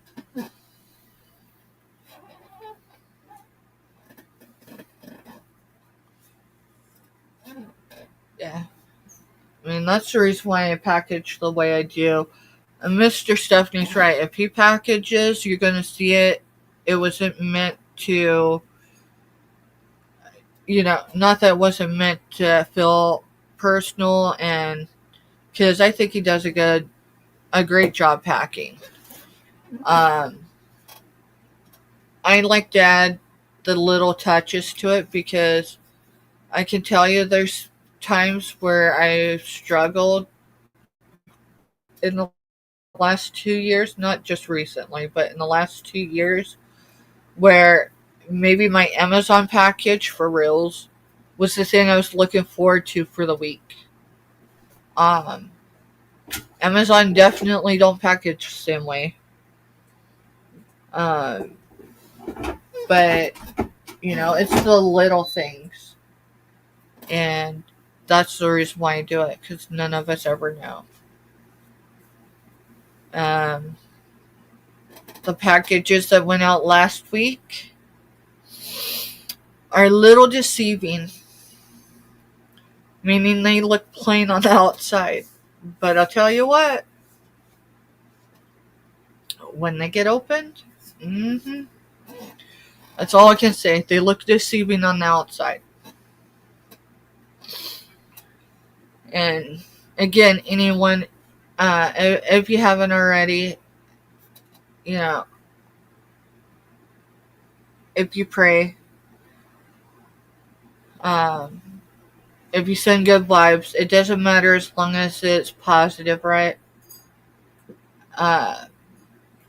Yeah. I mean, that's the reason why I package the way I do. And Mr.Stephanie's right. If he packages, you're going to see it. It wasn't meant to, not that it wasn't meant to feel personal, and because I think he does a great job packing. I like to add the little touches to it because I can tell you there's times where I've struggled in the last 2 years, not just recently, but in the last 2 years, where maybe my Amazon package for reels was the thing I was looking forward to for the week. Amazon definitely don't package the same way. But, it's the little things. And that's the reason why I do it, because none of us ever know. The packages that went out last week are a little deceiving, meaning they look plain on the outside. But I'll tell you what, when they get opened, that's all I can say. They look deceiving on the outside. And again, anyone, if you haven't already, if you pray, if you send good vibes, it doesn't matter as long as it's positive, right?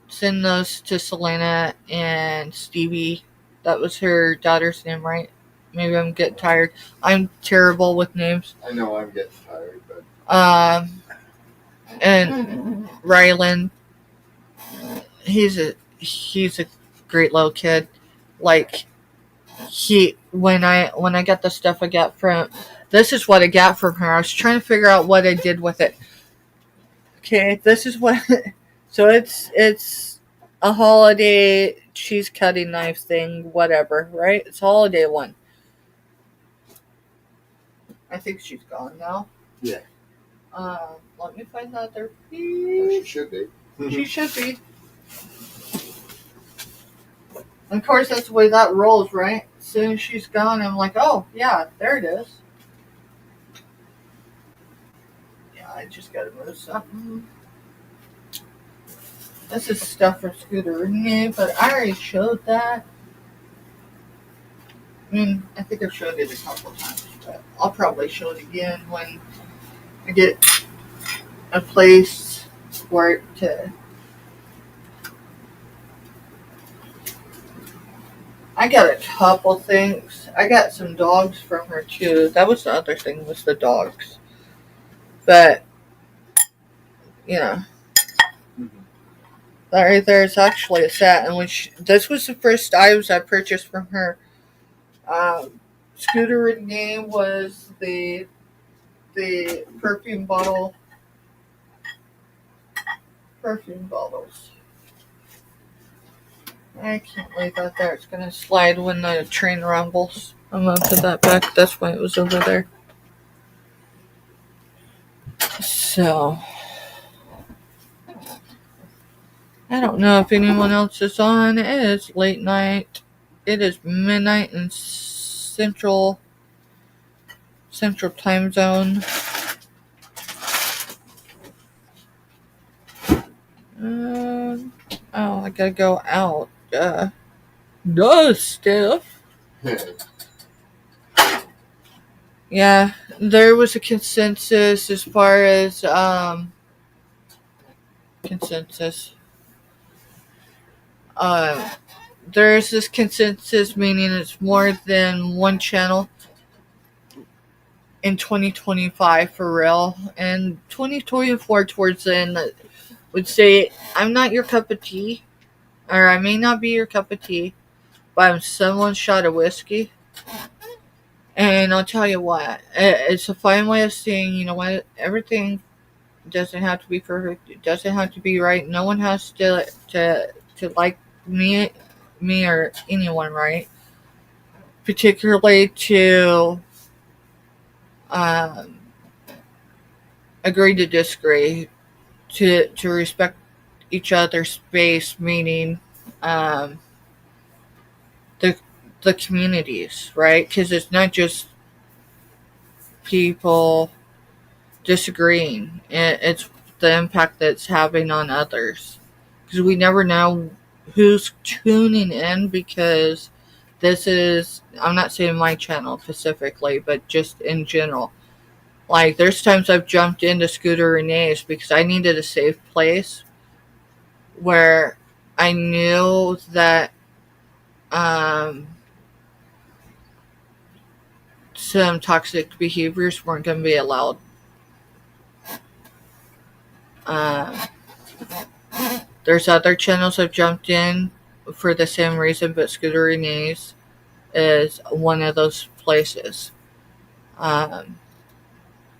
Send those to Selena and Stevie. That was her daughter's name, right? Maybe I'm getting tired. I'm terrible with names.
I know I'm getting tired, but
and Rylan, he's a great little kid. Like, when I got the stuff I got from, this is what I got from her. I was trying to figure out what I did with it. Okay, this is what. So it's a holiday cheese cutting knife thing, whatever, right? It's holiday one. I think she's gone now.
Yeah.
Let me find that there,
she
please.
should be.
She should be. And of course, that's the way that rolls, right? As soon as she's gone, I'm like, oh, yeah, there it is. Yeah, I just gotta move something. This is stuff for Scooter Renee, but I already showed that. I mean, I think I've showed it a couple times, but I'll probably show it again when I get a place for it to. I got a couple things. I got some dogs from her too. That was the other thing, was the dogs. But, that right there is actually a set. And this was the first items I purchased from her. Scooter Renee was the perfume bottles. I can't leave that there. It's gonna slide when the train rumbles. I'm gonna put that back. That's why it was over there. So, I don't know if anyone else is on. It is late night. It is midnight in Central Time Zone. I gotta go out. Steph. Yeah, there was a consensus as far as consensus. There's this consensus, meaning it's more than one channel in 2025 for real, and 2024 towards the end would say, I'm not your cup of tea, or I may not be your cup of tea, but I'm someone's shot of whiskey. And I'll tell you what, it's a fine way of saying, you know what, everything doesn't have to be perfect. It doesn't have to be right. No one has to like me or anyone, right? Particularly to agree to disagree, to respect each other's space, meaning um, the communities, right? Because it's not just people disagreeing; it's the impact that it's having on others. Because we never know who's tuning in. Because this is, I'm not saying my channel specifically, but just in general. Like, there's times I've jumped into Scooter Renee's because I needed a safe place where I knew that um, some toxic behaviors weren't going to be allowed. Uh, there's other channels I've jumped in for the same reason, but Scooter Renee's is one of those places. Um,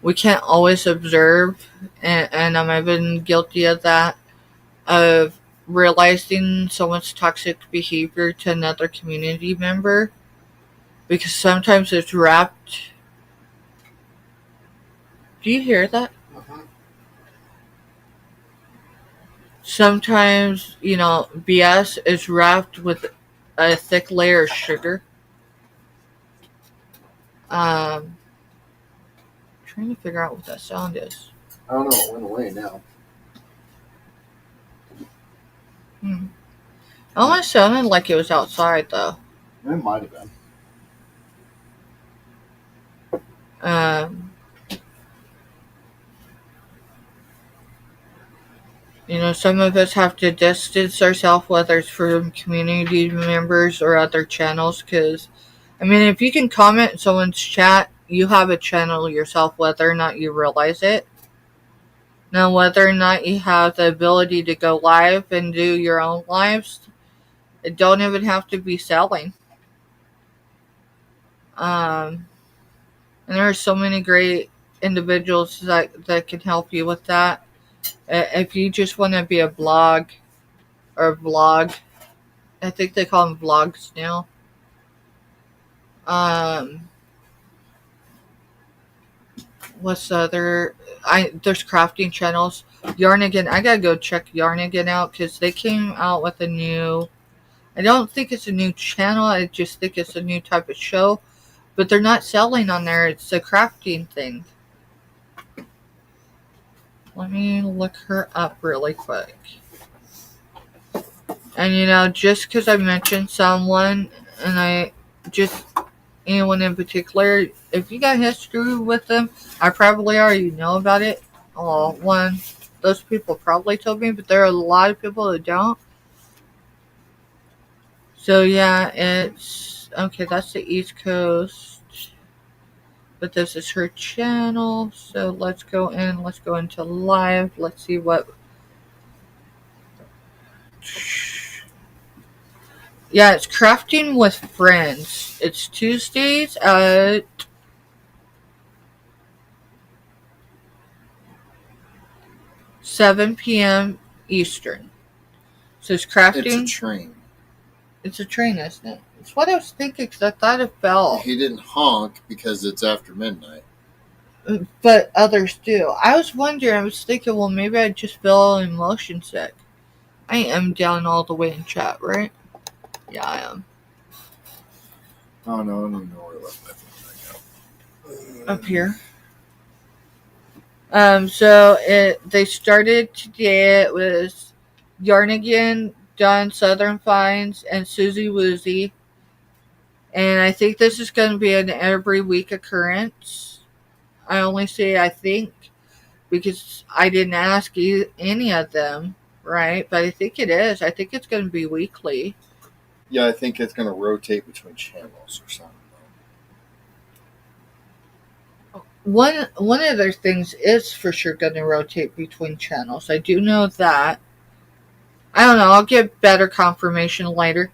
we can't always observe, and I've been guilty of that, of realizing someone's toxic behavior to another community member, because sometimes it's wrapped. Do you hear that? Sometimes, BS is wrapped with a thick layer of sugar. Trying to figure out what that sound is.
I don't know. It went away now.
It almost sounded like it was outside, though.
It might have been.
Some of us have to distance ourselves, whether it's from community members or other channels, because, if you can comment in someone's chat, you have a channel yourself, whether or not you realize it. Now, whether or not you have the ability to go live and do your own lives, it don't even have to be selling. And there are so many great individuals that can help you with that. If you just want to be a blog or vlog, I think they call them vlogs now. What's the other? There's crafting channels. Yarnigan, I gotta go check Yarnigan out because they came out with a new. I don't think it's a new channel. I just think it's a new type of show, but they're not selling on there. It's a crafting thing. Let me look her up really quick. And just because I mentioned someone, and anyone in particular, if you got history with them, I probably already know about it. Those people probably told me, but there are a lot of people that don't. So yeah, it's okay. That's the East Coast, but this is her channel. So let's go into live. Let's see what. Yeah, it's Crafting with Friends. It's Tuesdays at 7 p.m. Eastern. So it's crafting.
It's a train.
It's a train, isn't it? It's what I was thinking, because I thought it fell.
He didn't honk because it's after midnight.
But others do. I was thinking, well, maybe I just feel motion sick. I am down all the way in chat, right? Yeah, I am.
Oh, no, I don't even know where I left my phone.
Up here. So they started today. It was Yarnigan, Don Southern Finds, and Susie Woozy. And I think this is going to be an every week occurrence. I only say I think because I didn't ask any of them, right? But I think it is. I think it's going to be weekly.
Yeah, I think it's going to rotate between channels or something.
One of their things is for sure going to rotate between channels. I do know that. I don't know. I'll get better confirmation later.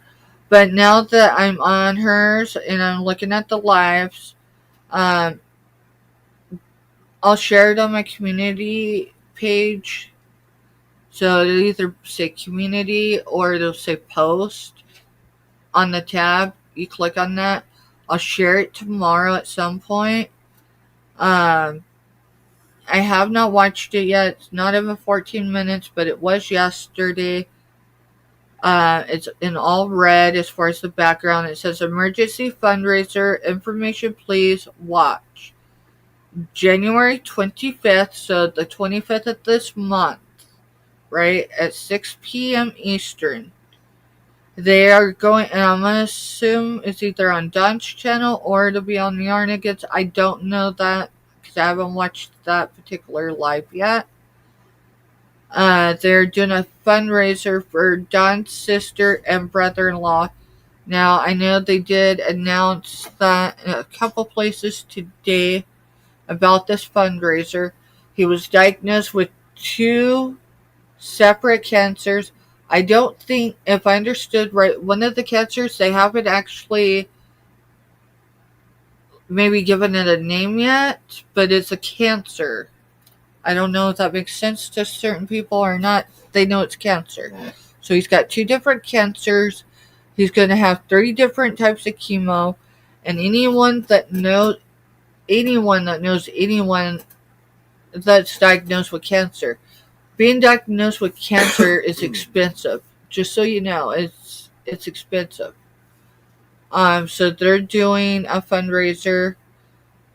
But now that I'm on hers and I'm looking at the lives, I'll share it on my community page. So it'll either say community or it'll say post on the tab. You click on that. I'll share it tomorrow at some point. And I have not watched it yet. It's not even 14 minutes, but it was yesterday. It's in all red as far as the background. It says emergency fundraiser information, please watch. January 25th, so the 25th of this month, right, at 6 p.m. Eastern. They are going, and I'm going to assume it's either on Don's channel or it'll be on Yarnigan's. I don't know that because I haven't watched that particular live yet. They're doing a fundraiser for Don's sister and brother-in-law. Now, I know they did announce that in a couple places today about this fundraiser. He was diagnosed with 2 separate cancers. I don't think, if I understood right, one of the cancers, they haven't actually maybe given it a name yet, but it's a cancer. I don't know if that makes sense to certain people or not. They know it's cancer. So he's got 2 different cancers. He's going to have 3 different types of chemo. And anyone that knows anyone that's diagnosed with cancer, being diagnosed with cancer is expensive. Just so you know, it's expensive. So they're doing a fundraiser.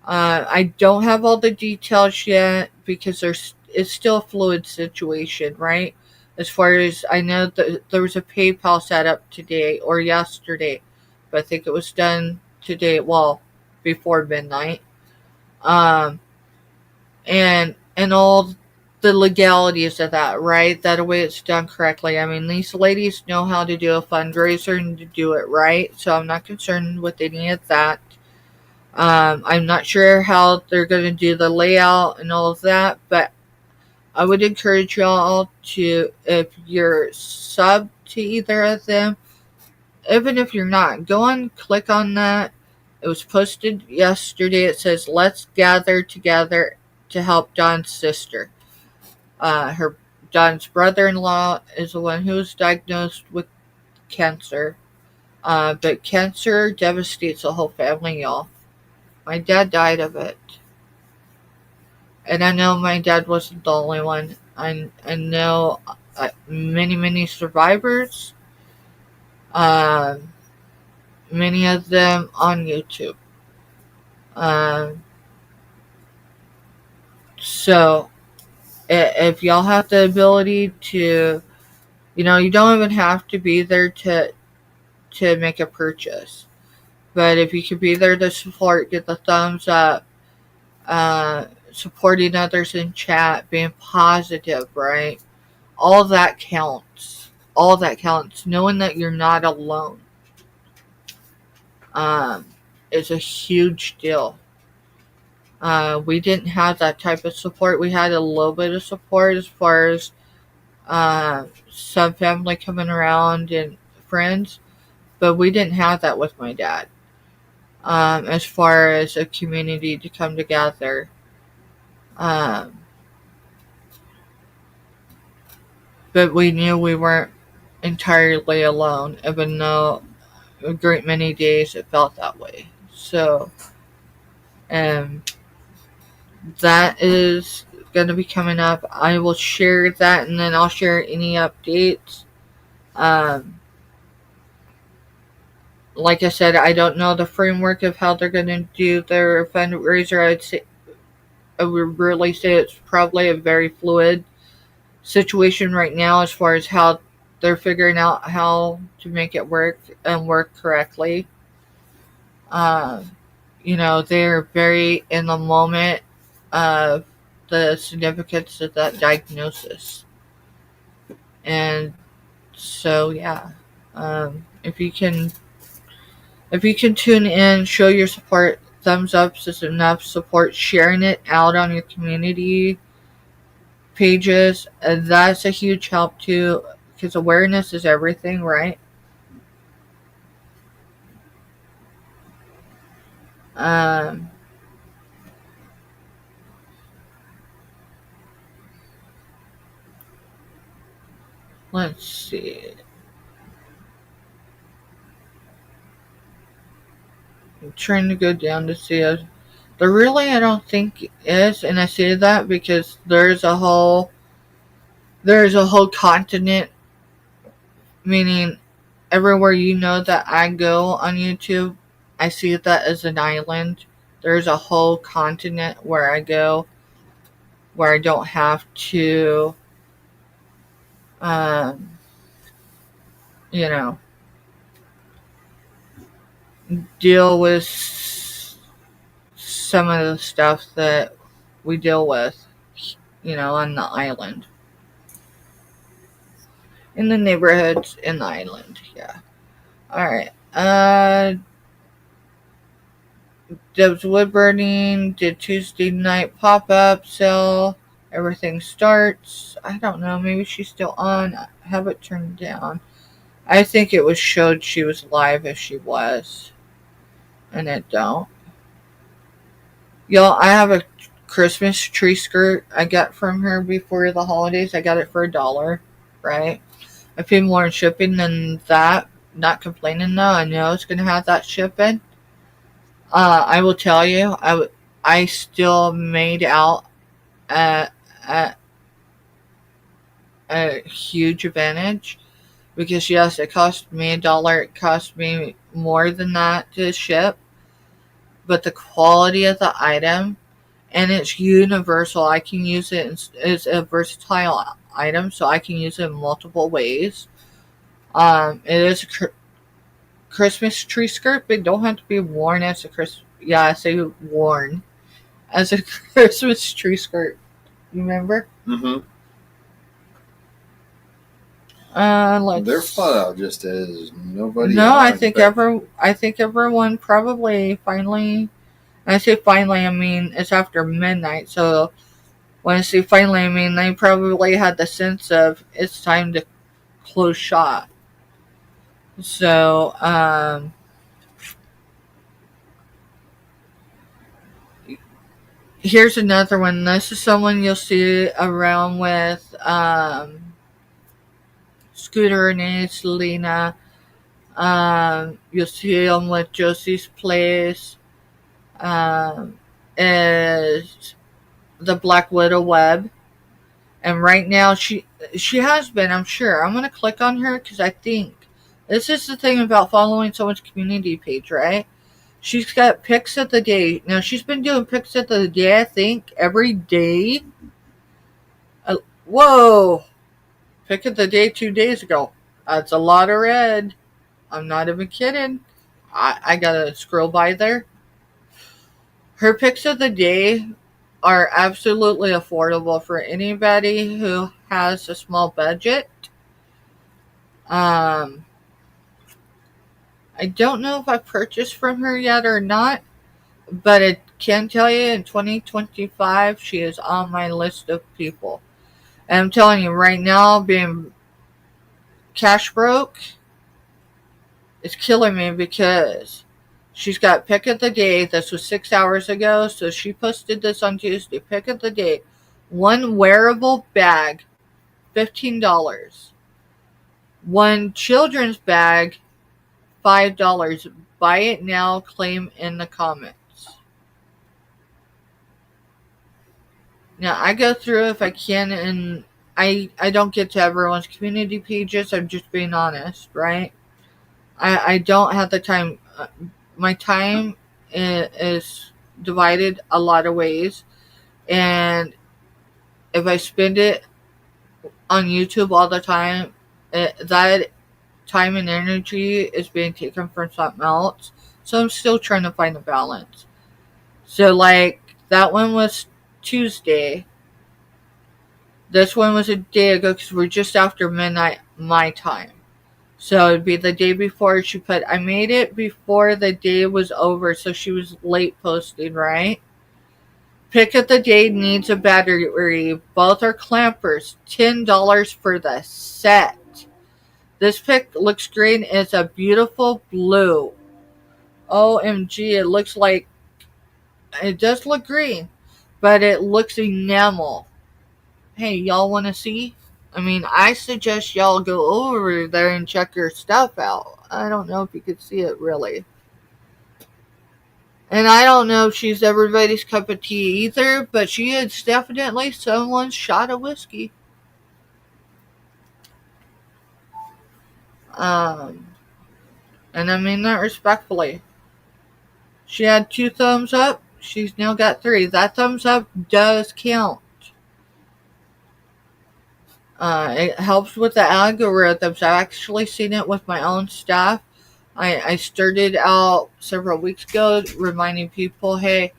I don't have all the details yet because it's still a fluid situation, right? As far as I know, there was a PayPal set up today or yesterday, but I think it was done today. Well, before midnight. And all the legalities of that, right? That way it's done correctly. I mean, these ladies know how to do a fundraiser and to do it right, so I'm not concerned with any of that. I'm not sure how they're going to do the layout and all of that, but I would encourage y'all to, if you're sub to either of them, even if you're not, go on, click on that. It was posted yesterday. It says, let's gather together to help Don's sister. Don's brother-in-law is the one who was diagnosed with cancer. But cancer devastates the whole family, y'all. My dad died of it. And I know my dad wasn't the only one. I know many survivors. Many of them on YouTube. So, if y'all have the ability to, you don't even have to be there to make a purchase. But if you could be there to support, get the thumbs up, supporting others in chat, being positive, right? All that counts. All that counts. Knowing that you're not alone is a huge deal. We didn't have that type of support. We had a little bit of support as far as some family coming around and friends, but we didn't have that with my dad. As far as a community to come together. But we knew we weren't entirely alone, even though a great many days it felt that way. So, that is going to be coming up. I will share that, and then I'll share any updates. Like I said, I don't know the framework of how they're going to do their fundraiser. I would really say it's probably a very fluid situation right now as far as how they're figuring out how to make it work and work correctly. They're very in the moment of the significance of that diagnosis. And so, yeah, if you can tune in, show your support. Thumbs up is enough support. Sharing it out on your community pages, that's a huge help too, because awareness is everything, right? Let's see. I'm trying to go down to see There really, I don't think is, and I say that because there's a whole continent, meaning everywhere you know that I go on YouTube, I see that as an island. There's a whole continent where I go where I don't have to, um, you know, deal with some of the stuff that we deal with, on the island. In the neighborhoods in the island, yeah. Alright. Deb's wood burning, did Tuesday night pop-up sale. Everything starts. I don't know, maybe she's still on. I have it turned down. I think it was showed she was live if she was. And it don't. Y'all, I have a Christmas tree skirt I got from her before the holidays. I got it for $1, right? I paid more in shipping than that. Not complaining though. I know it's gonna have that shipping. I will tell you, I still made out at a huge advantage because yes, it cost me $1. It cost me more than that to ship, but the quality of the item, and it's universal. I can use it. It's a versatile item, so I can use it in multiple ways. It is a Christmas tree skirt, but it don't have to be worn as a Christmas. Yeah, I say worn as a Christmas tree skirt. Remember?
Mm-hmm. They're flat out just as nobody.
No, I think everyone probably finally. When I say finally, I mean it's after midnight. So when I say finally, I mean they probably had the sense of it's time to close shop. So here's another one. This is someone you'll see around with Scooter and Selena. You'll see them with Josie's Place. Is the Black Widow web. And right now she has been, I'm sure. I'm going to click on her because I think this is the thing about following someone's community page, right? She's got picks of the day. Now, she's been doing picks of the day, I think, every day. Whoa! Pick of the day 2 days ago. That's a lot of red. I'm not even kidding. I gotta scroll by there. Her picks of the day are absolutely affordable for anybody who has a small budget. I don't know if I purchased from her yet or not, but I can tell you in 2025 she is on my list of people. And I'm telling you right now, being cash broke is killing me because she's got pick of the day. This was 6 hours ago, so she posted this on Tuesday. Pick of the day. One wearable bag, $15. One children's bag, $5. Buy it now, claim in the comments. Now, I go through if I can, and I don't get to everyone's community pages. I'm just being honest, right? I don't have the time. My time is divided a lot of ways. And if I spend it on YouTube all the time, that time and energy is being taken from something else. So I'm still trying to find a balance. So, like, that one was Tuesday. This one was a day ago because we're just after midnight my time. So it'd be the day before she put, I made it before the day was over, so she was late posting, right? Pick of the day needs a battery. Both are clampers. $10 for the set. This pick looks green. It's a beautiful blue. OMG, it looks like, it does look green, but it looks enamel. Hey, y'all want to see? I mean, I suggest y'all go over there and check your stuff out. I don't know if you could see it really. And I don't know if she's everybody's cup of tea either, but she is definitely someone's shot of whiskey. And I mean that respectfully. She had 2 thumbs up. She's now got 3. That thumbs up does count. It helps with the algorithms. I've actually seen it with my own staff. I started out several weeks ago reminding people, hey,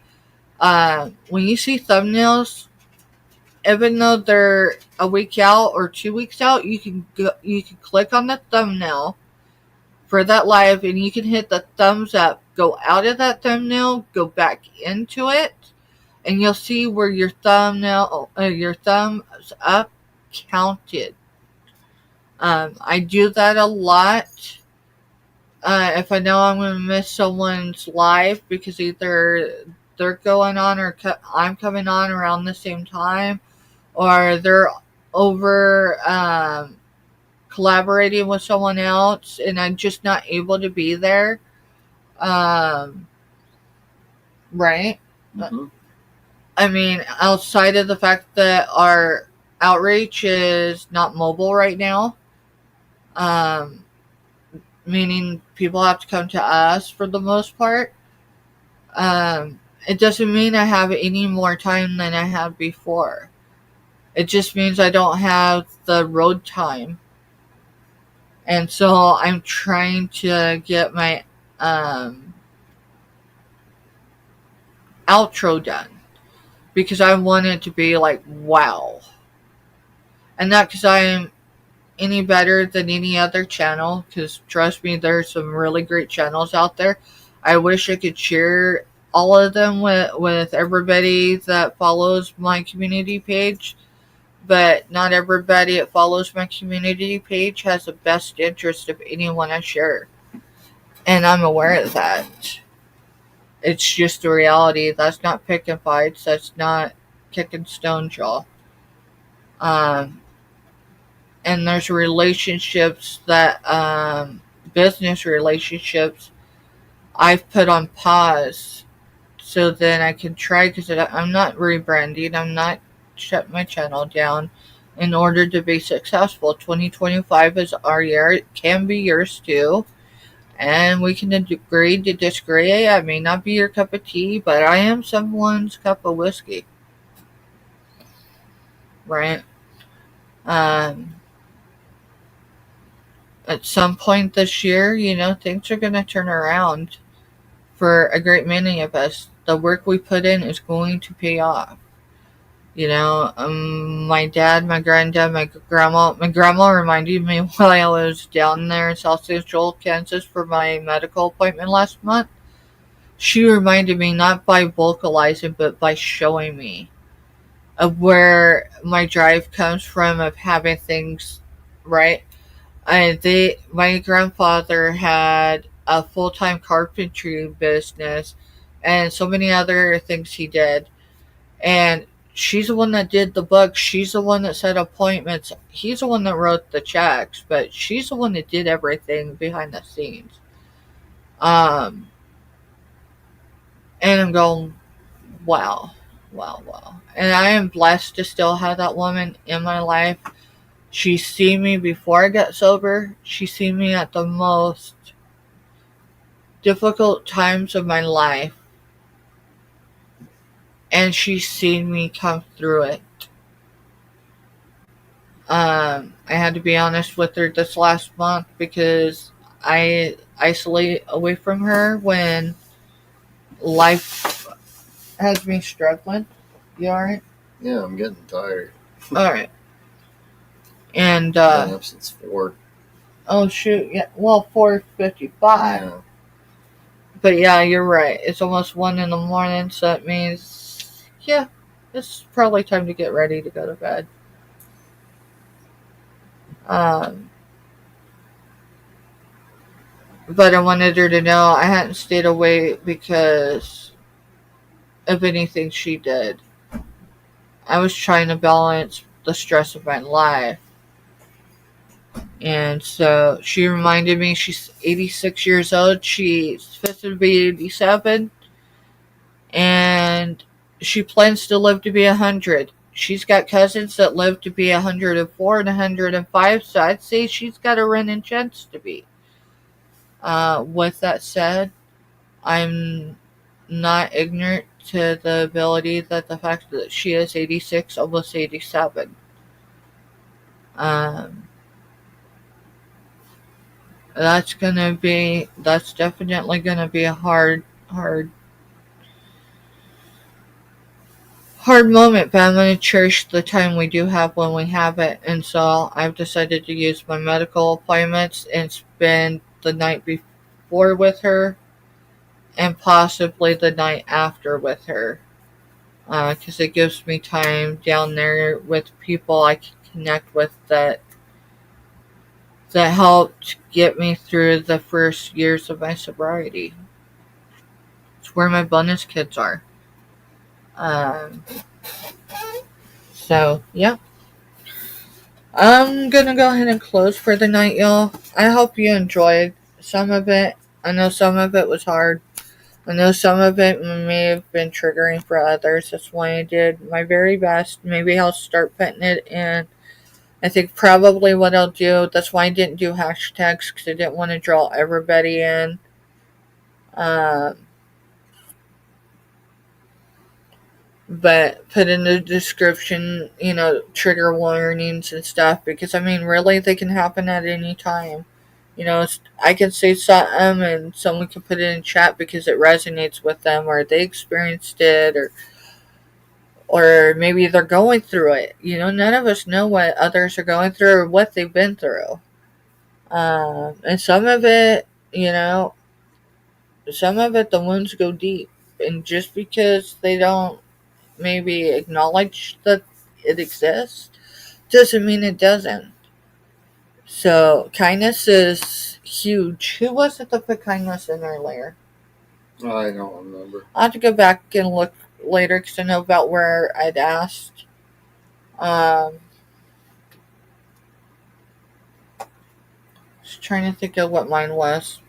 when you see thumbnails, even though they're a week out or 2 weeks out, you can click on the thumbnail for that live, and you can hit the thumbs up. Go out of that thumbnail, go back into it, and you'll see where your your thumbs up counted. I do that a lot. If I know I'm going to miss someone's live because either they're going on or I'm coming on around the same time, or they're over collaborating with someone else and I'm just not able to be there. Right?
Mm-hmm.
I mean, outside of the fact that our outreach is not mobile right now, meaning people have to come to us for the most part, it doesn't mean I have any more time than I had before. It just means I don't have the road time. And so I'm trying to get my outro done. Because I want it to be like, wow. And not because I'm any better than any other channel. Because trust me, there's some really great channels out there. I wish I could share all of them with everybody that follows my community page. But not everybody that follows my community page has the best interest of anyone I share. And I'm aware of that. It's just a reality. That's not picking fights. That's not kicking stone jaw. And there's relationships that, business relationships, I've put on pause so then I can try, because I'm not rebranding. I'm not shutting my channel down in order to be successful. 2025 is our year. It can be yours too. And we can agree to disagree. I may not be your cup of tea, but I am someone's cup of whiskey. Right? At some point this year, things are going to turn around for a great many of us. The work we put in is going to pay off. My dad, my granddad, my grandma reminded me while I was down there in South Central Kansas for my medical appointment last month. She reminded me not by vocalizing, but by showing me of where my drive comes from of having things right. My grandfather had a full-time carpentry business and so many other things he did. And she's the one that did the books. She's the one that set appointments. He's the one that wrote the checks, but she's the one that did everything behind the scenes. And I'm going, wow. And I am blessed to still have that woman in my life. She's seen me before I got sober. She's seen me at the most difficult times of my life. And she's seen me come through it. I had to be honest with her this last month because I isolate away from her when life has me struggling. You alright?
Yeah, I'm getting tired.
Alright. And,
Been up since 4.
oh shoot, yeah, well, 4:55.
Yeah.
But yeah, you're right. It's almost 1 in the morning, so that means, yeah, it's probably time to get ready to go to bed. But I wanted her to know I hadn't stayed away because of anything she did. I was trying to balance the stress of my life. And so she reminded me she's 86 years old. She's supposed to be 87. And she plans to live to be 100. She's got cousins that live to be 104 and 105, so I'd say she's got a running chance to be. With that said, I'm not ignorant to the ability that the fact that she is 86, almost 87. That's definitely gonna be a hard moment, but I'm going to cherish the time we do have when we have it. And so I've decided to use my medical appointments and spend the night before with her and possibly the night after with her. Because it gives me time down there with people I can connect with that helped get me through the first years of my sobriety. It's where my bonus kids are. So, yeah. I'm gonna go ahead and close for the night, y'all. I hope you enjoyed some of it. I know some of it was hard. I know some of it may have been triggering for others. That's why I did my very best. Maybe I'll start putting it in. I think probably what I'll do, that's why I didn't do hashtags, because I didn't want to draw everybody in. But put in the description, trigger warnings and stuff, because really they can happen at any time. I can say something and someone can put it in chat because it resonates with them, or they experienced it, or maybe they're going through it. None of us know what others are going through or what they've been through. And some of it, the wounds go deep, and just because they don't maybe acknowledge that it exists doesn't mean it doesn't. So kindness is huge. Who was it that put kindness in earlier?
I don't remember.
I'll have to go back and look later because I know about where I'd asked. Just trying to think of what mine was.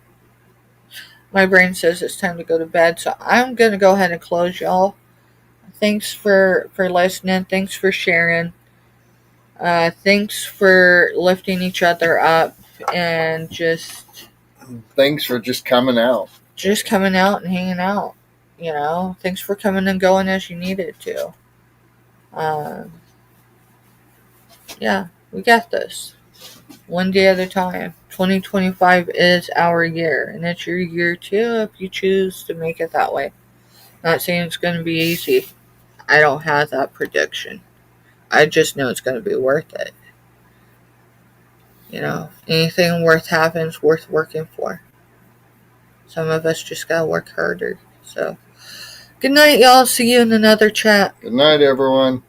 My brain says it's time to go to bed, so I'm going to go ahead and close, y'all. Thanks for listening. Thanks for sharing. Thanks for lifting each other up, and just
thanks for just coming out.
Just coming out and hanging out. Thanks for coming and going as you needed to. Yeah, we got this. One day at a time. 2025 is our year, and it's your year too if you choose to make it that way. Not saying it's going to be easy. I don't have that prediction. I just know it's going to be worth it. Anything worth having is worth working for. Some of us just got to work harder. So, good night, y'all. See you in another chat.
Good night, everyone.